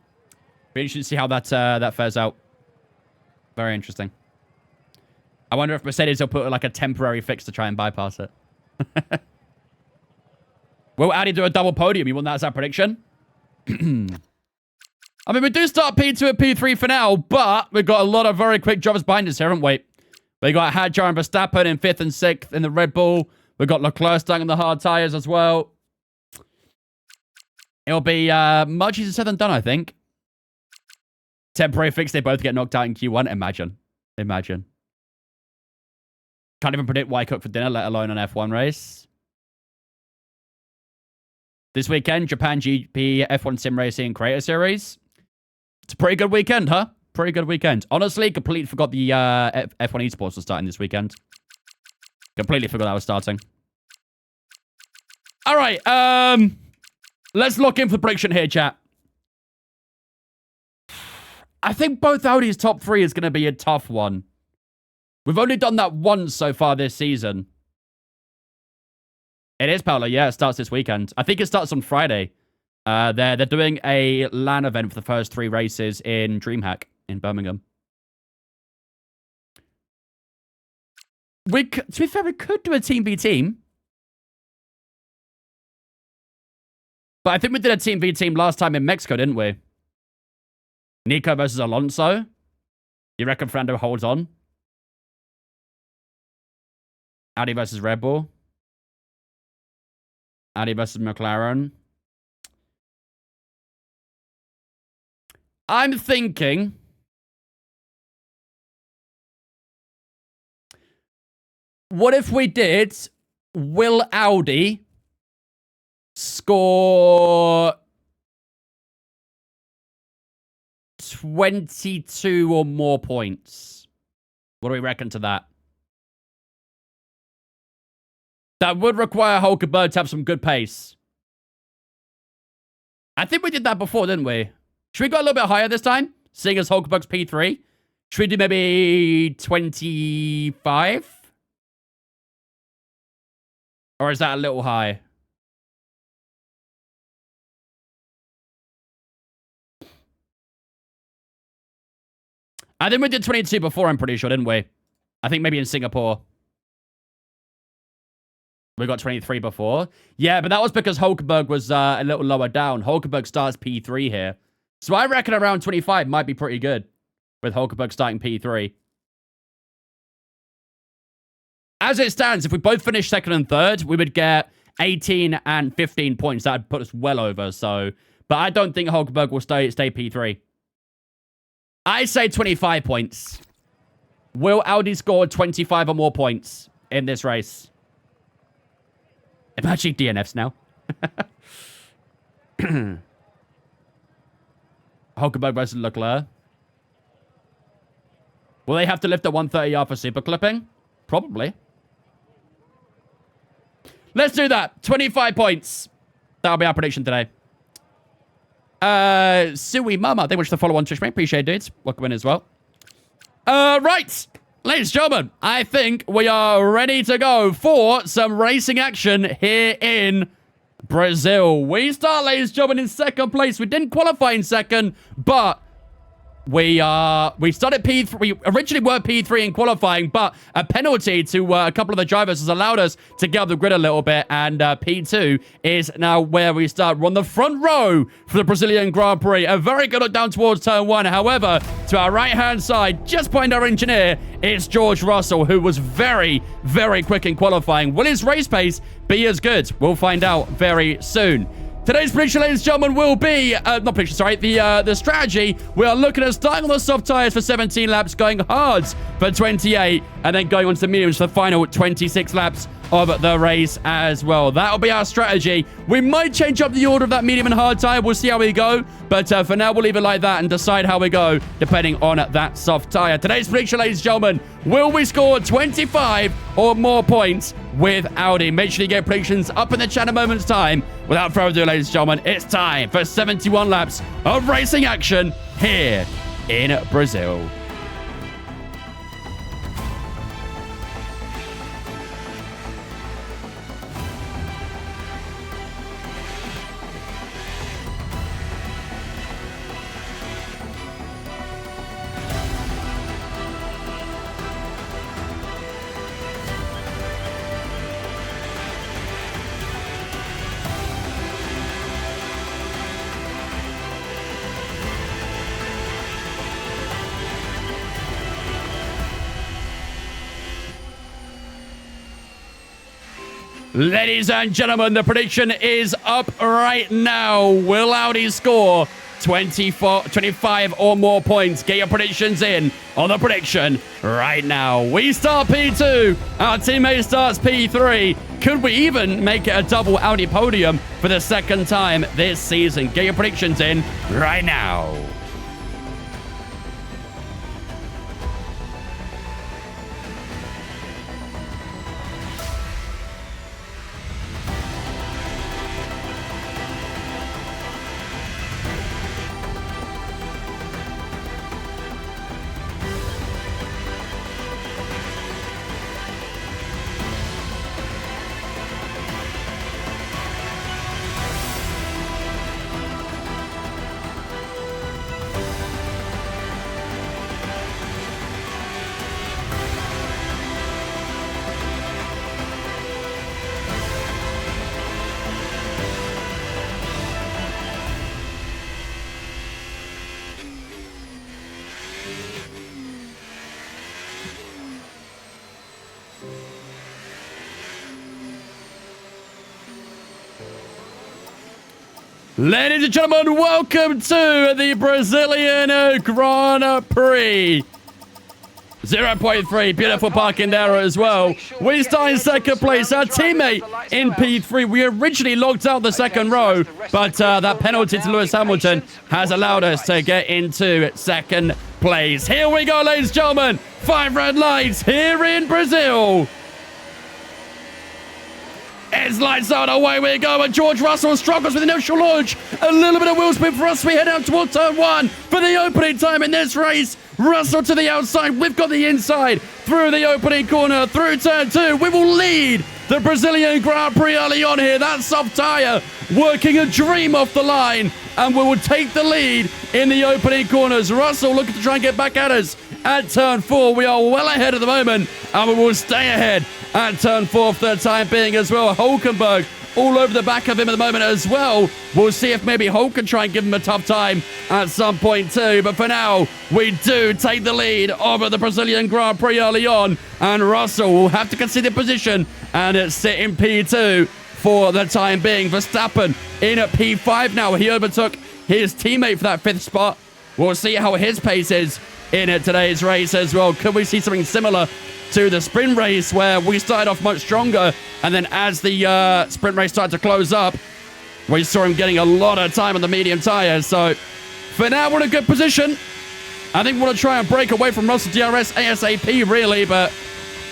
Speaker 1: Be interesting to see how that fares out. Very interesting. I wonder if Mercedes will put like a temporary fix to try and bypass it. Will Audi do a double podium? You want that as our prediction? I mean, we do start P2 and P3 for now, but we've got a lot of very quick drivers behind us here, haven't we? We got Hadjar and Verstappen in 5th and 6th in the Red Bull. We've got Leclerc starting on the hard tyres as well. It'll be much easier said than done, I think. Temporary fix, they both get knocked out in Q1. Imagine. Imagine. Can't even predict what I cook for dinner, let alone an F1 race. This weekend, Japan GP, F1 Sim Racing, and Creator Series. It's a pretty good weekend, huh? Pretty good weekend. Honestly, completely forgot the F1 Esports was starting this weekend. Completely forgot that was starting. All right, let's lock in for the prediction here, chat. I think both Audi's top 3 is going to be a tough one. We've only done that once so far this season. It is, Paolo. Yeah, it starts this weekend. I think it starts on Friday. They're doing a LAN event for the first 3 races in DreamHack in Birmingham. To be fair, we could do a team v team. But I think we did a team v team last time in Mexico, didn't we? Nico versus Alonso. You reckon Fernando holds on? Audi versus Red Bull. Audi versus McLaren. I'm thinking... what if we did... will Audi score 22 or more points? What do we reckon to that? That would require Hulkenberg to have some good pace. I think we did that before, didn't we? Should we go a little bit higher this time? Seeing as Hulkenberg's P3? Should we do maybe 25? Or is that a little high? I think we did 22 before, I'm pretty sure, didn't we? I think maybe in Singapore. We got 23 before. Yeah, but that was because Hulkenberg was a little lower down. Hulkenberg starts P3 here. So I reckon around 25 might be pretty good with Hulkenberg starting P3. As it stands, if we both finish 2nd and 3rd, we would get 18 and 15 points. That would put us well over. So, but I don't think Hulkenberg will stay P3. I say 25 points. Will Audi score 25 or more points in this race? Imagine DNFs now. Hulkenberg versus Leclerc. Will they have to lift a 130R for super clipping? Probably. Let's do that. 25 points. That'll be our prediction today. Sui Mama, thank you for the follow on Twitch, mate. Appreciate it, dudes. Welcome in as well. Right. Ladies and gentlemen, I think we are ready to go for some racing action here in Brazil. We start, ladies and gentlemen, in 2nd place. We didn't qualify in 2nd, but We started P3. We originally were P3 in qualifying, but a penalty to a couple of the drivers has allowed us to get up the grid a little bit. And P2 is now where we start. We're on the front row for the Brazilian Grand Prix. A very good look down towards turn 1. However, to our right-hand side, just behind our engineer, it's George Russell, who was very, very quick in qualifying. Will his race pace be as good? We'll find out very soon. Today's prediction, ladies and gentlemen, will be, not prediction, sorry, the strategy. We are looking at starting on the soft tires for 17 laps, going hards for 28, and then going on to the mediums for the final 26 laps of the race as well. That'll be our strategy. We might change up the order of that medium and hard tire. We'll see how we go. But for now, we'll leave it like that and decide how we go, depending on that soft tire. Today's prediction, ladies and gentlemen, will we score 25 or more points with Audi? Make sure you get predictions up in the chat in a moment's time. Without further ado, ladies and gentlemen, it's time for 71 laps of racing action here in Brazil. Ladies and gentlemen, the prediction is up right now. Will Audi score 25 or more points? Get your predictions in on the prediction right now. We start P2. Our teammate starts P3. Could we even make it a double Audi podium for the second time this season? Get your predictions in right now. Ladies and gentlemen, welcome to the Brazilian Grand Prix. 0.3, beautiful parking there as well. We start in second place. Our teammate in P3. We originally locked out the second row, but that penalty to Lewis Hamilton has allowed us to get into second place. Here we go, ladies and gentlemen. 5 red lights here in Brazil. It's lights out, away we go, and George Russell struggles with the initial launch. A little bit of wheel spin for us. We head out towards turn 1 for the opening time in this race. Russell to the outside. We've got the inside through the opening corner, through turn 2. We will lead the Brazilian Grand Prix early on here. That soft tire working a dream off the line, and we will take the lead in the opening corners. Russell looking to try and get back at us at turn 4. We are well ahead at the moment, and we will stay ahead at turn 4 for the time being as well. Hulkenberg all over the back of him at the moment as well. We'll see if maybe Hulk can try and give him a tough time at some point too. But for now, we do take the lead over the Brazilian Grand Prix early on. And Russell will have to consider position and sit in P2 for the time being. Verstappen in at P5 now. He overtook his teammate for that 5th spot. We'll see how his pace is in today's race as well. Could we see something similar to the sprint race where we started off much stronger, and then as the sprint race started to close up, we saw him getting a lot of time on the medium tires. So for now, we're in a good position. I think we're going to try and break away from Russell DRS ASAP, really, but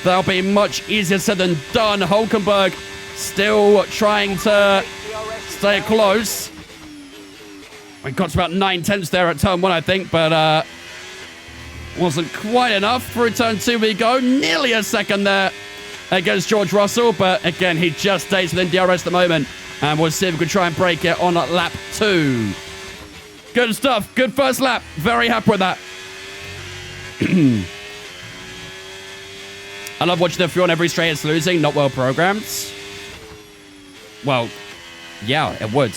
Speaker 1: that'll be much easier said than done. Hulkenberg still trying to stay close. We got to about 9/10 there at turn 1, I think, but wasn't quite enough. Through turn 2 we go. Nearly a second there against George Russell, but again, he just stays within DRS at the moment, and we'll see if we can try and break it on lap 2. Good stuff. Good first lap. Very happy with that. I love watching the fuel on every straight it's losing, not well programmed. Well, yeah, it would.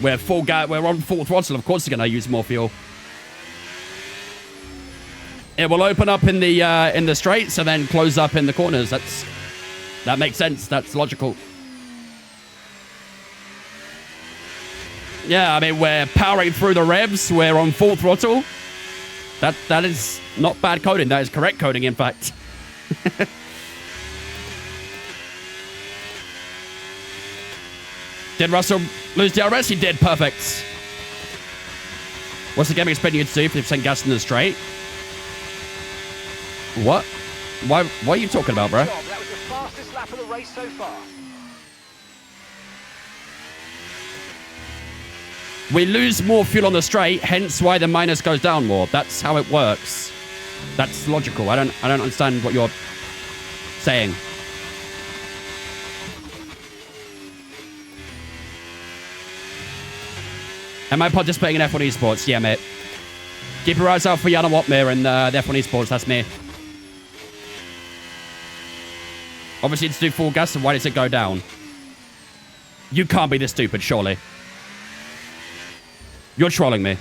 Speaker 1: We're on full throttle, of course it's gonna use more fuel. It will open up in the straights and then close up in the corners. That makes sense. That's logical. Yeah, I mean, we're powering through the revs. We're on full throttle. That is not bad coding. That is correct coding, in fact. Did Russell lose DRS? He did. Perfect. What's the game expecting you to do? 50% gas in the straight? What? What are you talking about, bro?
Speaker 3: That was the fastest lap of the race so far.
Speaker 1: We lose more fuel on the straight, hence why the minus goes down more. That's how it works. That's logical. I don't understand what you're saying. Am I participating in F1 Esports? Yeah, mate. Keep your eyes out for Jana Watmir and the F1 Esports. That's me. Obviously, it's to do full gas, so why does it go down? You can't be this stupid, surely. You're trolling me.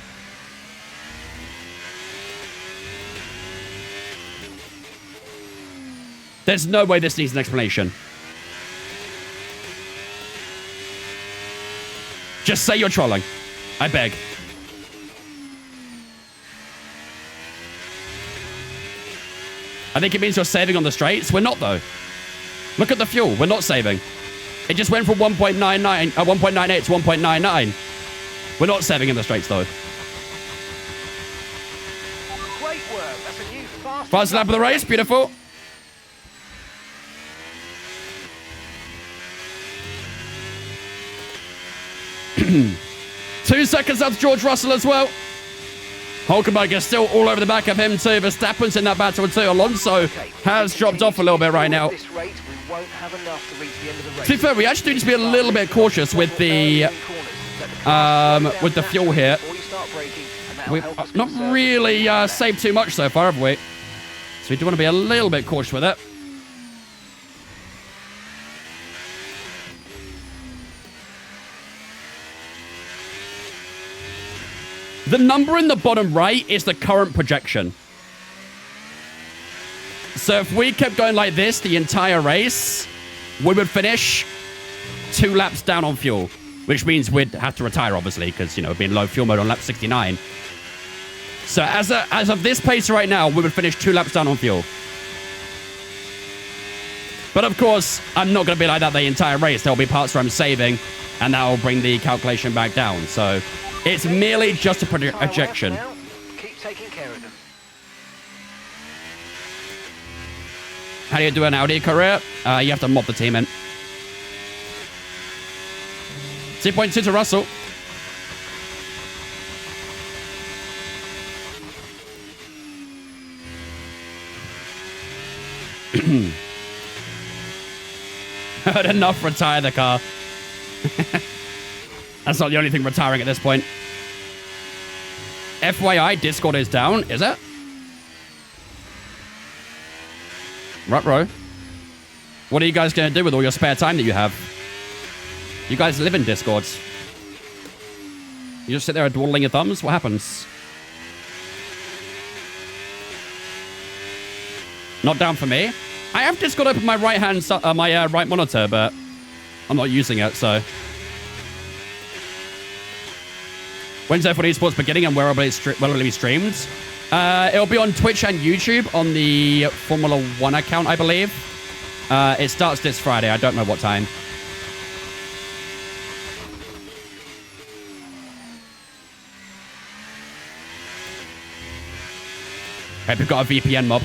Speaker 1: There's no way this needs an explanation. Just say you're trolling. I beg. I think it means you're saving on the straights. We're not, though. Look at the fuel. We're not saving. It just went from 1.98 to 1.99. We're not saving in the straights, though.
Speaker 3: Great work. That's a new
Speaker 1: Fast lap of the race. Beautiful. Two seconds up to George Russell as well. Hulkenberg is still all over the back of him too. Verstappen's in that battle too. Alonso has dropped off a little bit right now. To be fair, we actually need to be a little bit cautious with the fuel here. We've not really saved too much so far, have we? So we do want to be a little bit cautious with it. The number in the bottom right is the current projection. So if we kept going like this the entire race, we would finish 2 laps down on fuel, which means we'd have to retire, obviously, because, you know, being low fuel mode on lap 69. So as of this pace right now, we would finish 2 laps down on fuel. But of course, I'm not going to be like that the entire race. There'll be parts where I'm saving, and that will bring the calculation back down. So it's merely just a projection.
Speaker 3: Keep taking care of them.
Speaker 1: How do you do an Audi career? You have to mob the team in. 2.2 to Russell. Heard enough, retire the car. That's not the only thing retiring at this point. FYI, Discord is down, is it? Right, bro. What are you guys going to do with all your spare time that you have? You guys live in Discords. You just sit there dawdling your thumbs? What happens? Not down for me. I have Discord open my right hand, my right monitor, but I'm not using it, so. When's F1 Esports beginning and where will it be streamed? It'll be on Twitch and YouTube on the Formula 1 account, I believe. It starts this Friday. I don't know what time. Okay, we've got a VPN mob.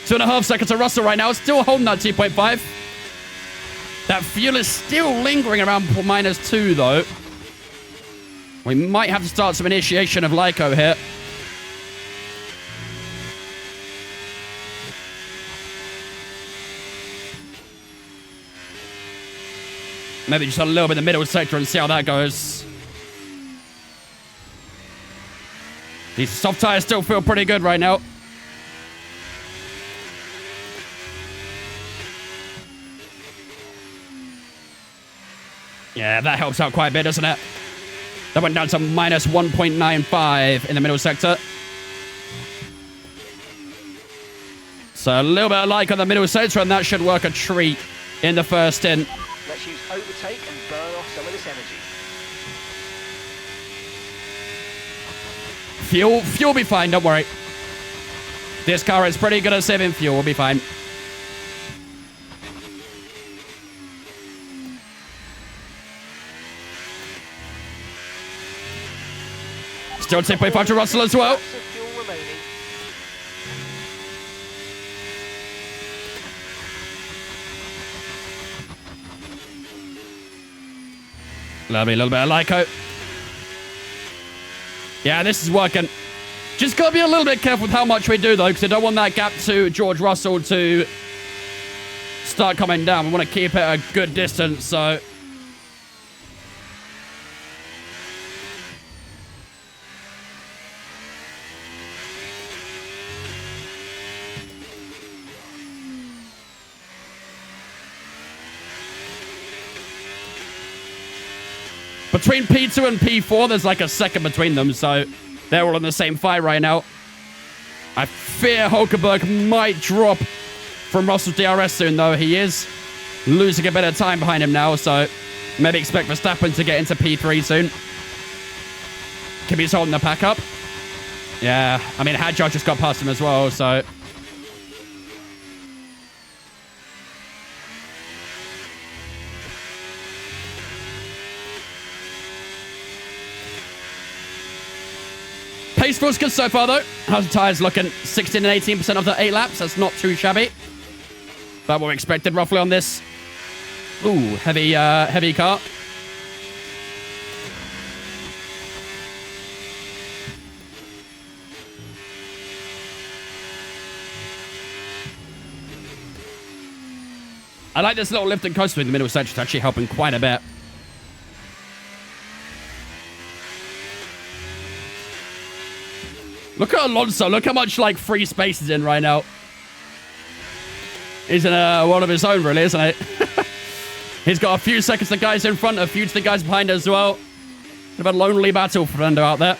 Speaker 1: 2.5 seconds to Russell right now. Still holding that 2.5. That fuel is still lingering around -2, though. We might have to start some initiation of Lyco here. Maybe just a little bit in the middle sector and see how that goes. These soft tires still feel pretty good right now. Yeah, that helps out quite a bit, doesn't it? That went down to minus 1.95 in the middle sector. So a little bit of like on the middle sector, and that should work a treat in the first stint.
Speaker 3: Let's use overtake and burn off some of this energy.
Speaker 1: Fuel will be fine, don't worry. This car is pretty good at saving fuel, we'll be fine. Still 10.5 to Russell as well.
Speaker 3: Lots of fuel remaining.
Speaker 1: Lovely, a little bit of Lyco. Yeah, this is working. Just got to be a little bit careful with how much we do, though, because I don't want that gap to George Russell to start coming down. We want to keep it a good distance, so... Between P2 and P4, there's like a second between them, so they're all on the same fight right now. I fear Hulkenberg might drop from Russell's DRS soon, though. He is losing a bit of time behind him now, so maybe expect Verstappen to get into P3 soon. Kimi's holding the pack up. Yeah, I mean, Hadjar just got past him as well, so... Pace feels good so far, though. How's the tyres looking? 16 and 18% of the 8 laps. That's not too shabby. About what we expected, roughly, on this. Ooh, heavy car. I like this little lift and coaster in the middle section. It's actually helping quite a bit. Look at Alonso. Look how much, like, free space is in right now. He's in a world of his own, really, isn't it? He's got a few seconds to the guys in front, a few to the guys behind as well. Bit of a lonely battle for Fernando out there.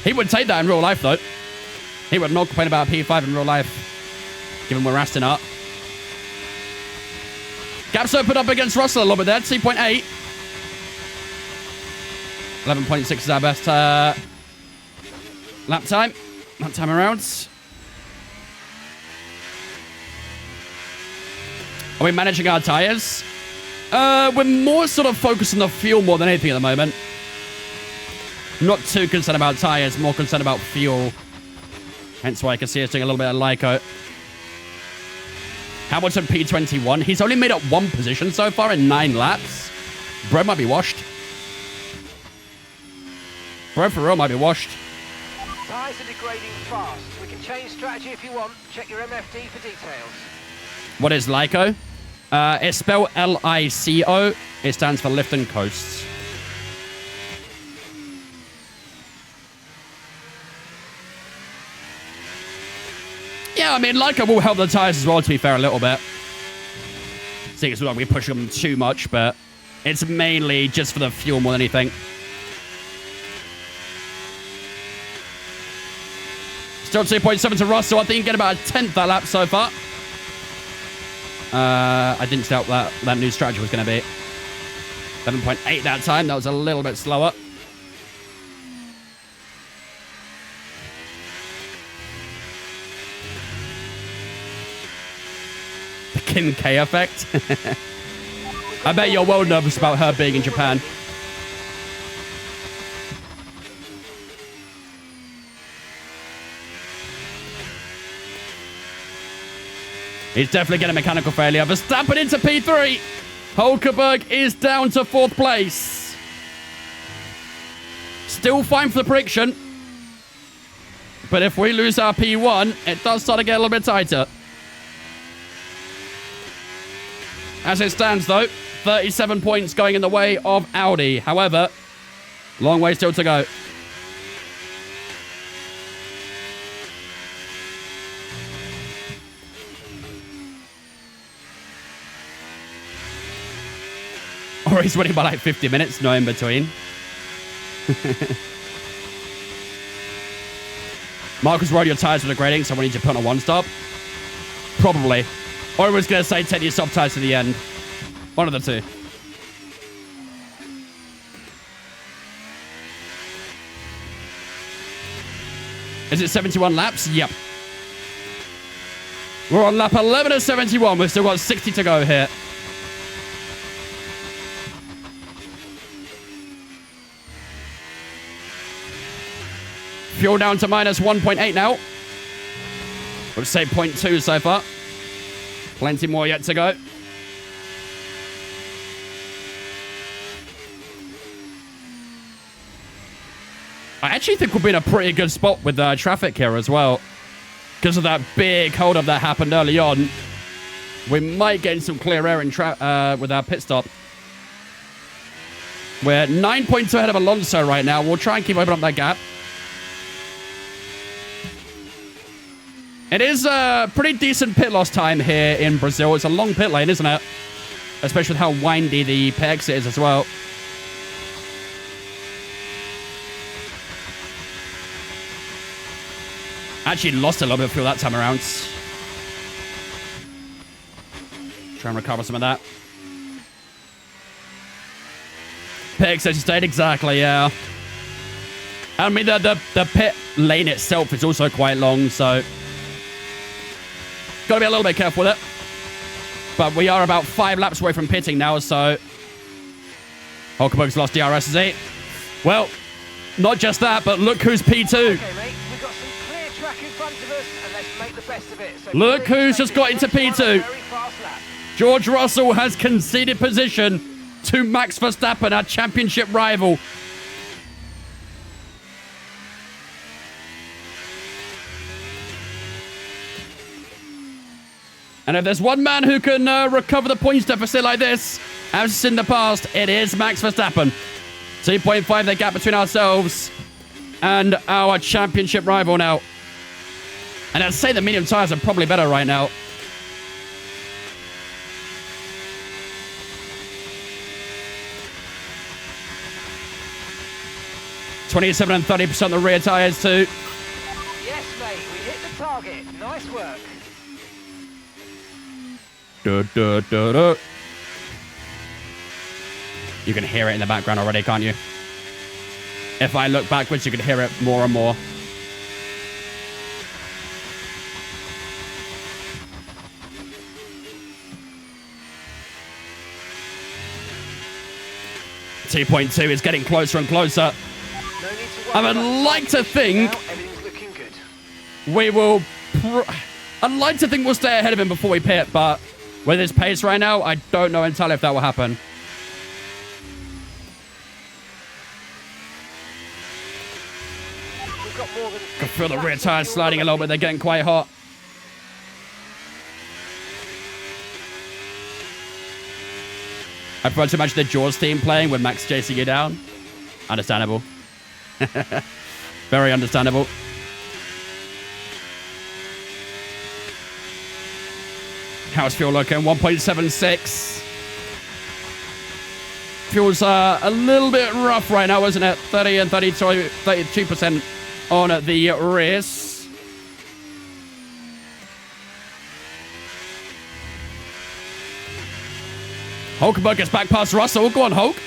Speaker 1: He would take that in real life, though. He would not complain about P5 in real life, given where Aston are. Gaps opened up against Russell a little bit there. 2.8. 11.6 is our best lap time around. Are we managing our tyres? We're more sort of focused on the fuel more than anything at the moment. Not too concerned about tyres, more concerned about fuel. Hence why I can see us doing a little bit of Lyco. Hamilton P21. He's only made up one position so far in 9 laps. Bro might be washed. Bro for real might be washed.
Speaker 3: Tyres are degrading fast. We can change strategy if you want. Check your MFD for details.
Speaker 1: What is Lyco? It's spelled L-I-C-O. It stands for lift and coasts. Yeah, I mean, Lyco will help the tyres as well, to be fair, a little bit. See, it's not like we push them too much, but it's mainly just for the fuel more than anything. Still 2.7 to Russell. I think you get about a 10th that lap so far. I didn't see what that new strategy was going to be. 7.8 that time. That was a little bit slower. The Kim K effect. I bet you're well nervous about her being in Japan. He's definitely getting a mechanical failure. Verstappen into P3. Hulkenberg is down to 4th place. Still fine for the prediction. But if we lose our P1, it does start to get a little bit tighter. As it stands, though, 37 points going in the way of Audi. However, long way still to go. Or he's winning by like 50 minutes, no in between. Marcus rode your tires with a grading, so we need to put on a one stop. Probably. Or I was going to say 10 your soft tires to the end. One of the two. Is it 71 laps? Yep. We're on lap 11 of 71. We've still got 60 to go here. Fuel down to minus 1.8 now. We've saved 0.2 so far. Plenty more yet to go. I actually think we'll be in a pretty good spot with traffic here as well. Because of that big hold-up that happened early on. We might get some clear air in with our pit stop. We're 9.2 ahead of Alonso right now. We'll try and keep opening up that gap. It is a pretty decent pit loss time here in Brazil. It's a long pit lane, isn't it? Especially with how windy the pit exit is as well. Actually lost a little bit of fuel that time around. Try and recover some of that. Pit exit stayed exactly, yeah. I mean, the pit lane itself is also quite long, so... Got to be a little bit careful with it. But we are about 5 laps away from pitting now, so... Hulkenberg's lost DRS, is he? Well, not just that, but look who's P2.
Speaker 3: Okay, mate, we've got some clear track in front of us, and let's make the best of it. So
Speaker 1: look who's just got into P2. George Russell has conceded position to Max Verstappen, our championship rival. And if there's one man who can recover the points deficit like this, as in the past, it is Max Verstappen. 2.5 the gap between ourselves and our championship rival now. And I'd say the medium tires are probably better right now. (27 and 30% the rear tires too.
Speaker 3: Yes, mate, we hit the target. Nice work.
Speaker 1: You can hear it in the background already, can't you? If I look backwards, you can hear it more and more. (2.2) is getting closer and closer.
Speaker 3: No need to
Speaker 1: I would like to think
Speaker 3: everything's looking good.
Speaker 1: we will... I'd like to think we'll stay ahead of him before we pit, but with his pace right now, I don't know entirely if that will happen.
Speaker 3: We've got more than
Speaker 1: I can feel the rear tires sliding a little bit. They're getting quite hot. I prefer to imagine the Jaws team playing with Max chasing you down. Understandable. Very understandable. How's fuel looking? 1.76. Fuel's a little bit rough right now, isn't it? 30 and 32% on the race. Hulkenberg gets back past Russell. Go on, Hulk. I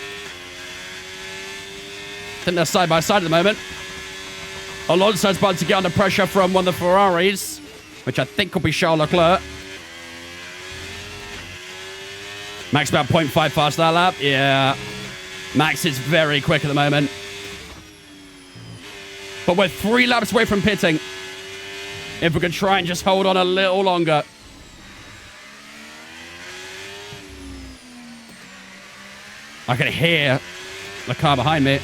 Speaker 1: think they're side by side at the moment. Alonso's about to get under pressure from one of the Ferraris, which I think will be Charles Leclerc. Max about 0.5 fast that lap. Yeah. Max is very quick at the moment. But we're 3 laps away from pitting. If we could try and just hold on a little longer. I can hear the car behind me.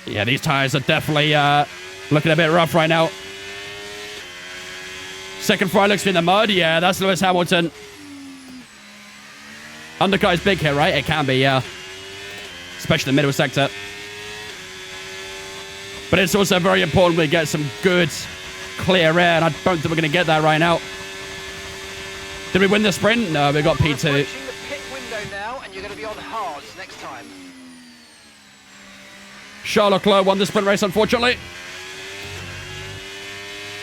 Speaker 1: Yeah, these tires are definitely looking a bit rough right now. Second fry looks in the mud. Yeah, that's Lewis Hamilton. Undercar's big here, right? It can be, yeah. Especially the middle sector. But it's also very important we get some good, clear air, and I don't think we're going to get that right now. Did we win the sprint? No, we got
Speaker 3: We're
Speaker 1: P2.
Speaker 3: approaching the pit window now, and you're going to be on hards next time.
Speaker 1: Charles Leclerc won the sprint race, unfortunately.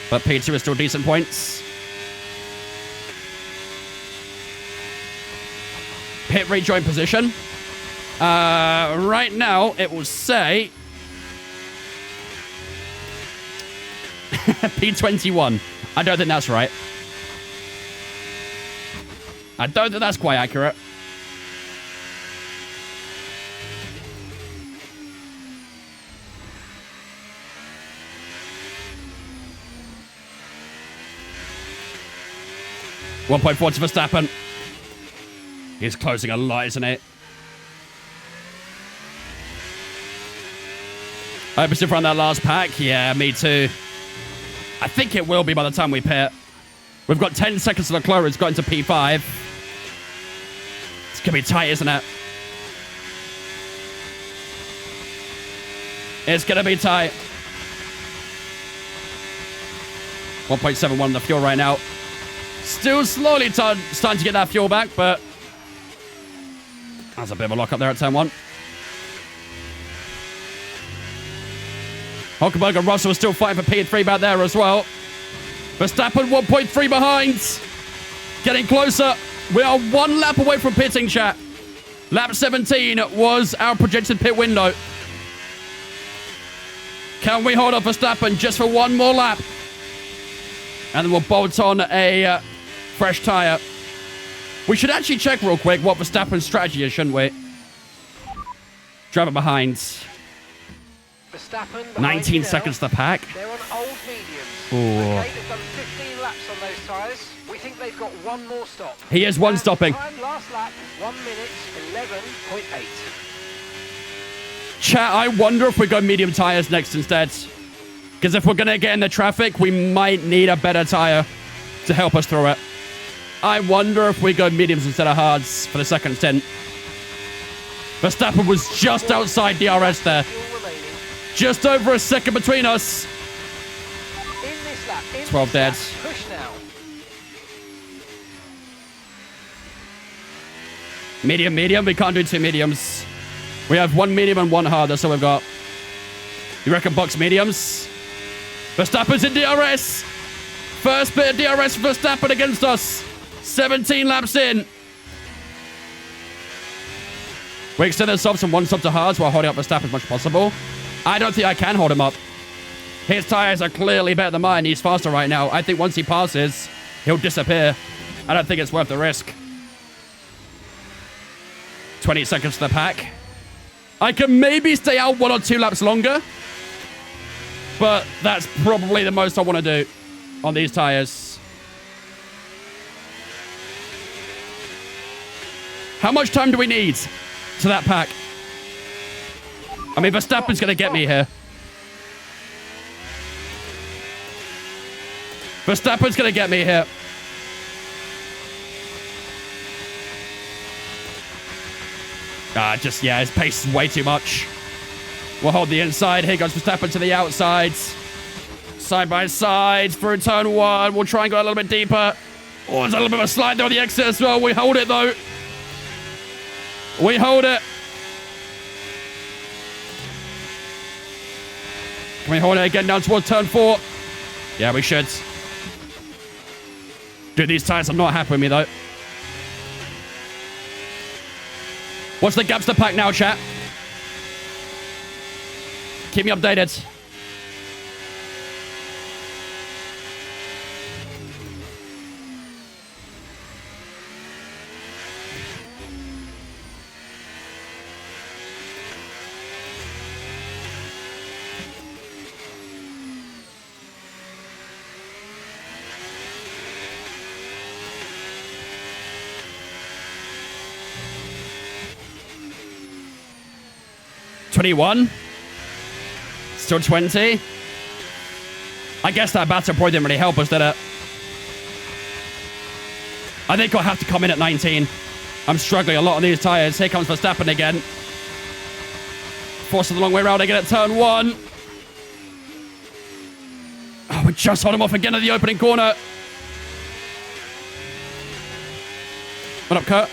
Speaker 1: But P2 is still decent points. Pit rejoin position. Right now, it will say P21. I don't think that's right. I don't think that's quite accurate. .4 to Verstappen. He's closing a lot, isn't it? I hope it's in front of that last pack. Yeah, me too. I think it will be by the time we pit. We've got 10 seconds to Leclerc. It's got into P5. It's going to be tight, isn't it? It's going to be tight. 1.71 on the fuel right now. Still slowly starting to get that fuel back, but that's a bit of a lock up there at turn 1. Hulkenberg and Russell are still fighting for P3 back there as well. Verstappen 1.3 behind. Getting closer. We are 1 lap away from pitting, chat. Lap 17 was our projected pit window. Can we hold up Verstappen just for 1 more lap? And then we'll bolt on a fresh tyre. We should actually check real quick what Verstappen's strategy is, shouldn't we? Driver behind.
Speaker 3: Verstappen
Speaker 1: 19 seconds to the pack.
Speaker 3: They're on old mediums.
Speaker 1: Ooh.
Speaker 3: Okay, they've done 15 laps on those tyres. We think they've got 1 more stop.
Speaker 1: He is 1 stopping.
Speaker 3: Time last lap, 1 minute, 11.8.
Speaker 1: Chat, I wonder if we go medium tyres next instead. Because if we're going to get in the traffic, we might need a better tyre to help us through it. I wonder if we go mediums instead of hards for the second stint. Verstappen was just outside DRS there. Just over a second between us.
Speaker 3: In this lap,
Speaker 1: 12 dead.
Speaker 3: Push now.
Speaker 1: Medium, medium. We can't do 2 mediums. We have 1 medium and 1 hard. That's all we've got. You reckon box mediums? Verstappen's in DRS. First bit of DRS for Verstappen against us. 17 laps in. We extend the stops from 1 stop to hards while holding up Verstappen as much as possible. I don't think I can hold him up. His tyres are clearly better than mine. He's faster right now. I think once he passes, he'll disappear. I don't think it's worth the risk. 20 seconds to the pack. I can maybe stay out 1 or 2 laps longer. But that's probably the most I want to do on these tyres. How much time do we need to that pack? I mean, Verstappen's going to get me here. Verstappen's going to get me here. Yeah, his pace is way too much. We'll hold the inside. Here goes Verstappen to the outside. Side by side through turn 1. We'll try and go a little bit deeper. Oh, there's a little bit of a slide there on the exit as well. We hold it, though. We hold it. Can we hold it again down towards turn 4? Yeah, we should. Dude, these tyres are not happy with me, though. What's the gaps to pack now, chat? Keep me updated. $21. Still 20. I guess that battle point didn't really help us, did it? I think I'll have to come in at 19. I'm struggling a lot on these tyres. Here comes Verstappen again. Forcing the long way around again at turn 1. Oh, we just hold him off again at the opening corner. What up, Kurt?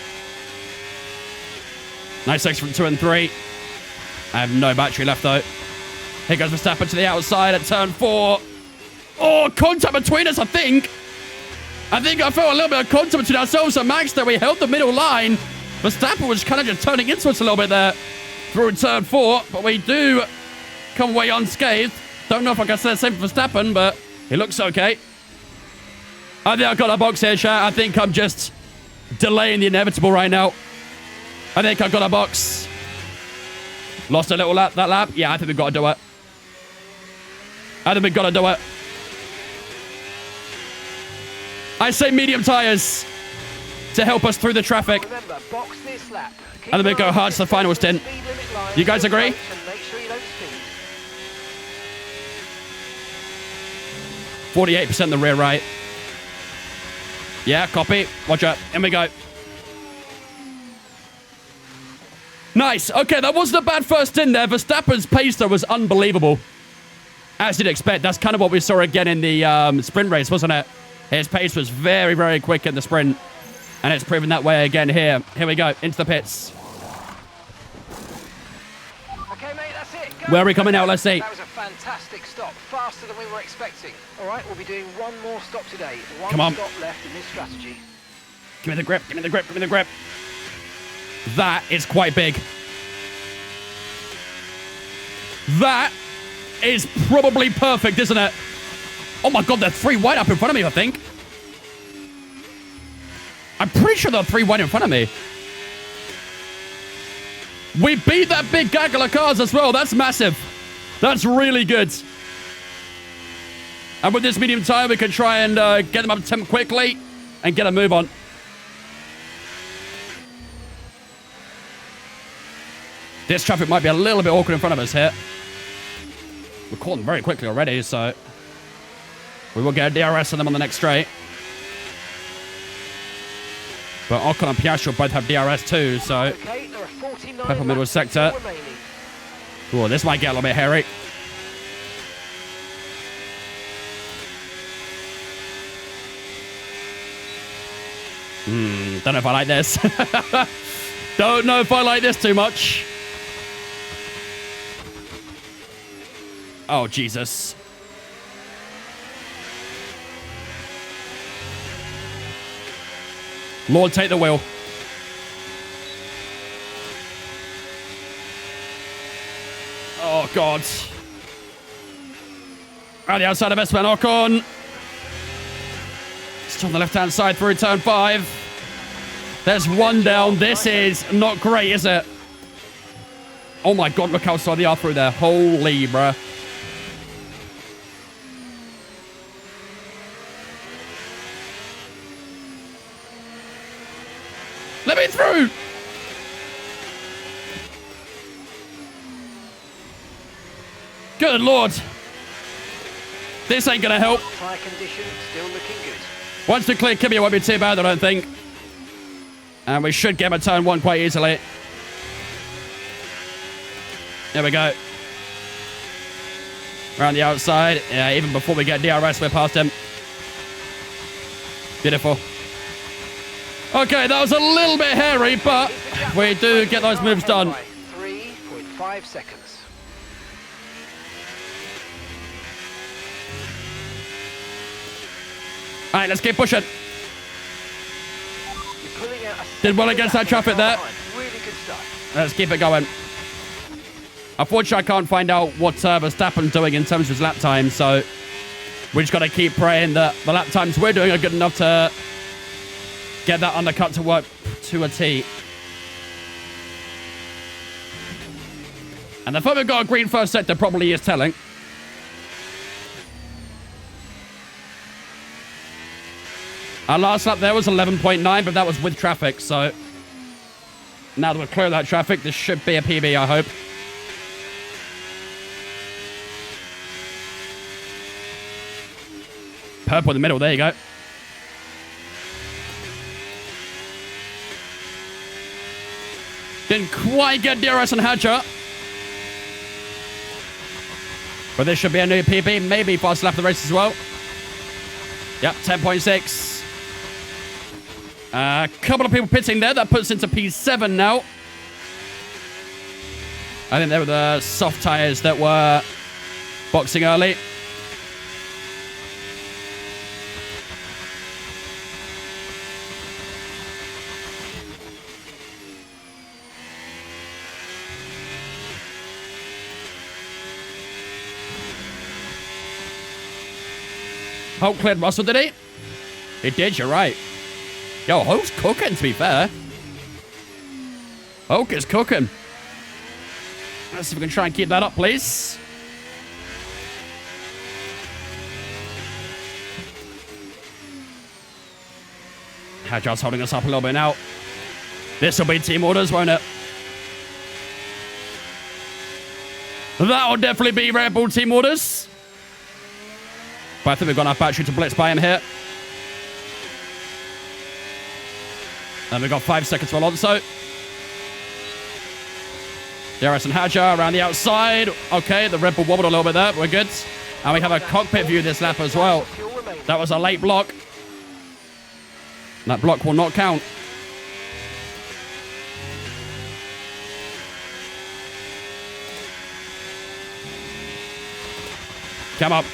Speaker 1: Nice exit from 2 and 3. I have no battery left, though. Here goes Verstappen to the outside at turn 4. Oh, contact between us, I think. I felt a little bit of contact between ourselves and Max there. We held the middle line. Verstappen was kind of just turning into us a little bit there through turn 4, but we do come away unscathed. Don't know if I can say the same for Verstappen, but he looks okay. I think I've got a box here, chat. I think I'm just delaying the inevitable right now. I think I've got a box. Lost a little lap, that lap. Yeah, I think we've got to do it. I say medium tyres to help us through the traffic.
Speaker 3: Remember, box this lap.
Speaker 1: And then we go hard to the final stint. You guys agree? 48% the rear right. Yeah, copy. Watch out. In we go. Nice. Okay, that wasn't a bad first stint there. Verstappen's pace, though, was unbelievable. As you'd expect. That's kind of what we saw again in the sprint race, wasn't it? His pace was very, very quick in the sprint. And it's proven that way again here. Here we go. Into the pits.
Speaker 3: Okay, mate, that's it. Go.
Speaker 1: Where are we coming out? Let's see.
Speaker 3: That was a fantastic stop. Faster than we were expecting. All right, we'll be doing one more stop today.
Speaker 1: Come on.
Speaker 3: Stop left in this strategy.
Speaker 1: Give me the grip. Give me the grip. Give me the grip. That is quite big. That is probably perfect, isn't it? Oh my God, they're 3 wide up in front of me, I think. I'm pretty sure they're 3 wide in front of me. We beat that big gaggle of cars as well. That's massive. That's really good. And with this medium tire, we can try and get them up to temp quickly and get a move on. This traffic might be a little bit awkward in front of us here. We're caught them very quickly already, so we will get a DRS on them on the next straight. But Ocon and Piastri both have DRS too, so
Speaker 3: Okay, there are 49
Speaker 1: purple middle sector. Oh, this might get a little bit hairy. Don't know if I like this. Don't know if I like this too much. Oh, Jesus. Lord, take the wheel. Oh, God. Around the outside of Esteban Ocon. Still on the left-hand side through turn 5. There's one down. This is not great, is it? Oh, my God. Look how slow they are through there. Holy, bruh. Let me through! Good Lord. This ain't gonna help.
Speaker 3: Tire condition still looking good.
Speaker 1: Once we clear Kimmy, it won't be too bad, I don't think. And we should get him a turn 1 quite easily. There we go. Around the outside. Yeah, even before we get DRS, we're past him. Beautiful. Okay, that was a little bit hairy, but we do get those moves done.
Speaker 3: 3.5 seconds.
Speaker 1: All right, let's keep pushing. Did well against that traffic there.
Speaker 3: Really good stuff.
Speaker 1: Let's keep it going. Unfortunately, I can't find out what Verstappen's doing in terms of his lap time, so we just got to keep praying that the lap times we're doing are good enough to get that undercut to work to a T. And the fact we've got a green first sector probably is telling. Our last lap there was 11.9, but that was with traffic, so now that we've cleared that traffic, this should be a PB, I hope. Purple in the middle, there you go. Didn't quite get DRS on Hadger. But this should be a new PB, maybe fast lap of the race as well. Yep, 10.6. A couple of people pitting there. That puts into P7 now. I think they were the soft tyres that were boxing early. Hulk cleared Russell, did he? He did, you're right. Yo, Hulk's cooking, to be fair. Hulk is cooking. Let's see if we can try and keep that up, please. Hajar's holding us up a little bit now. This will be team orders, won't it? That'll definitely be Red Bull team orders. But I think we've got enough battery to blitz by him here. And we've got 5 seconds for Alonso. DRS and Hajar around the outside. Okay, the Red Bull wobbled a little bit there. We're good. And we have a cockpit view this lap as well. That was a late block. That block will not count. Come up.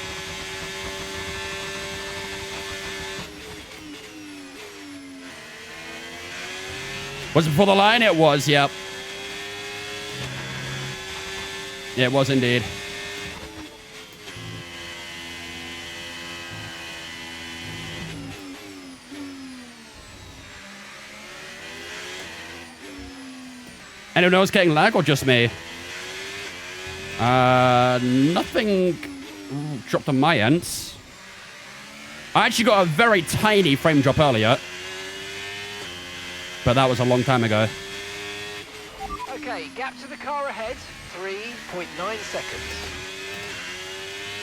Speaker 1: Was it before the line? It was, yep. Yeah, it was indeed. Anyone else getting lag or just me? Nothing dropped on my end. I actually got a very tiny frame drop earlier. But that was a long time ago.
Speaker 3: Okay, gap to the car ahead, 3.9 seconds.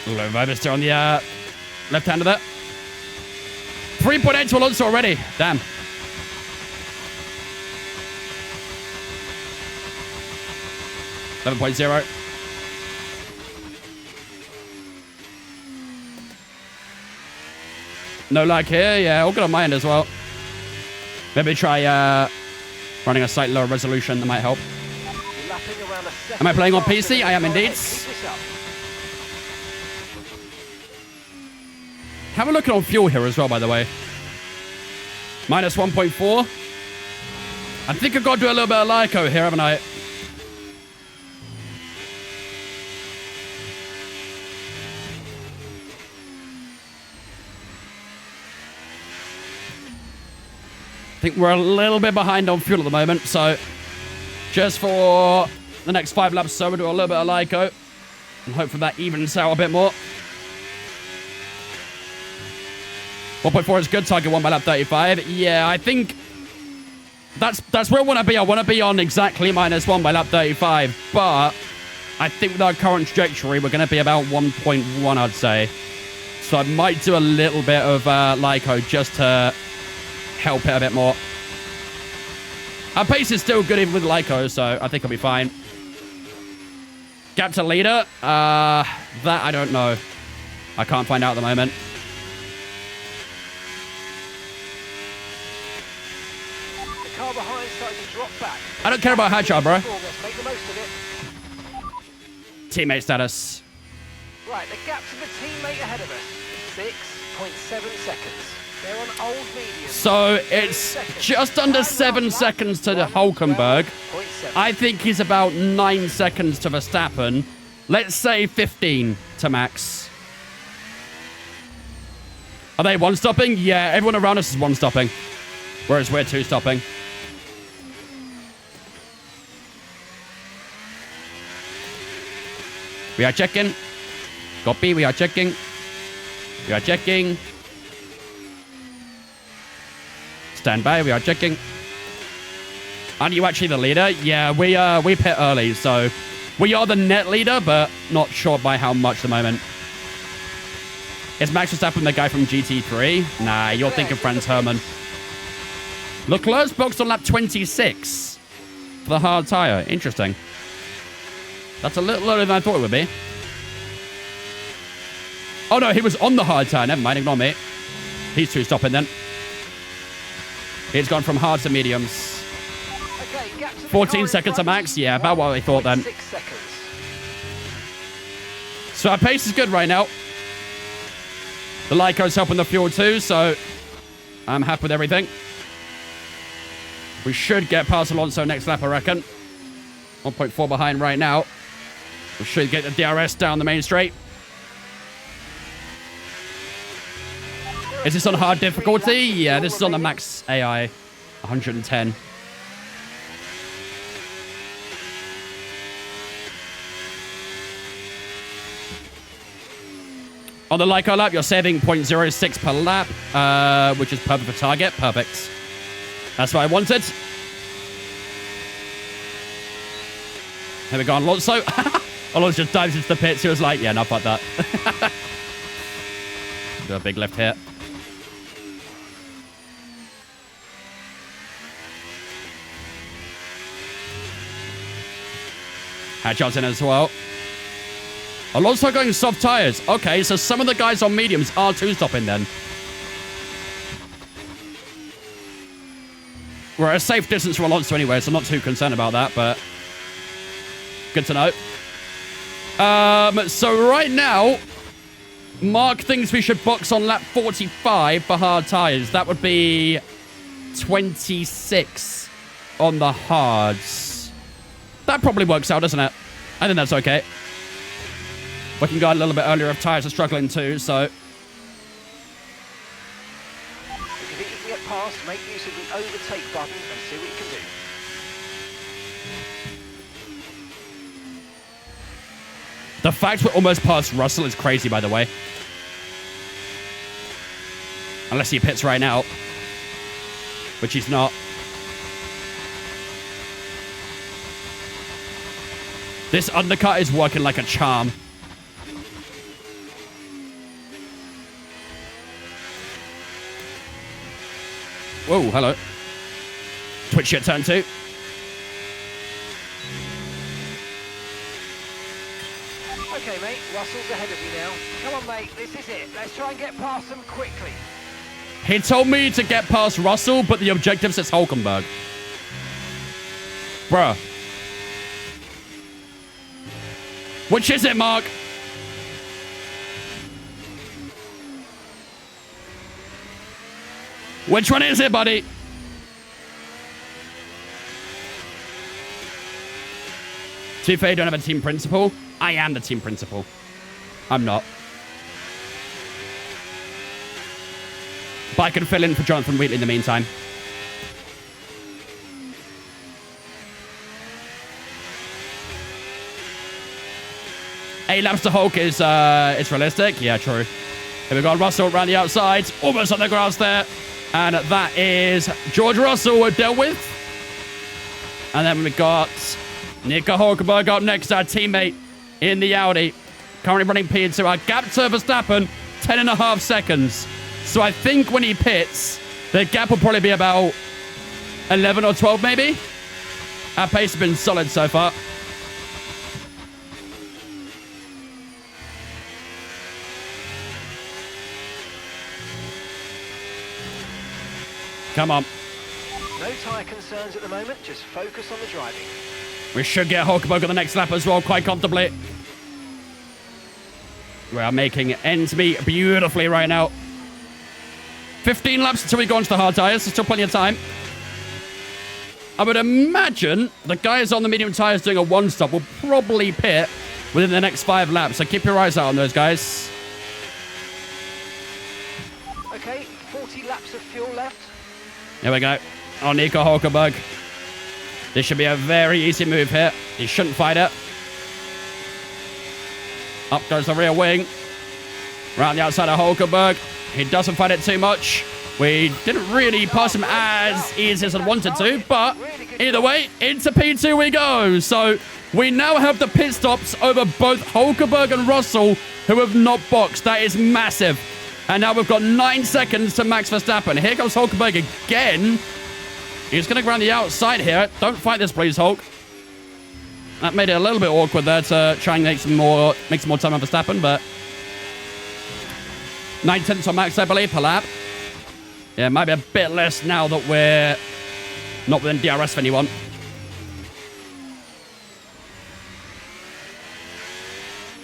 Speaker 1: Low vibe still on the left hand of that. 3.8 to Alonso already. Damn. .0. No lag here. Yeah, all good on my end as well. Maybe try running a slightly lower resolution. That might help. Am I playing on PC? I am indeed. Have a look on fuel here as well, by the way. Minus 1.4. I think I've got to do a little bit of Lyco here, haven't I? I think we're a little bit behind on fuel at the moment, so just for the next 5 laps, so we'll do a little bit of Lyco and hope for that evens out a bit more. 1.4 is good, target 1 by lap 35. Yeah, I think that's where I want to be. I want to be on exactly minus 1 by lap 35, but I think with our current trajectory, we're going to be about 1.1, I'd say. So I might do a little bit of Lyco just to help it a bit more. Our pace is still good even with Lyco, so I think I'll be fine. Gap to leader? That I don't know. I can't find out at the moment.
Speaker 3: The car behind starting to drop back.
Speaker 1: I don't care about Hajar, bro.
Speaker 3: Let's make the most of it.
Speaker 1: Teammate status.
Speaker 3: Right, the gap to the teammate ahead of us. 6.7 seconds. They're on old medium.
Speaker 1: So it's just under 7 seconds to the Hulkenberg. I think he's about 9 seconds to Verstappen. Let's say 15 to Max. Are they one-stopping? Yeah, everyone around us is one-stopping. Whereas we're two-stopping. We are checking. Copy, we are checking. We are checking. Stand by, we are checking. Aren't you actually the leader? Yeah, we pit early, so we are the net leader, but not sure by how much at the moment. Is Max Verstappen the guy from GT3? Nah, you're thinking Franz Hermann. Leclerc's boxed on lap 26 for the hard tire. Interesting. That's a little lower than I thought it would be. Oh no, he was on the hard tire. Never mind, ignore me. He's two stopping then. It's gone from hard to mediums.
Speaker 3: Okay, gap to the
Speaker 1: 14
Speaker 3: car in
Speaker 1: seconds to
Speaker 3: front.
Speaker 1: max. Yeah, about what I thought then.
Speaker 3: 6 seconds.
Speaker 1: So our pace is good right now. The Lyco's helping the fuel too, so I'm happy with everything. We should get past Alonso next lap, I reckon. 1.4 behind right now. We should get the DRS down the main straight. Is this on hard difficulty? Yeah, this is on the max AI. 110. On the Lyco lap, you're saving 0.06 per lap, which is perfect for target. Perfect. That's what I wanted. Here we go, Alonso. Alonso just dives into the pits. He was like, yeah, not fuck that. Do a big left here. Hatch in as well. Alonso going soft tires. Okay, so some of the guys on mediums are two-stopping then. We're at a safe distance from Alonso anyway, so I'm not too concerned about that, but good to know. So right now, Mark thinks we should box on lap 45 for hard tires. That would be 26 on the hards. That probably works out, doesn't it? I think that's okay. We can go a little bit earlier if tires are struggling too, so.
Speaker 3: If you think you can get past, make use of the overtake button and see what you can do.
Speaker 1: The fact we're almost past Russell is crazy, by the way. Unless he pits right now. Which he's not. This undercut is working like a charm. Whoa, hello. Twitch shit turn 2.
Speaker 3: Okay, mate, Russell's ahead of you now. Come on, mate, this is it. Let's try and get past them quickly.
Speaker 1: He told me to get past Russell, but the objective says Hulkenberg. Bruh. Which is it, Mark? Which one is it, buddy? To be fair, you don't have a team principal. I am the team principal. I'm not. But I can fill in for Jonathan Wheatley in the meantime. Eight laps to Hulk is realistic. Yeah, true. Here we go, Russell around the outside. Almost on the grass there. And that is George Russell we're dealt with. And then we've got Nico Hulkenberg up next, our teammate in the Audi. Currently running P2. Our gap to Verstappen, 10.5 seconds. So I think when he pits, the gap will probably be about 11 or 12 maybe. Our pace has been solid so far. Come on.
Speaker 3: No tyre concerns at the moment, just focus on the driving.
Speaker 1: We should get Hulkenberg on the next lap as well, quite comfortably. We are making ends meet beautifully right now. 15 laps until we go onto the hard tyres. There's still plenty of time. I would imagine the guys on the medium tyres doing a one-stop will probably pit within the next 5 laps. So keep your eyes out on those guys.
Speaker 3: Okay, 40 laps of fuel left.
Speaker 1: Here we go. On Nico Hulkenberg. This should be a very easy move here. He shouldn't fight it. Up goes the rear wing. Round the outside of Hulkenberg. He doesn't fight it too much. We didn't really pass him as easy as I wanted to, but either way, into P2 we go. So we now have the pit stops over both Hulkenberg and Russell, who have not boxed. That is massive. And now we've got 9 seconds to Max Verstappen. Here comes Hulkenberg again. He's going to go around the outside here. Don't fight this, please, Hulk. That made it a little bit awkward there to try and make some more time on Verstappen, but 9 tenths on Max, I believe, per lap. Yeah, it might be a bit less now that we're not within DRS of anyone.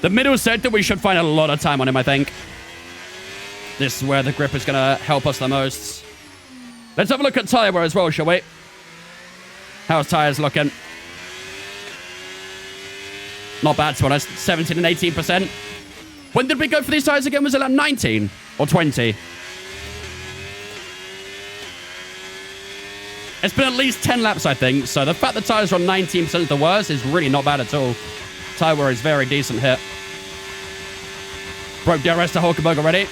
Speaker 1: The middle sector, we should find a lot of time on him, I think. This is where the grip is going to help us the most. Let's have a look at tyre wear as well, shall we? How's tyres looking? Not bad, to be honest. 17 and 18%. When did we go for these tyres again? Was it like 19 or 20? It's been at least 10 laps, I think. So the fact the tyres are on 19% of the worst is really not bad at all. Tyre wear is very decent here. Broke DRS to Hulkenberg already.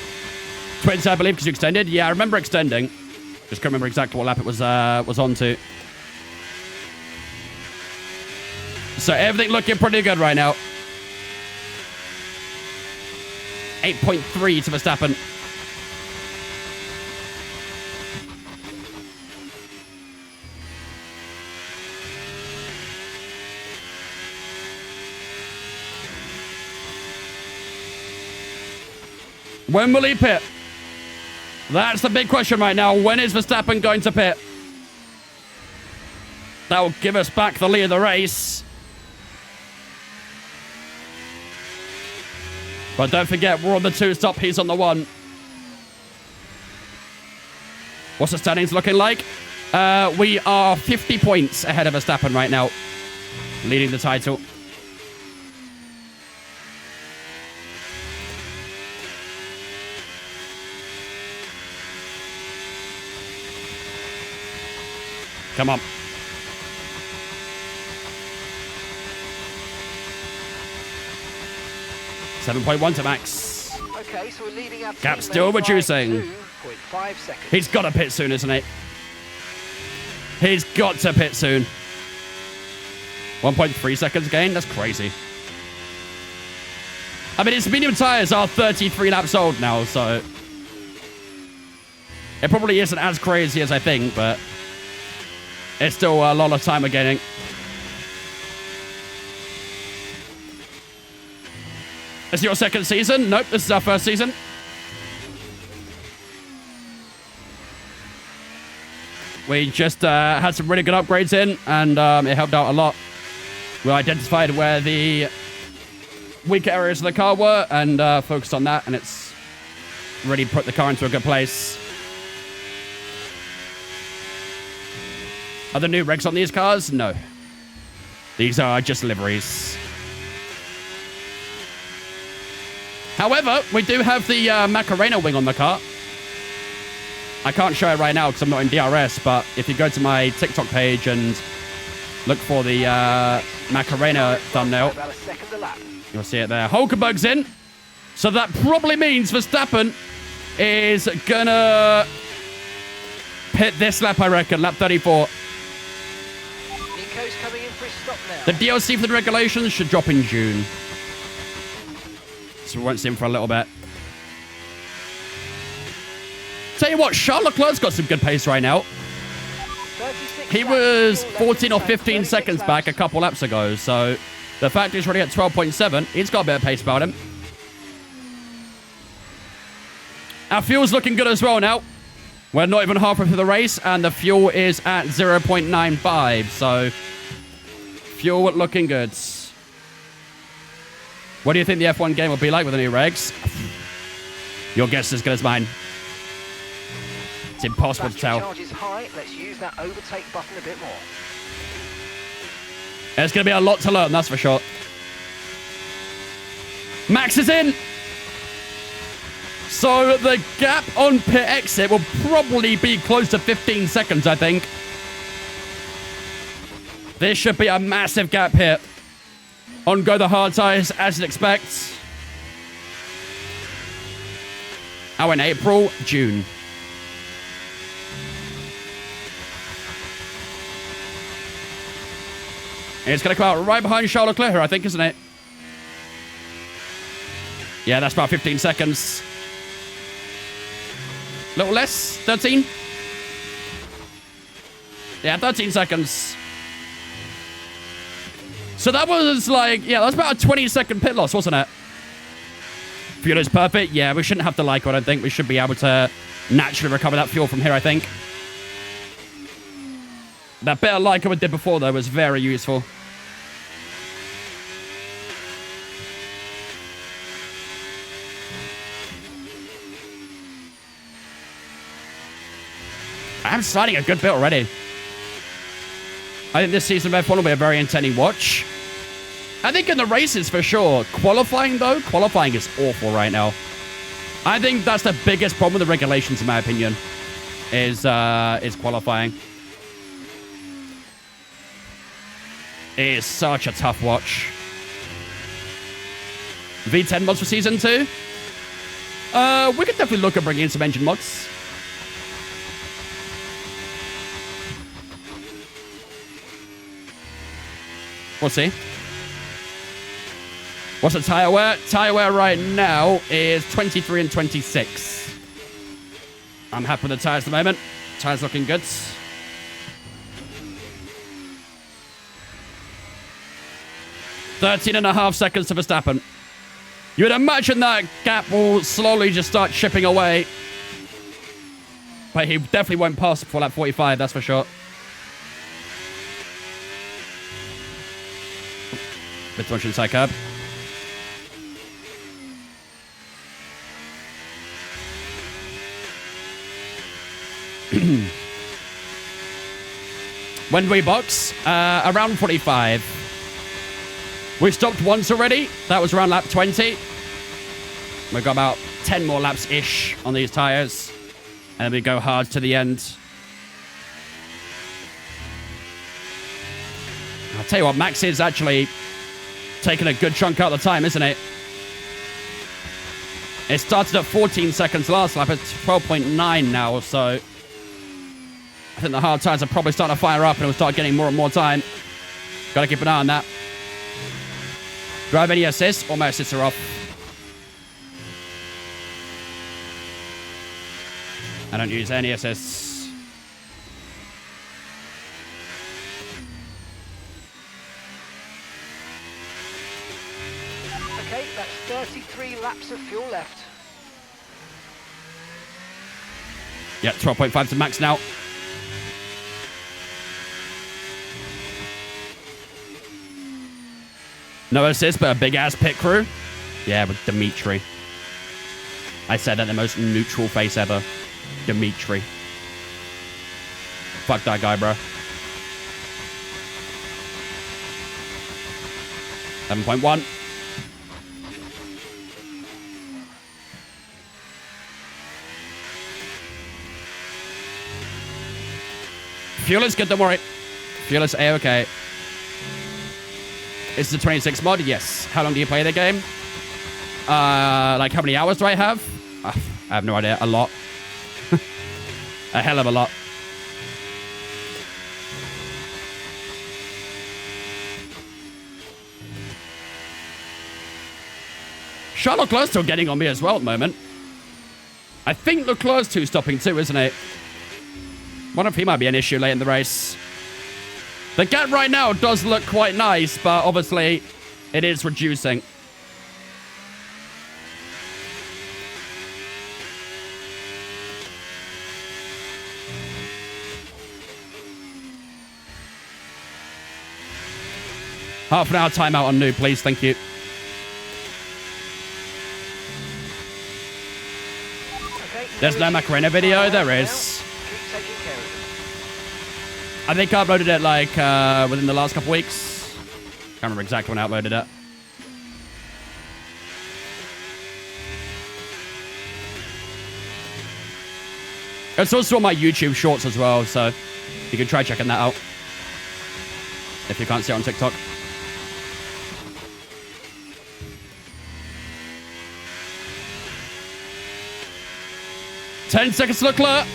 Speaker 1: 20, I believe, because you extended. Yeah, I remember extending. Just can't remember exactly what lap it was on to. So everything looking pretty good right now. 8.3 to Verstappen. When will he pit? That's the big question right now. When is Verstappen going to pit? That will give us back the lead of the race. But don't forget, we're on the 2-stop. He's on the 1. What's the standings looking like? We are 50 points ahead of Verstappen right now, leading the title. Come on. .1 to Max.
Speaker 3: Okay, so we're leading our
Speaker 1: Gap still reducing.
Speaker 3: 2.5 seconds.
Speaker 1: He's got to pit soon, isn't he? He's got to pit soon. 1.3 seconds gain? That's crazy. I mean, his medium tyres are 33 laps old now, so it probably isn't as crazy as I think, but it's still a lot of time we're gaining. Is it your second season? Nope, this is our first season. We just had some really good upgrades in, and it helped out a lot. We identified where the weaker areas of the car were and focused on that, and it's really put the car into a good place. Are there new regs on these cars? No. These are just liveries. However, we do have the Macarena wing on the car. I can't show it right now because I'm not in DRS, but if you go to my TikTok page and look for the Macarena thumbnail, you'll see it there. Hulkenberg's in. So that probably means Verstappen is gonna pit this lap, I reckon, lap 34.
Speaker 3: Nico's coming in for his stop now.
Speaker 1: The DLC for the regulations should drop in June. So we won't see him for a little bit. Tell you what, Charles Leclerc's got some good pace right now. He was 14 or 15 seconds back a couple laps ago, so the fact he's already at 12.7, he's got a bit of pace about him. Our fuel's looking good as well now. We're not even halfway through the race, and the fuel is at 0.95, so fuel looking good. What do you think the F1 game will be like with the new regs? Your guess is as good as mine. It's impossible to tell.
Speaker 3: Charge is high. Let's use that overtake button a bit more.
Speaker 1: There's going to be a lot to learn, that's for sure. Max is in. So the gap on pit exit will probably be close to 15 seconds, I think. This should be a massive gap here. On go the hard tyres, as it expects. Oh, in April, June. It's going to come out right behind Charles Leclerc here, I think, isn't it? Yeah, that's about 15 seconds. A little less? 13? Yeah, 13 seconds. So that was like, yeah, that's about a 20-second pit loss, wasn't it? Fuel is perfect. Yeah, we shouldn't have to like it, I don't think. We should be able to naturally recover that fuel from here, I think. That bit of like I did before, though, was very useful. I'm starting a good bit already. I think this season of F1 will be a very entertaining watch. I think in the races for sure. Qualifying, though, qualifying is awful right now. I think that's the biggest problem with the regulations, in my opinion, is qualifying. It is such a tough watch. V10 mods for Season 2? We could definitely look at bringing in some engine mods. We'll see. What's the tire wear? Tire wear right now is 23 and 26. I'm happy with the tires at the moment. Tires looking good. .13.5 seconds to Verstappen. You would imagine that gap will slowly just start chipping away. But he definitely won't pass before lap 45, that's for sure. Bit too much inside curb. When do we box? Around 45. We stopped once already. That was around lap 20. We've got about 10 more laps-ish on these tires. And then we go hard to the end. I'll tell you what, Max is actually taking a good chunk out of the time, isn't it? It started at 14 seconds last lap. It's 12.9 now, so I think the hard tires are probably starting to fire up and we'll start getting more and more time. Got to keep an eye on that. Do I have any assists? All my assists are off. I don't use any assists.
Speaker 3: Okay, that's 33 laps of fuel left.
Speaker 1: Yeah, 12.5 to max now. No assist, but a big-ass pit crew. Yeah, with Dimitri. I said that the most neutral face ever. Dimitri. Fuck that guy, bro. 7.1. Fuel is good, don't worry. Fuel is A-okay. Is the 26 mod? Yes. How long do you play the game? Like how many hours do I have? I have no idea. A lot. A hell of a lot. Charles Leclerc's still getting on me as well at the moment. I think Leclerc's stopping too, isn't it? Wonder if he might be an issue late in the race. The gap right now does look quite nice, but obviously it is reducing. Half an hour timeout on new, please. Thank you.
Speaker 3: Okay,
Speaker 1: There's no Macarena video. There is.
Speaker 3: Keep taking care of it.
Speaker 1: I think I uploaded it like within the last couple weeks. Can't remember exactly when I uploaded it. It's also on my YouTube shorts as well, so you can try checking that out if you can't see it on TikTok. Ten seconds to Leclerc.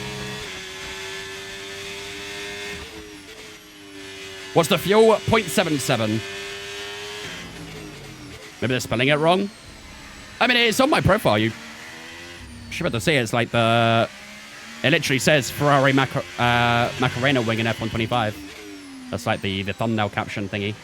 Speaker 1: What's the fuel? 0.77. Maybe they're spelling it wrong. I mean, it's on my profile. You should be able to see it. It's like the... It literally says Ferrari Macarena wing in F125. That's like the thumbnail caption thingy.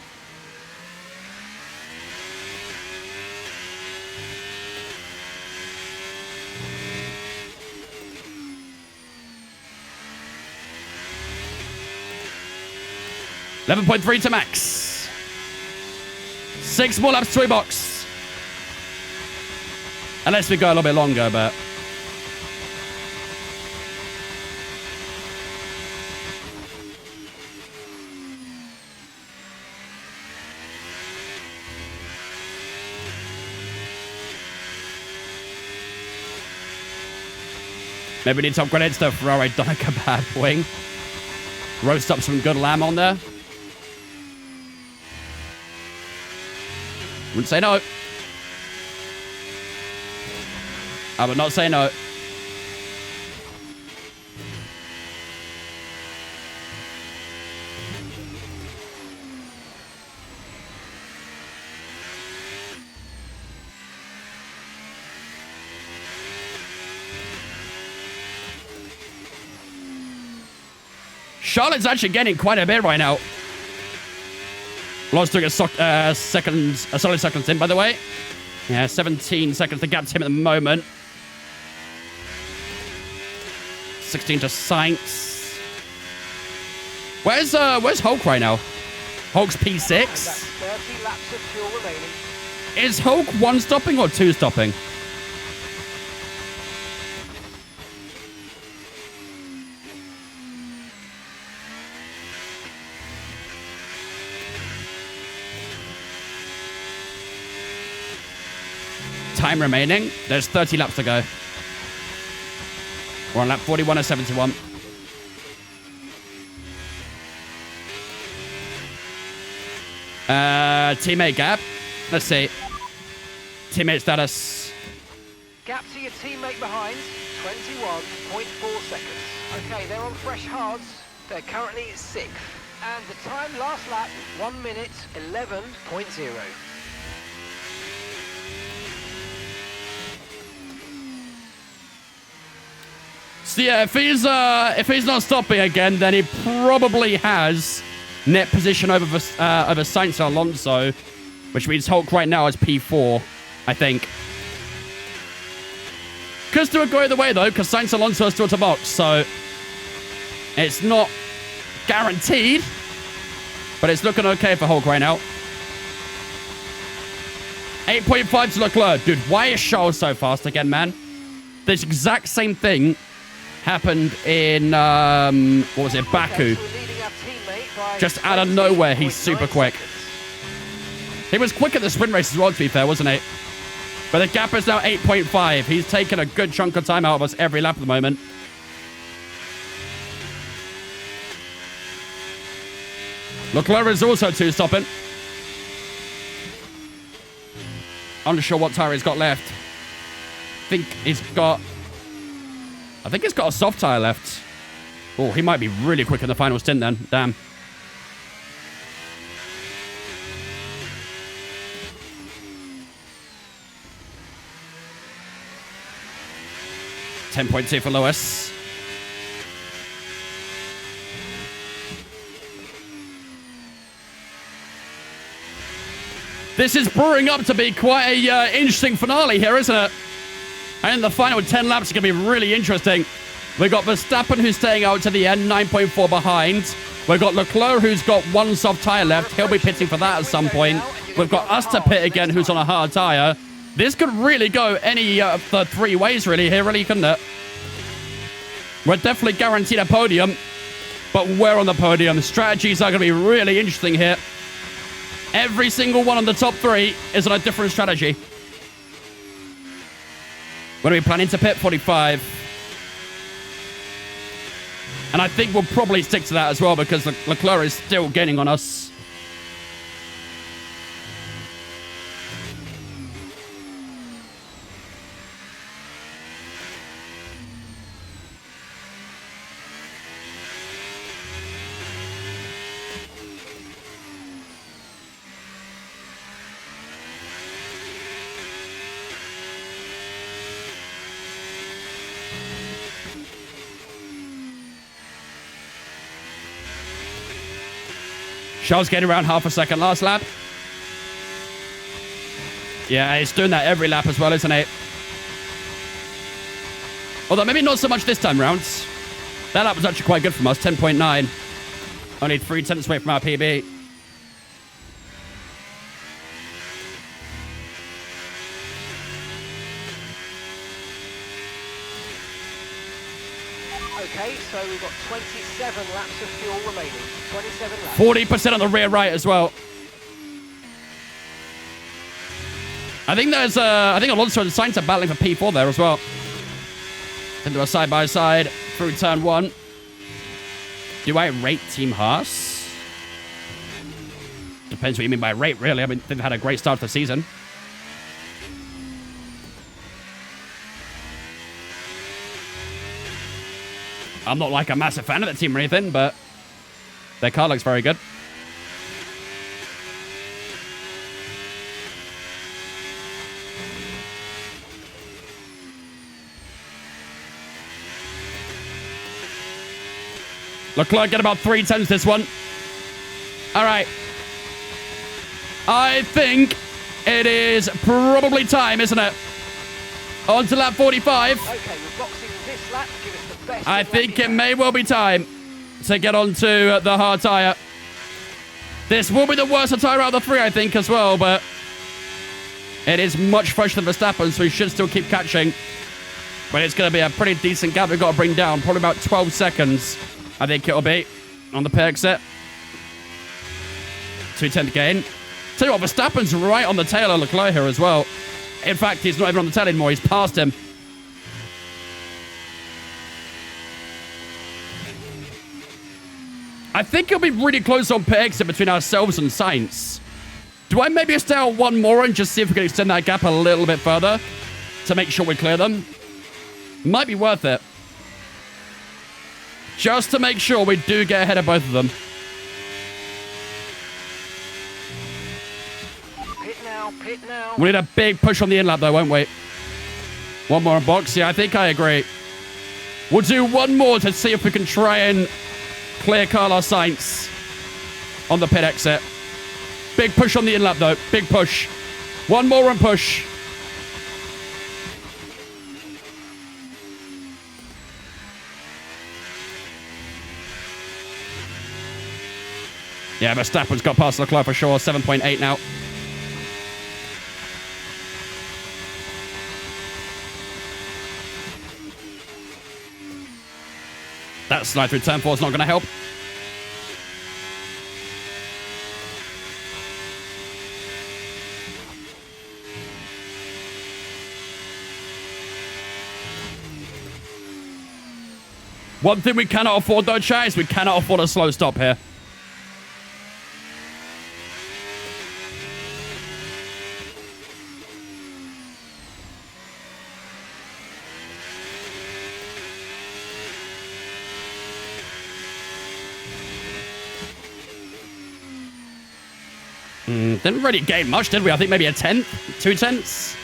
Speaker 1: 11.3 to Max. 6 more laps to a box. Unless we go a little bit longer, but... Maybe we need to upgrade it to Ferrari Doner Kebab wing. Roast up some good lamb on there. Wouldn't say no. I would not say no. Charlotte's actually getting quite a bit right now. Lost doing a solid seconds in, by the way. Yeah, 17 seconds. The gap to him at the moment. 16 to Sainz. Where's Hulk right now? Hulk's P6.
Speaker 3: That's 30 laps of fuel remaining.
Speaker 1: Is Hulk 1 stopping or 2 stopping? Time remaining. There's 30 laps to go. We're on lap 41 or 71. Teammate gap. Let's see. Teammate status.
Speaker 3: Gap to your teammate behind, 21.4 seconds. Okay, they're on fresh hards. They're currently 6th. And the time last lap, 1 minute 11.0.
Speaker 1: So yeah, if he's not stopping again, then he probably has net position over Sainz and Alonso, which means Hulk right now is P4, I think. Could still go either way though, because Sainz and Alonso are still to box, so it's not guaranteed, but it's looking okay for Hulk right now. 8.5 to Leclerc. Dude, why is Charles so fast again, man? This exact same thing happened in, what was it, Baku. Just out of nowhere, he's super quick. He was quick at the sprint race as well, to be fair, wasn't he? But the gap is now 8.5. He's taken a good chunk of time out of us every lap at the moment. Leclerc is also 2 stopping. I'm not sure what tire he's got left. I think he's got a soft tire left. Oh, he might be really quick in the final stint then. Damn. $10.2 for Lewis. This is brewing up to be quite a interesting finale here, isn't it? And the final 10 laps are going to be really interesting. We've got Verstappen, who's staying out to the end, 9.4 behind. We've got Leclerc, who's got 1 soft tyre left. He'll be pitting for that at some point. We've got us to pit again, who's on a hard tyre. This could really go any of the 3 ways, really, here, really, couldn't it? We're definitely guaranteed a podium, but we're on the podium. The strategies are going to be really interesting here. Every single one on the top 3 is on a different strategy. When are we planning to pit? 45. And I think we'll probably stick to that as well because Leclerc is still gaining on us. Charles getting around half a second last lap. Yeah, he's doing that every lap as well, isn't it? Although maybe not so much this time round. That lap was actually quite good from us, 10.9. Only 3/10 away from our PB.
Speaker 3: Okay, so we've got 27 laps of fuel remaining. 27 laps.
Speaker 1: 40% on the rear right as well. I think Alonso and Sainz are battling for P4 there as well. Into a side-by-side through turn 1. Do I rate Team Haas? Depends what you mean by rate, really. I mean, they've had a great start to the season. I'm not like a massive fan of the team or anything, but their car looks very good. Leclerc get about 3/10 this one. All right. I think it is probably time, isn't it? On to lap 45.
Speaker 3: Okay, we're boxing this lap. Give us the best.
Speaker 1: I think it may well be time to get onto the hard tyre. This will be the worst tyre out of the 3, I think, as well, but it is much fresher than Verstappen, so we should still keep catching. But it's going to be a pretty decent gap we've got to bring down. Probably about 12 seconds, I think it'll be, on the pit exit. 210 gain. Tell you what, Verstappen's right on the tail of Leclerc here as well. In fact, he's not even on the tail anymore. He's past him. I think it'll be really close on pit exit between ourselves and Sainz. Do I maybe stay out one more and just see if we can extend that gap a little bit further to make sure we clear them? Might be worth it. Just to make sure we do get ahead of both of them.
Speaker 3: Pit now.
Speaker 1: We need a big push on the in-lap though, won't we? One more in box. Yeah, I think I agree. We'll do one more to see if we can try and clear Carlos Sainz on the pit exit. Big push on the in-lap though. Big push. One more and push. Yeah, Verstappen's got past Leclerc for sure. 7.8 now. That slide through turn 4 is not going to help. One thing we cannot afford though, chat, is we cannot afford a slow stop here. Didn't really gain much, did we? I think maybe a 10th, 2/10.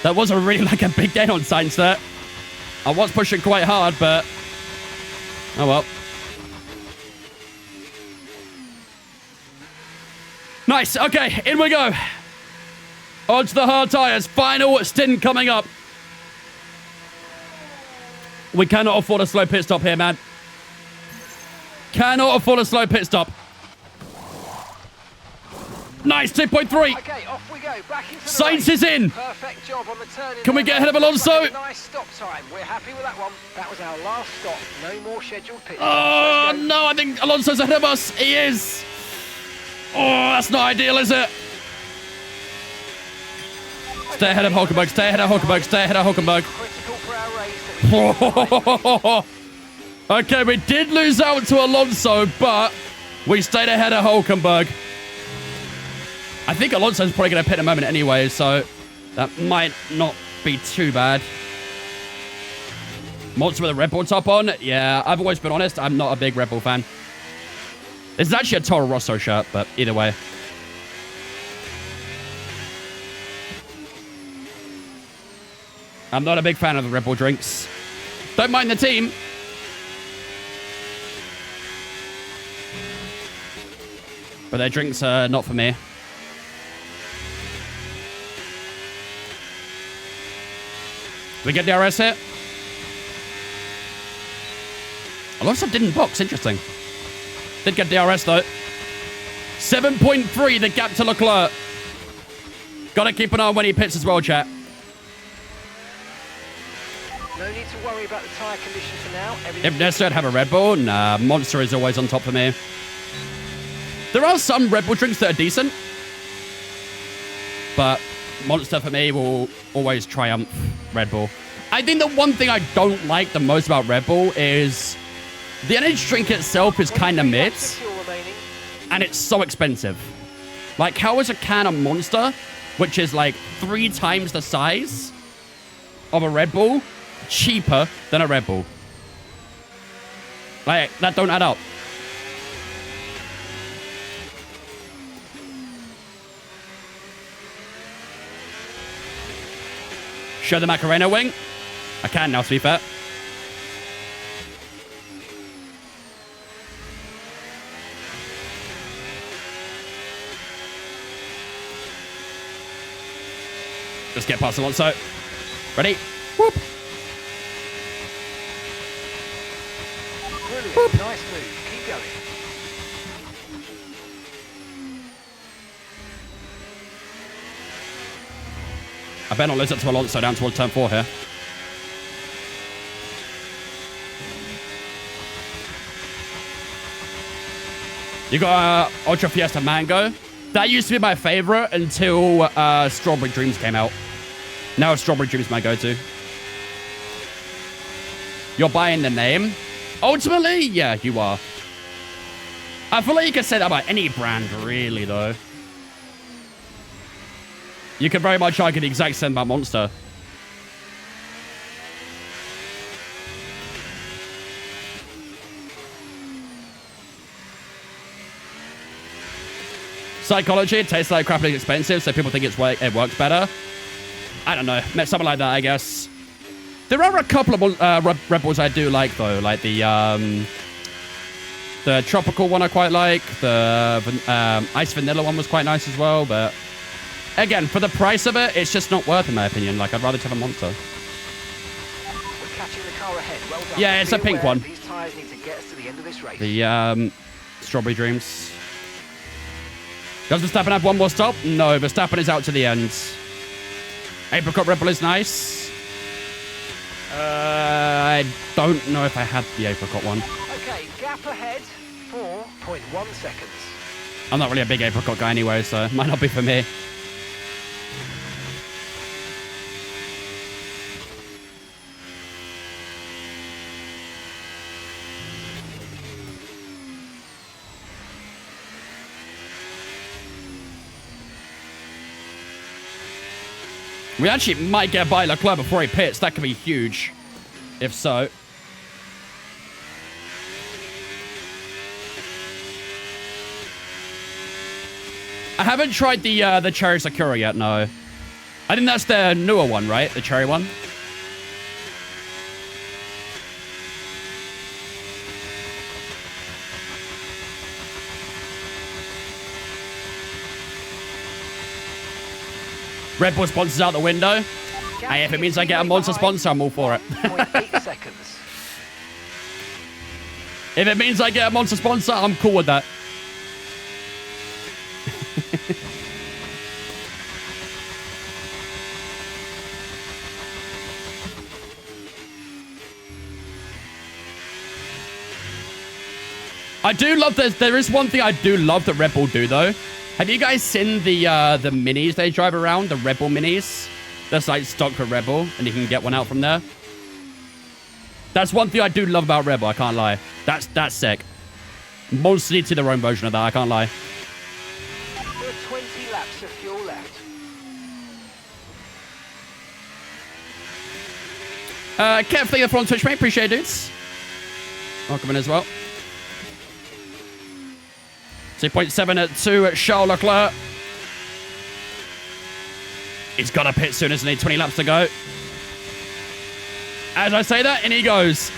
Speaker 1: That wasn't really like a big gain on Sainz there. I was pushing quite hard, but oh well. Nice. Okay, in we go. Onto the hard tires. Final stint coming up. We cannot afford a slow pit stop here, man. Cannot afford a slow pit stop. Nice, 2.3.
Speaker 3: Okay, off we go. Back into the
Speaker 1: Sainz
Speaker 3: race.
Speaker 1: is in.
Speaker 3: Perfect job on the turn.
Speaker 1: Can we get ahead of Alonso?
Speaker 3: Nice stop time. We're happy with that one. That was our last stop. No more scheduled pit stops.
Speaker 1: Oh,
Speaker 3: Let's go.
Speaker 1: no, I think Alonso's ahead of us. He is. Oh, that's not ideal, is it? Stay ahead of Hulkenberg. Stay ahead of Hulkenberg. Stay ahead of Hulkenberg.
Speaker 3: Critical for our race.
Speaker 1: Okay, we did lose out to Alonso, but we stayed ahead of Hulkenberg. I think Alonso's probably going to pit in a moment anyway, so that might not be too bad. Monster with a Red Bull top on? Yeah, I've always been honest. I'm not a big Red Bull fan. This is actually a Toro Rosso shirt, but either way. I'm not a big fan of the Red Bull drinks. Don't mind the team. But their drinks are not for me. We get the RS hit. Alonso didn't box. Interesting. Did get DRS, though. 7.3, the gap to Leclerc. Gotta keep an eye on when he pits as well, chat.
Speaker 3: No need to worry about the tyre condition for now.
Speaker 1: If necessary, I'd have a Red Bull. Nah, Monster is always on top for me. There are some Red Bull drinks that are decent. But Monster, for me, will always triumph Red Bull. I think the one thing I don't like the most about Red Bull is the energy drink itself is kind of mid. And it's so expensive. Like, how is a can of Monster, which is like 3 times the size of a Red Bull, cheaper than a Red Bull? Like, that don't add up. Show the Macarena wing. I can now, to be fair. Just get past Alonso. Ready? Whoop.
Speaker 3: Brilliant. Whoop. Nice move. Keep going.
Speaker 1: I better not lose it to Alonso down towards turn 4 here. You got Ultra Fiesta Mango. That used to be my favorite until Strawberry Dreams came out. Now Strawberry Dreams my go-to. You're buying the name? Ultimately, yeah, you are. I feel like you can say that about any brand, really, though. You could very much argue the exact same about Monster. Psychology, it tastes like crap and expensive, so people think it works better. I don't know. Something like that, I guess. There are a couple of Red Bulls I do like, though. Like the tropical one I quite like. The Ice Vanilla one was quite nice as well, but... Again, for the price of it, it's just not worth, in my opinion. Like, I'd rather have a Monster.
Speaker 3: We're catching the car ahead. Well done.
Speaker 1: Yeah, it's a pink one.
Speaker 3: These tyres need to get us to the end of this race.
Speaker 1: The Strawberry Dreams. Does Verstappen have one more stop? No, Verstappen is out to the end. Apricot Red Bull is nice. I don't know if I had the apricot one.
Speaker 3: Okay, gap ahead, 4.1 seconds.
Speaker 1: I'm not really a big apricot guy anyway, so it might not be for me. We actually might get by Leclerc before he pits. That could be huge. If so. I haven't tried the Cherry Sakura yet, no. I think that's the newer one, right? The cherry one. Red Bull sponsors out the window. Hey, if it means I get a Monster sponsor, I'm all for it.
Speaker 3: 0.8 seconds.
Speaker 1: If it means I get a Monster sponsor, I'm cool with that. I do love this. There is one thing I do love that Red Bull do, though. Have you guys seen the minis they drive around? The Red Bull minis? That's like stock for Red Bull, and you can get one out from there. That's one thing I do love about Red Bull, I can't lie. That's sick. Monster need to their own version of that, I can't lie.
Speaker 3: There are 20 laps of fuel left.
Speaker 1: Kev, thank you for on Twitch, mate. Appreciate it, dudes. Welcome in as well. 2.7 at 2 at Charles Leclerc. He's got to pit soon, isn't he? 20 laps to go. As I say that, in he goes.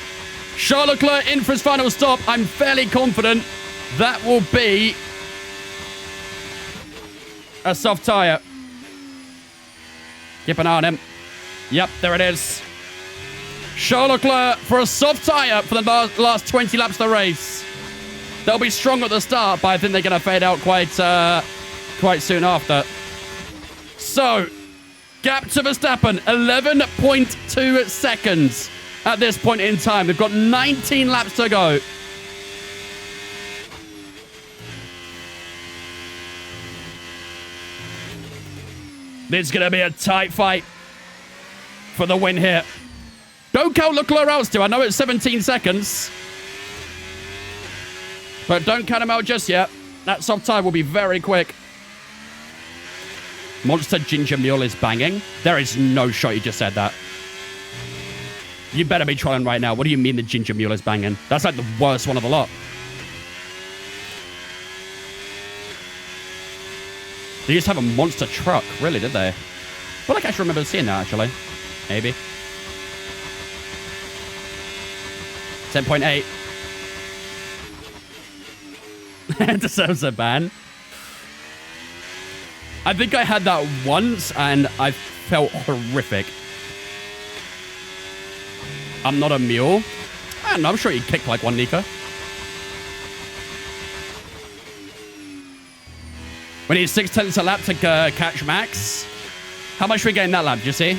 Speaker 1: Charles Leclerc in for his final stop. I'm fairly confident that will be a soft tyre. Keep an eye on him. Yep, there it is. Charles Leclerc for a soft tyre for the last 20 laps of the race. They'll be strong at the start, but I think they're going to fade out quite soon after. So, gap to Verstappen, 11.2 seconds at this point in time. We've got 19 laps to go. This is going to be a tight fight for the win here. Don't count Leclerc out still. I know it's 17 seconds. But don't count him out just yet. That soft tire will be very quick. Monster Ginger Mule is banging. There is no shot you just said that. You better be trolling right now. What do you mean the Ginger Mule is banging? That's like the worst one of the lot. They used to have a monster truck. Really, did they? I feel like I should remember seeing that, actually. Maybe. 10.8. Deserves a ban. I think I had that once, and I felt horrific. I'm not a mule. I don't know, I'm sure you kicked like one, Nico. We need 6/10 a lap to catch Max. How much we getting that lap, do you see?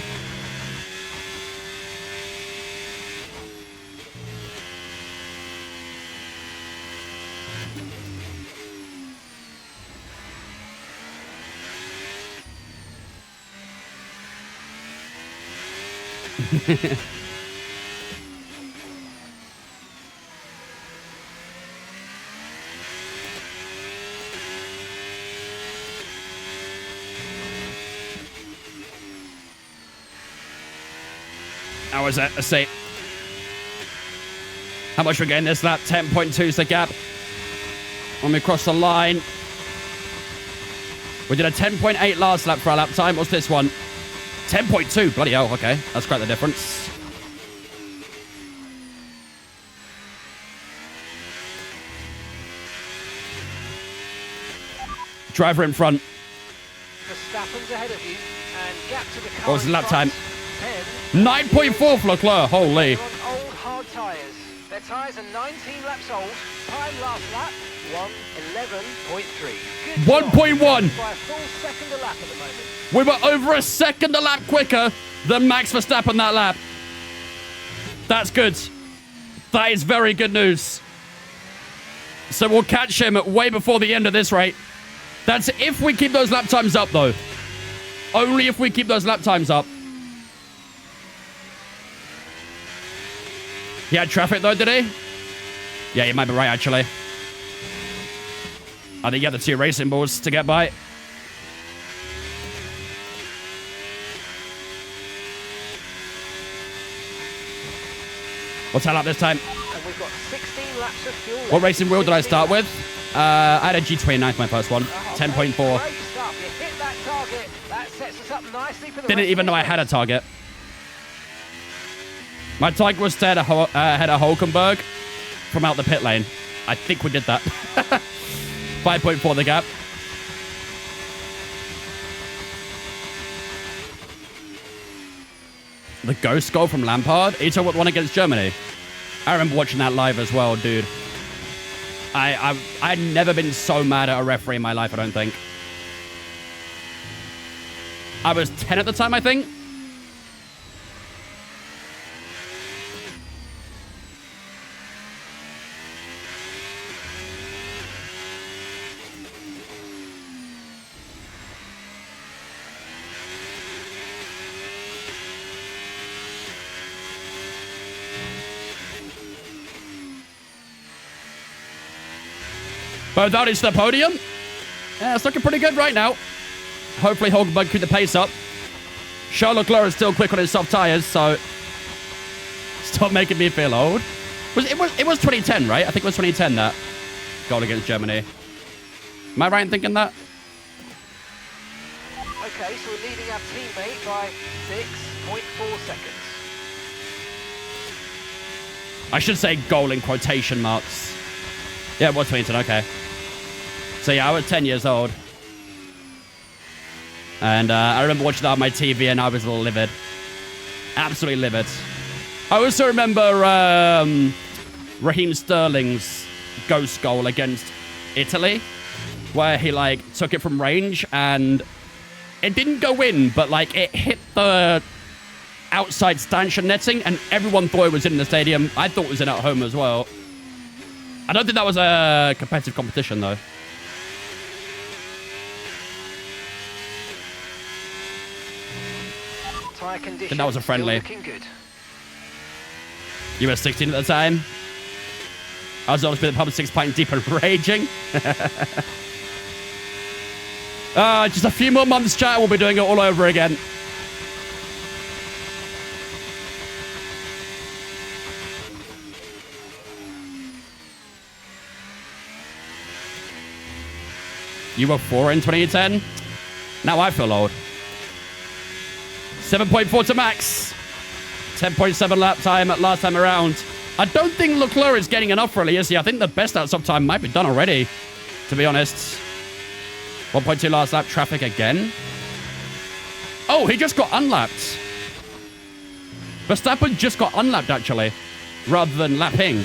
Speaker 1: How was that? Let's see. How much we're getting this lap? 10.2 is the gap. When we cross the line. We did a 10.8 last lap for our lap time. What's this one? 10.2. Bloody hell. Okay. That's quite the difference. Driver in front.
Speaker 3: Verstappen's ahead of you, and gap to the car.
Speaker 1: What was the lap time?
Speaker 3: 10.
Speaker 1: 9.4 for Leclerc. Holy.
Speaker 3: They're on old hard tyres. Their tyres are 19 laps old. Time last lap, 1:11.3.
Speaker 1: 1.1.
Speaker 3: By a full second a lap at the moment.
Speaker 1: We were over a second a lap quicker than Max Verstappen that lap. That's good. That is very good news. So we'll catch him way before the end of this race. That's if we keep those lap times up, though. Only if we keep those lap times up. He had traffic, though, did he? Yeah, you might be right, actually. I think you had the two racing balls to get by. What's that lap this time?
Speaker 3: And we've got 16 laps of fuel left.
Speaker 1: What racing wheel did I start with? I had a G29 my first one. 10.4.
Speaker 3: Great stuff. You hit that target. That sets us up nicely for the
Speaker 1: Didn't even know I had a target. My target was to head a Hulkenberg from out the pit lane. I think we did that. 5.4 the gap. The ghost goal from Lampard? Are you talking about the one against Germany? I remember watching that live as well, dude. I'd never been so mad at a referee in my life, I don't think. I was 10 at the time, I think. Both out into the podium. Yeah, it's looking pretty good right now. Hopefully Hulkenberg keep the pace up. Charles Leclerc is still quick on his soft tires, so stop making me feel old. It was 2010, right? I think it was 2010 that goal against Germany. Am I right in thinking that?
Speaker 3: Okay, so we're leading our teammate by 6.4 seconds.
Speaker 1: I should say goal in quotation marks. Yeah, it was 2010, okay. So yeah, I was 10 years old. And I remember watching that on my TV and I was livid. Absolutely livid. I also remember Raheem Sterling's ghost goal against Italy, where he, like, took it from range, and it didn't go in, but, like, it hit the outside stanchion netting, and everyone thought it was in the stadium. I thought it was in at home as well. I don't think that was a competitive competition, though.
Speaker 3: Tyre condition
Speaker 1: That was a friendly.
Speaker 3: still looking good.
Speaker 1: You were 16 at the time. I was always been the pub 6 pint deep and raging. Just a few more months, chat. We'll be doing it all over again. You were 4 in 2010. Now I feel old. 7.4 to max. 10.7 lap time last time around. I don't think Leclerc is getting enough, really, is he? I think the best outside time might be done already, to be honest. 1.2 last lap traffic again. Oh, he just got unlapped. Verstappen just got unlapped, actually, rather than lapping.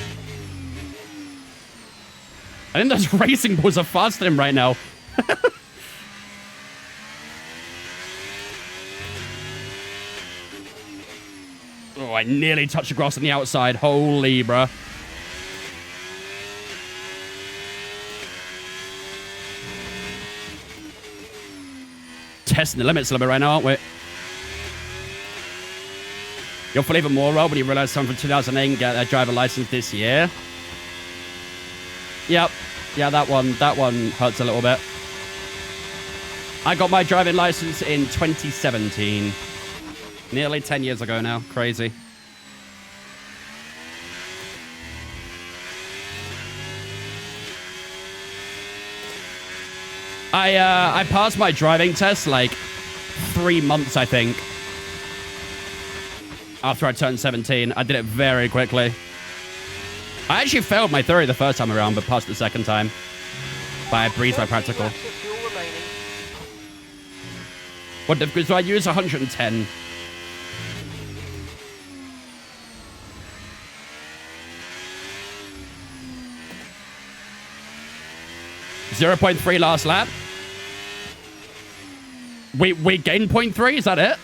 Speaker 1: I think those racing balls are faster than him right now. Oh, I nearly touched the grass on the outside. Holy, bruh. Testing the limits a little bit right now, aren't we? You'll feel even more well when you realize someone from 2008 can get their driver license this year. Yep. Yeah, that one hurts a little bit. I got my driving license in 2017. Nearly 10 years ago now. Crazy. I passed my driving test like 3 months, I think. After I turned 17. I did it very quickly. I actually failed my theory the first time around, but passed the second time. But I breezed my practical. What difficulty do I use? 110. .3 last lap. We gained 0.3? Is that it?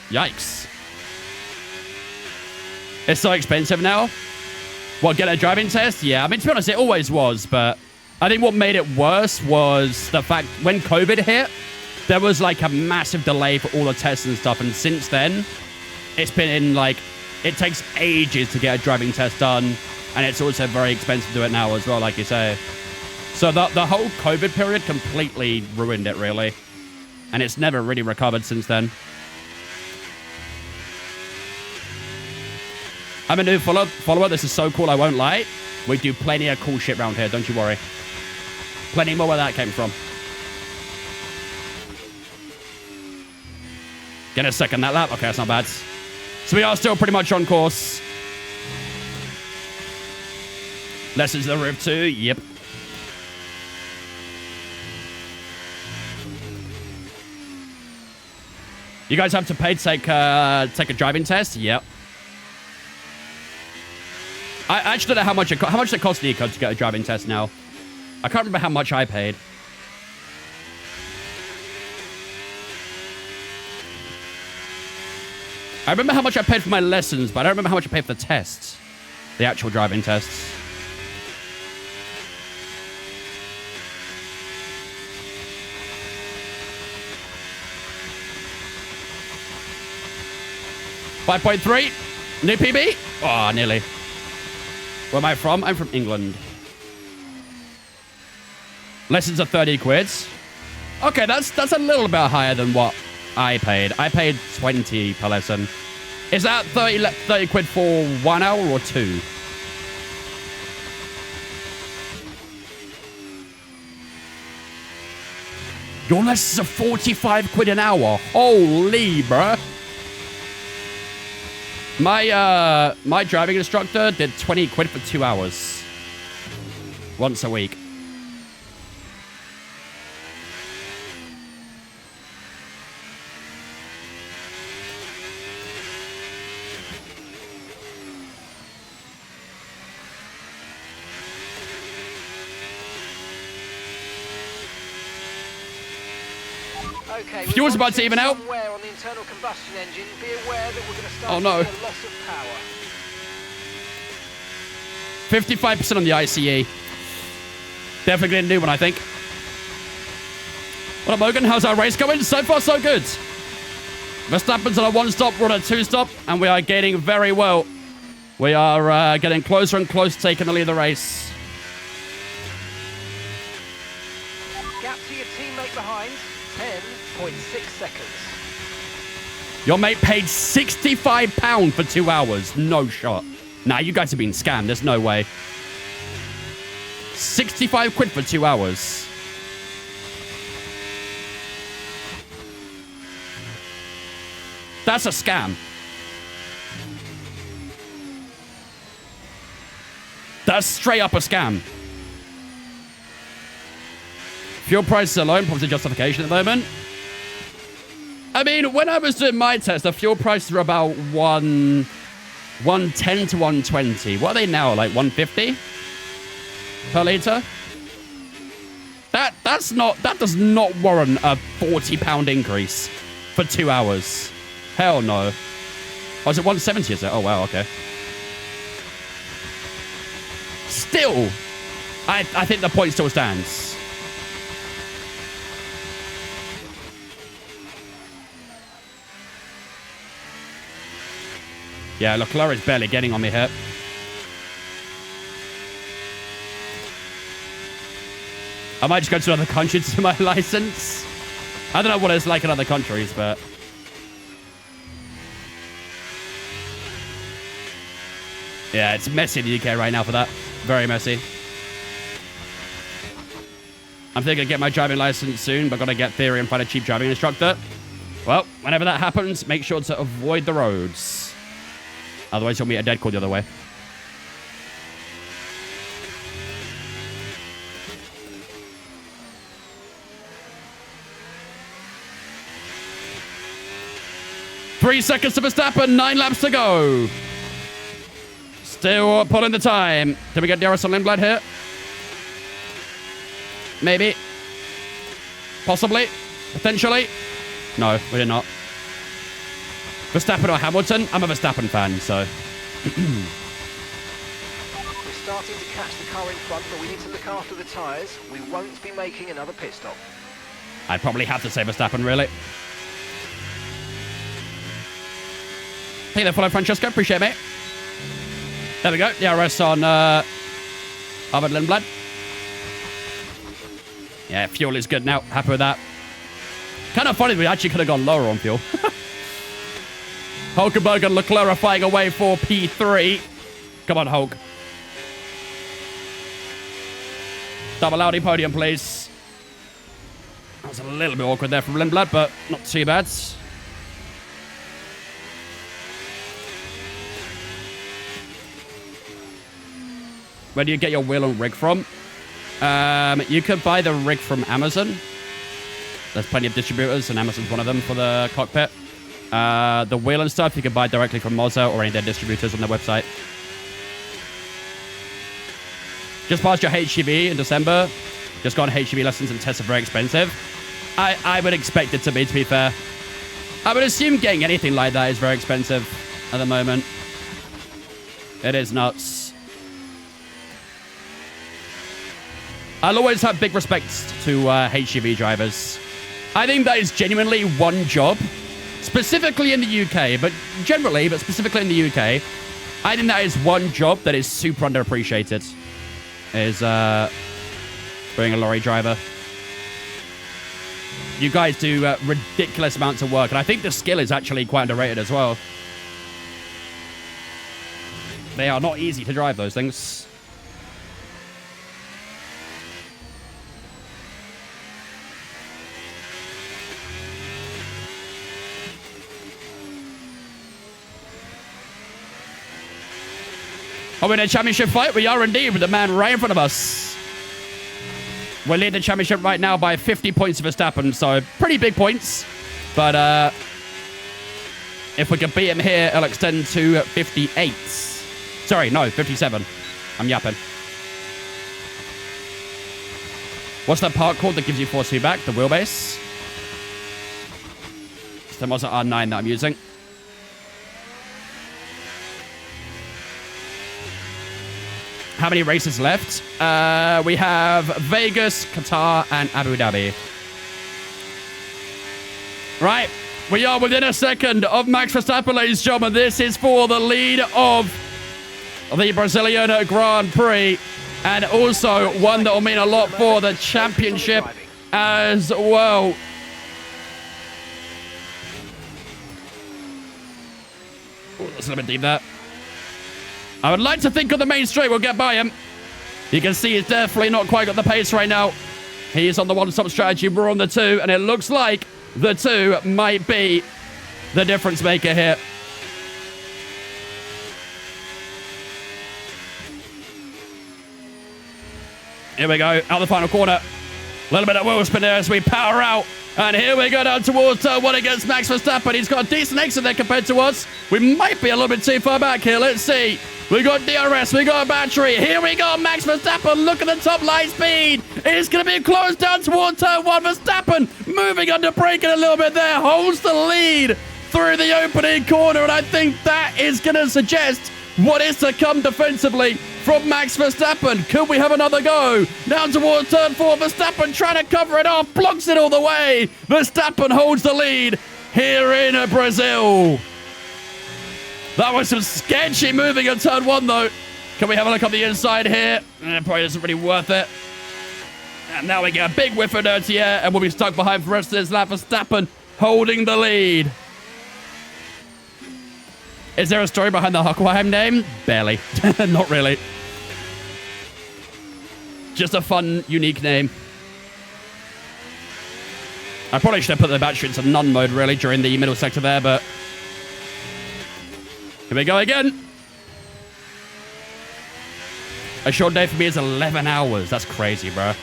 Speaker 1: Yikes. It's so expensive now. What, get a driving test? Yeah, I mean, to be honest, it always was, but I think what made it worse was the fact when COVID hit, there was like a massive delay for all the tests and stuff, and since then, it's been in like, it takes ages to get a driving test done, and it's also very expensive to do it now as well, like you say. So the whole COVID period completely ruined it, really. And it's never really recovered since then. I'm a new follower. This is so cool, I won't lie. We do plenty of cool shit around here, don't you worry. Plenty more where that came from. Get a second that lap. Okay, that's not bad. So we are still pretty much on course. Lessons the roof too. Yep. You guys have to pay to take a driving test? Yep. I actually don't know how much it costs Nico to get a driving test now. I can't remember how much I paid. I remember how much I paid for my lessons, but I don't remember how much I paid for the tests. The actual driving tests. .3. New PB? Oh, nearly. Where am I from? I'm from England. Lessons are 30 quids. Okay, that's a little bit higher than what I paid. I paid 20 per lesson. Is that 30 quid for 1 hour or 2? Your lessons are 45 quid an hour. Holy, bruh. My driving instructor did 20 quid for 2 hours. Once a week.
Speaker 3: Okay,
Speaker 1: Fuel's about to even out.
Speaker 3: Somewhere on the internal combustion engine, be aware that we're going to start
Speaker 1: Oh, no.
Speaker 3: to see a loss of power.
Speaker 1: 55% on the ICE. Definitely getting a new one, I think. What up, Morgan? How's our race going? So far, so good. Verstappen's on a 1-stop, we're on a 2-stop, and we are gaining very well. We are getting closer and closer to taking the lead of the race.
Speaker 3: Gap to your teammate behind, 10.6 seconds.
Speaker 1: Your mate paid £65 for 2 hours. No shot. Nah, you guys have been scammed. There's no way. 65 quid for 2 hours. That's a scam. That's straight up a scam. Fuel prices alone, probably justification at the moment. I mean, when I was doing my test, the fuel prices were about 110 to 120. What are they now? Like 150 per litre? That does not warrant a £40 increase for 2 hours. Hell no. Oh, is it 170, is it? Oh, wow, okay. Still, I think the point still stands. Yeah, Leclerc is barely getting on me here. I might just go to another country to do my license. I don't know what it's like in other countries, but... yeah, it's messy in the UK right now for that. Very messy. I'm thinking of get my driving license soon, but gotta get theory and find a cheap driving instructor. Well, whenever that happens, make sure to avoid the roads. Otherwise, you'll meet a dead call the other way. Three seconds to Verstappen, 9 laps to go. Still pulling the time. Did we get Darius and Lindblad here? Maybe. Possibly. Potentially. No, we did not. Verstappen or Hamilton? I'm a Verstappen fan, so...
Speaker 3: We're starting to catch the car in front, but we need to look after the tyres. We won't be making another pit stop.
Speaker 1: I'd probably have to say Verstappen, really. Thank you for follow, Francesco. Appreciate it, mate. There we go. Yeah, rest on Harvard Lindblad. Yeah, fuel is good now. Happy with that. Kind of funny we actually could have gone lower on fuel. Hulkenberg and Leclerc are fighting away for P3. Come on, Hulk. Double Audi podium, please. That was a little bit awkward there from Lindblad, but not too bad. Where do you get your wheel and rig from? You could buy the rig from Amazon. There's plenty of distributors, and Amazon's one of them for the cockpit. The wheel and stuff you can buy directly from Moza or any of their distributors on their website. Just passed your HGV in December. Just got HGV lessons, and tests are very expensive. I would expect it to be fair. I would assume getting anything like that is very expensive at the moment. It is nuts. I'll always have big respect to HGV drivers. I think that is genuinely one job, specifically in the UK, but generally, but specifically in the UK, I think that is one job that is super underappreciated, is being a lorry driver. You guys do ridiculous amounts of work, and I think the skill is actually quite underrated as well. They are not easy to drive, those things. Are we in a championship fight? We are indeed, with the man right in front of us. We're leading the championship right now by 50 points to Verstappen, so pretty big points. But if we can beat him here, it'll extend to 58. Sorry, no, 57. I'm yapping. What's that part called that gives you force feedback? The wheelbase? So also R9 that I'm using. How many races left? We have Vegas, Qatar, and Abu Dhabi. Right. We are within a second of Max Verstappen, ladies and gentlemen. This is for the lead of the Brazilian Grand Prix. And also one that will mean a lot for the championship as well. Oh, that's a little bit deep there. I would like to think on the main straight we'll get by him. You can see he's definitely not quite got the pace right now. He is on the one-stop strategy. We're on the 2, and it looks like the 2 might be the difference maker here. Here we go, out the final corner. A little bit of wheel spin there as we power out. And here we go down towards turn 1 against Max Verstappen. He's got a decent exit there compared to us. We might be a little bit too far back here. Let's see. We got DRS, we got a battery. Here we go, Max Verstappen. Look at the top line speed. It's going to be close down towards turn 1. Verstappen moving under braking a little bit there. Holds the lead through the opening corner. And I think that is going to suggest what is to come defensively from Max Verstappen. Could we have another go? Down towards turn 4. Verstappen trying to cover it off. Blocks it all the way. Verstappen holds the lead here in Brazil. That was some sketchy moving at turn 1, though. Can we have a look on the inside here? Probably isn't really worth it. And now we get a big whiff of dirty air, and we'll be stuck behind for the rest of this lap. Verstappen holding the lead. Is there a story behind the Hockenheim name? Barely. Not really. Just a fun, unique name. I probably should have put the battery into none mode, really, during the middle sector there, but... Here we go again. A short day for me is 11 hours. That's crazy, bro.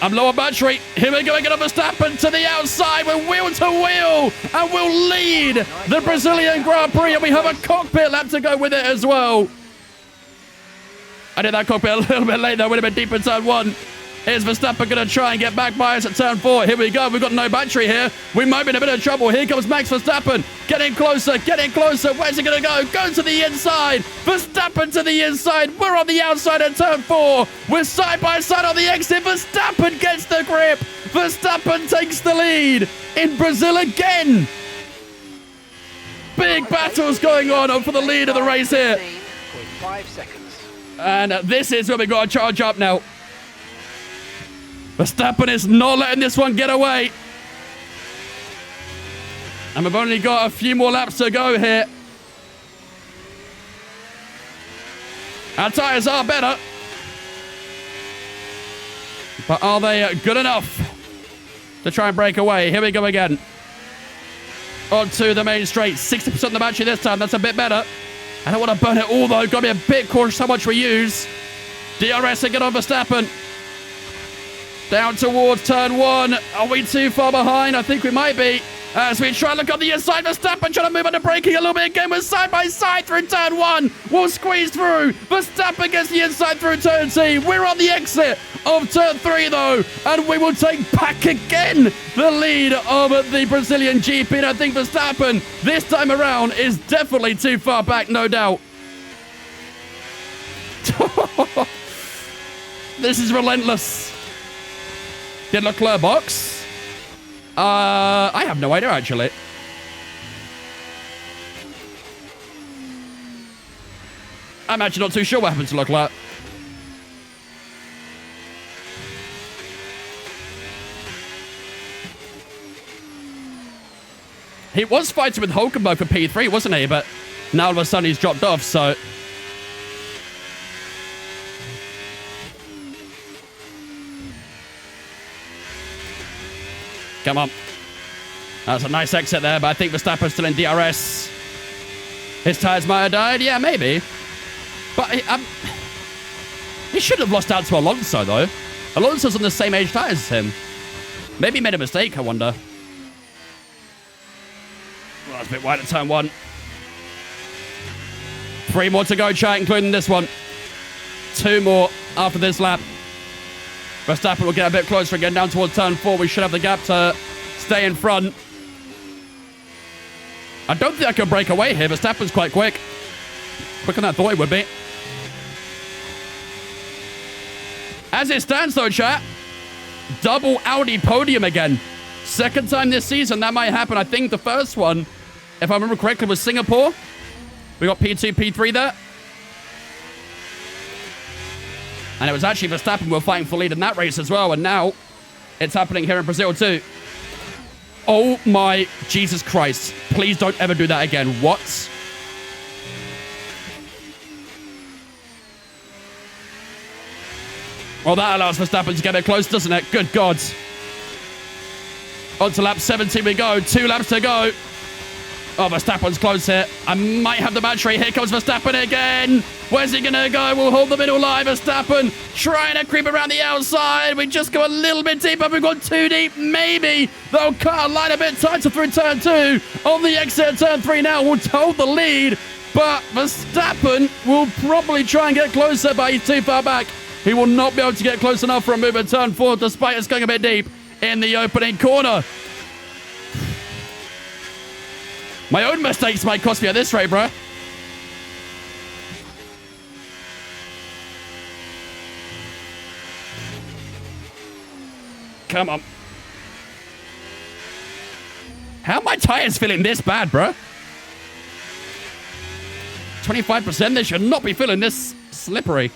Speaker 1: I'm low on battery. Here we go again on Verstappen to the outside. We're wheel to wheel. And we'll lead the Brazilian Grand Prix. And we have a cockpit lap to go with it as well. I did that cockpit a little bit late, though. Would have been deep in turn 1. Here's Verstappen going to try and get back by us at turn 4. Here we go. We've got no battery here. We might be in a bit of trouble. Here comes Max Verstappen. Getting closer, getting closer. Where's he going to go? Go to the inside. Verstappen to the inside. We're on the outside at turn 4. We're side by side on the exit. Verstappen gets the grip. Verstappen takes the lead in Brazil again. Big battles going on for the lead of the race here.
Speaker 3: 5 seconds.
Speaker 1: And this is where we've got to charge up now. Verstappen is not letting this one get away. And we've only got a few more laps to go here. Our tyres are better. But are they good enough to try and break away? Here we go again. Onto the main straight. 60% of the battery this time. That's a bit better. I don't want to burn it all, though. Got to be a bit cautious how much we use. DRS again on Verstappen. Down towards turn 1. Are we too far behind? I think we might be. As we try to look on the inside, Verstappen trying to move under braking a little bit again. We're side by side through turn 1. We'll squeeze through. Verstappen gets the inside through turn 2. We're on the exit of turn 3, though. And we will take back again the lead of the Brazilian GP. And I think Verstappen, this time around, is definitely too far back, no doubt. This is relentless. Did Leclerc box? I have no idea, actually. I'm actually not too sure what happened to Leclerc. He was fighting with Hulkenberg for P3, wasn't he? But now all of a sudden he's dropped off, so... Come on. That's a nice exit there, but I think Verstappen's still in DRS. His tyres might have died. Yeah, maybe. But he should have lost out to Alonso, though. Alonso's on the same age tyres as him. Maybe he made a mistake, I wonder. Well, that's a bit wide at turn 1. 3 more to go, chat, including this one. 2 more after this lap. Verstappen will get a bit closer again down towards turn 4. We should have the gap to stay in front. I don't think I can break away here. Verstappen's quite quick. Quicker than I thought he would be. As it stands, though, chat, double Audi podium again. Second time this season that might happen. I think the first one, if I remember correctly, was Singapore. We got P2, P3 there. And it was actually Verstappen who were fighting for lead in that race as well. And now it's happening here in Brazil too. Oh my Jesus Christ. Please don't ever do that again. What? Well, that allows Verstappen to get it close, doesn't it? Good God. On to lap 17 we go. 2 laps to go. Oh, Verstappen's close here. I might have the battery. Here comes Verstappen again. Where's he going to go? We'll hold the middle line. Verstappen trying to creep around the outside. We just go a little bit deeper. We've gone too deep. Maybe they'll cut a line a bit tighter through turn 2. On the exit of turn 3 now. We'll hold the lead. But Verstappen will probably try and get closer, but he's too far back. He will not be able to get close enough for a move at turn 4, despite us going a bit deep in the opening corner. My own mistakes might cost me at this rate, bro. Come on. How are my tires feeling this bad, bro? 25%? They should not be feeling this slippery.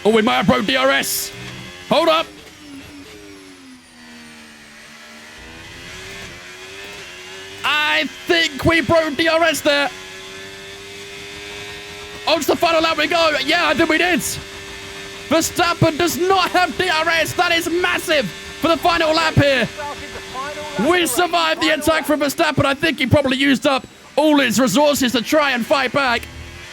Speaker 1: Oh, we might have broke DRS. Hold up. I think we broke DRS there. On to the final lap we go. Yeah, I think we did. Verstappen does not have DRS. That is massive for the final lap here. We survived the attack from Verstappen. I think he probably used up all his resources to try and fight back.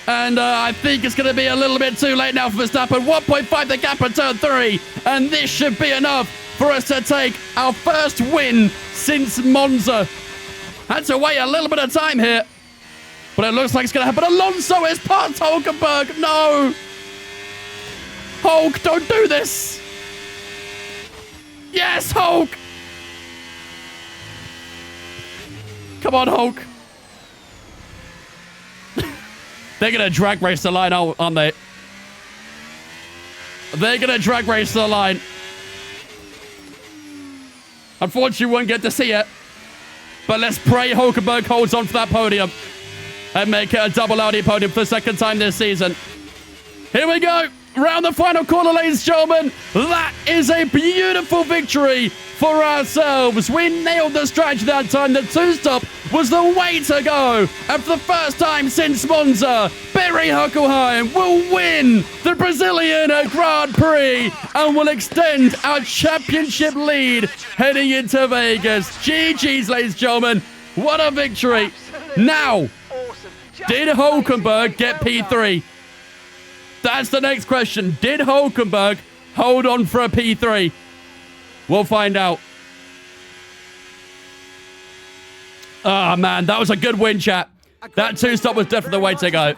Speaker 1: And I think it's going to be a little bit too late now for Verstappen. 1.5 the gap at turn 3. And this should be enough for us to take our first win since Monza. Had to wait a little bit of time here. But it looks like it's going to happen. Alonso is past Hulkenberg. No. Hulk, don't do this. Yes, Hulk. Come on, Hulk. They're going to drag race the line, aren't they? They're going to drag race the line. Unfortunately, we won't get to see it. But let's pray Hulkenberg holds on for that podium and make it a double Audi podium for the second time this season. Here we go. Round the final corner, ladies and gentlemen. That is a beautiful victory for ourselves. We nailed the strategy that time. The two-stop was the way to go. And for the first time since Monza, Barry Hockenheim will win the Brazilian Grand Prix and will extend our championship lead heading into Vegas. GG's, ladies and gentlemen. What a victory. Now, did Hulkenberg get P3? That's the next question. Did Hulkenberg hold on for a P3? We'll find out. Oh, man, that was a good win, chat. That two-stop was definitely the way to go.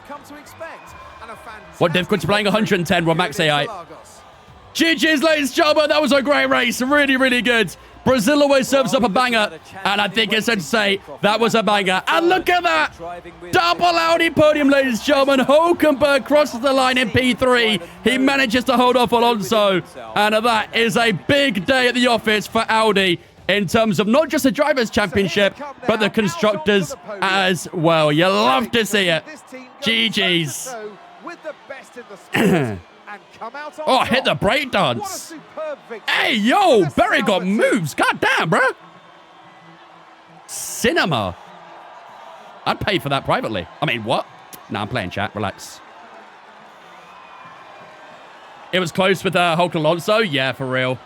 Speaker 1: What difficulty playing 110 with Max AI? GG's, ladies and gentlemen. That was a great race. Really, really good. Brazil always serves up a banger, and I think it's safe to say that was a banger. And look at that! Double Audi podium, ladies and gentlemen. Hulkenberg crosses the line in P3. He manages to hold off Alonso, and that is a big day at the office for Audi in terms of not just the Drivers' Championship, but the Constructors as well. You love to see it. GG's. Oh, hit the break dance. Hey, yo, Barry got moves. God damn, bro. Cinema. I'd pay for that privately. I mean, what? Nah, I'm playing, chat. Relax. It was close with Hulk Alonso. Yeah, for real.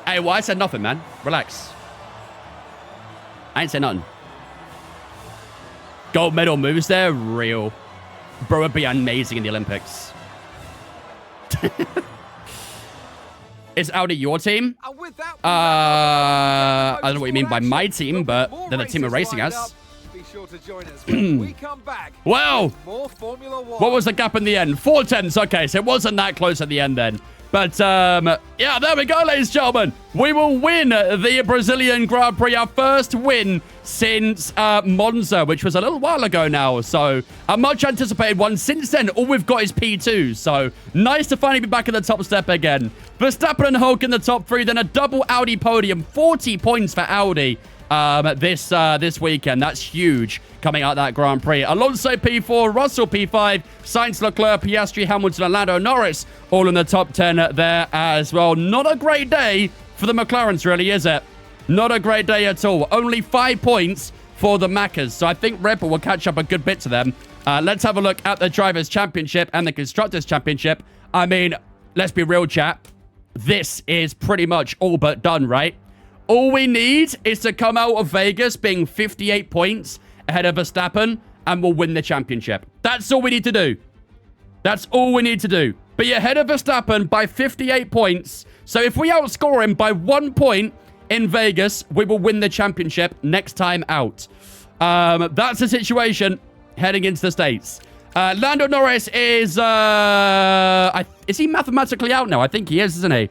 Speaker 1: Hey, well, I said nothing, man. Relax. I ain't said nothing. Gold medal moves there. Real. Bro, would be amazing in the Olympics. Is Audi your team? I don't know what you mean by my team, but they're the team we're racing as.
Speaker 2: sure to join us when we come back.
Speaker 1: Wow.
Speaker 2: with more Formula One.
Speaker 1: What was the gap in the end? 4 tenths. Okay, so it wasn't that close at the end then. But, yeah, there we go, ladies and gentlemen. We will win the Brazilian Grand Prix, our first win since Monza, which was a little while ago now. So, a much anticipated one. Since then, all we've got is P2. So, nice to finally be back at the top step again. Verstappen and Hulk in the top 3, then a double Audi podium. 40 points for Audi this weekend. That's huge coming out of that Grand Prix. Alonso P4, Russell P5, Sainz, Leclerc, Piastri, Hamilton, and Lando Norris all in the top 10 there as well. Not a great day for the McLarens, really, is it? Not a great day at all. Only 5 points for the Maccas. So I think Red Bull will catch up a good bit to them. Let's have a look at the Drivers' Championship and the Constructors' Championship. I mean, let's be real, chat. This is pretty much all but done, right? All we need is to come out of Vegas being 58 points ahead of Verstappen, and we'll win the championship. That's all we need to do. That's all we need to do. Be ahead of Verstappen by 58 points. So if we outscore him by 1 point in Vegas, we will win the championship next time out. That's the situation heading into the States. Lando Norris is he mathematically out now? I think he is, isn't he?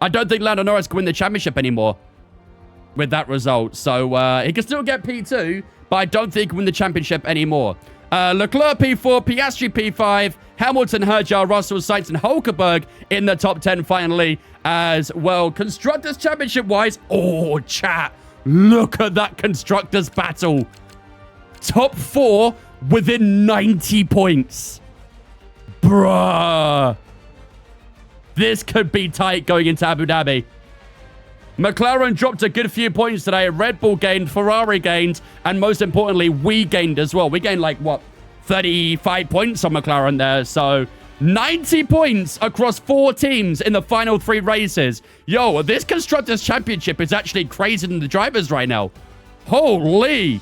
Speaker 1: I don't think Lando Norris can win the championship anymore with that result. So he can still get P2, but I don't think he can win the championship anymore. Leclerc P4, Piastri P5, Hamilton, Herjar, Russell, Sainz, and Hulkenberg in the top 10 finally as well. Constructors Championship-wise, oh, chat, look at that Constructors battle. Top 4 within 90 points. Bruh. This could be tight going into Abu Dhabi. McLaren dropped a good few points today. Red Bull gained, Ferrari gained, and most importantly, we gained as well. We gained like, what, 35 points on McLaren there. So 90 points across 4 teams in the final 3 races. Yo, this Constructors' Championship is actually crazier than the drivers right now. Holy.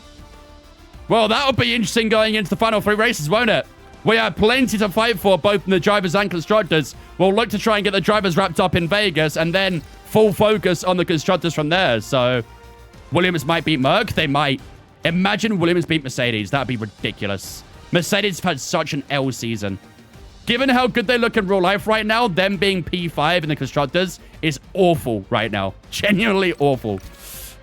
Speaker 1: Well, that'll be interesting going into the final 3 races, won't it? We have plenty to fight for, both in the drivers and constructors. We'll look to try and get the drivers wrapped up in Vegas and then full focus on the constructors from there. So, Williams might beat Merc. They might. Imagine Williams beat Mercedes. That'd be ridiculous. Mercedes have had such an L season. Given how good they look in real life right now, them being P5 in the constructors is awful right now. Genuinely awful.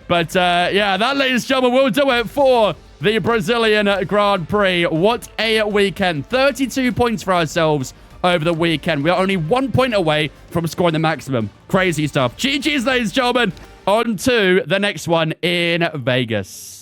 Speaker 1: But, yeah, that, ladies and gentlemen, will do it for the Brazilian Grand Prix. What a weekend. 32 points for ourselves over the weekend. We are only 1 point away from scoring the maximum. Crazy stuff. GG's, ladies and gentlemen. On to the next one in Vegas.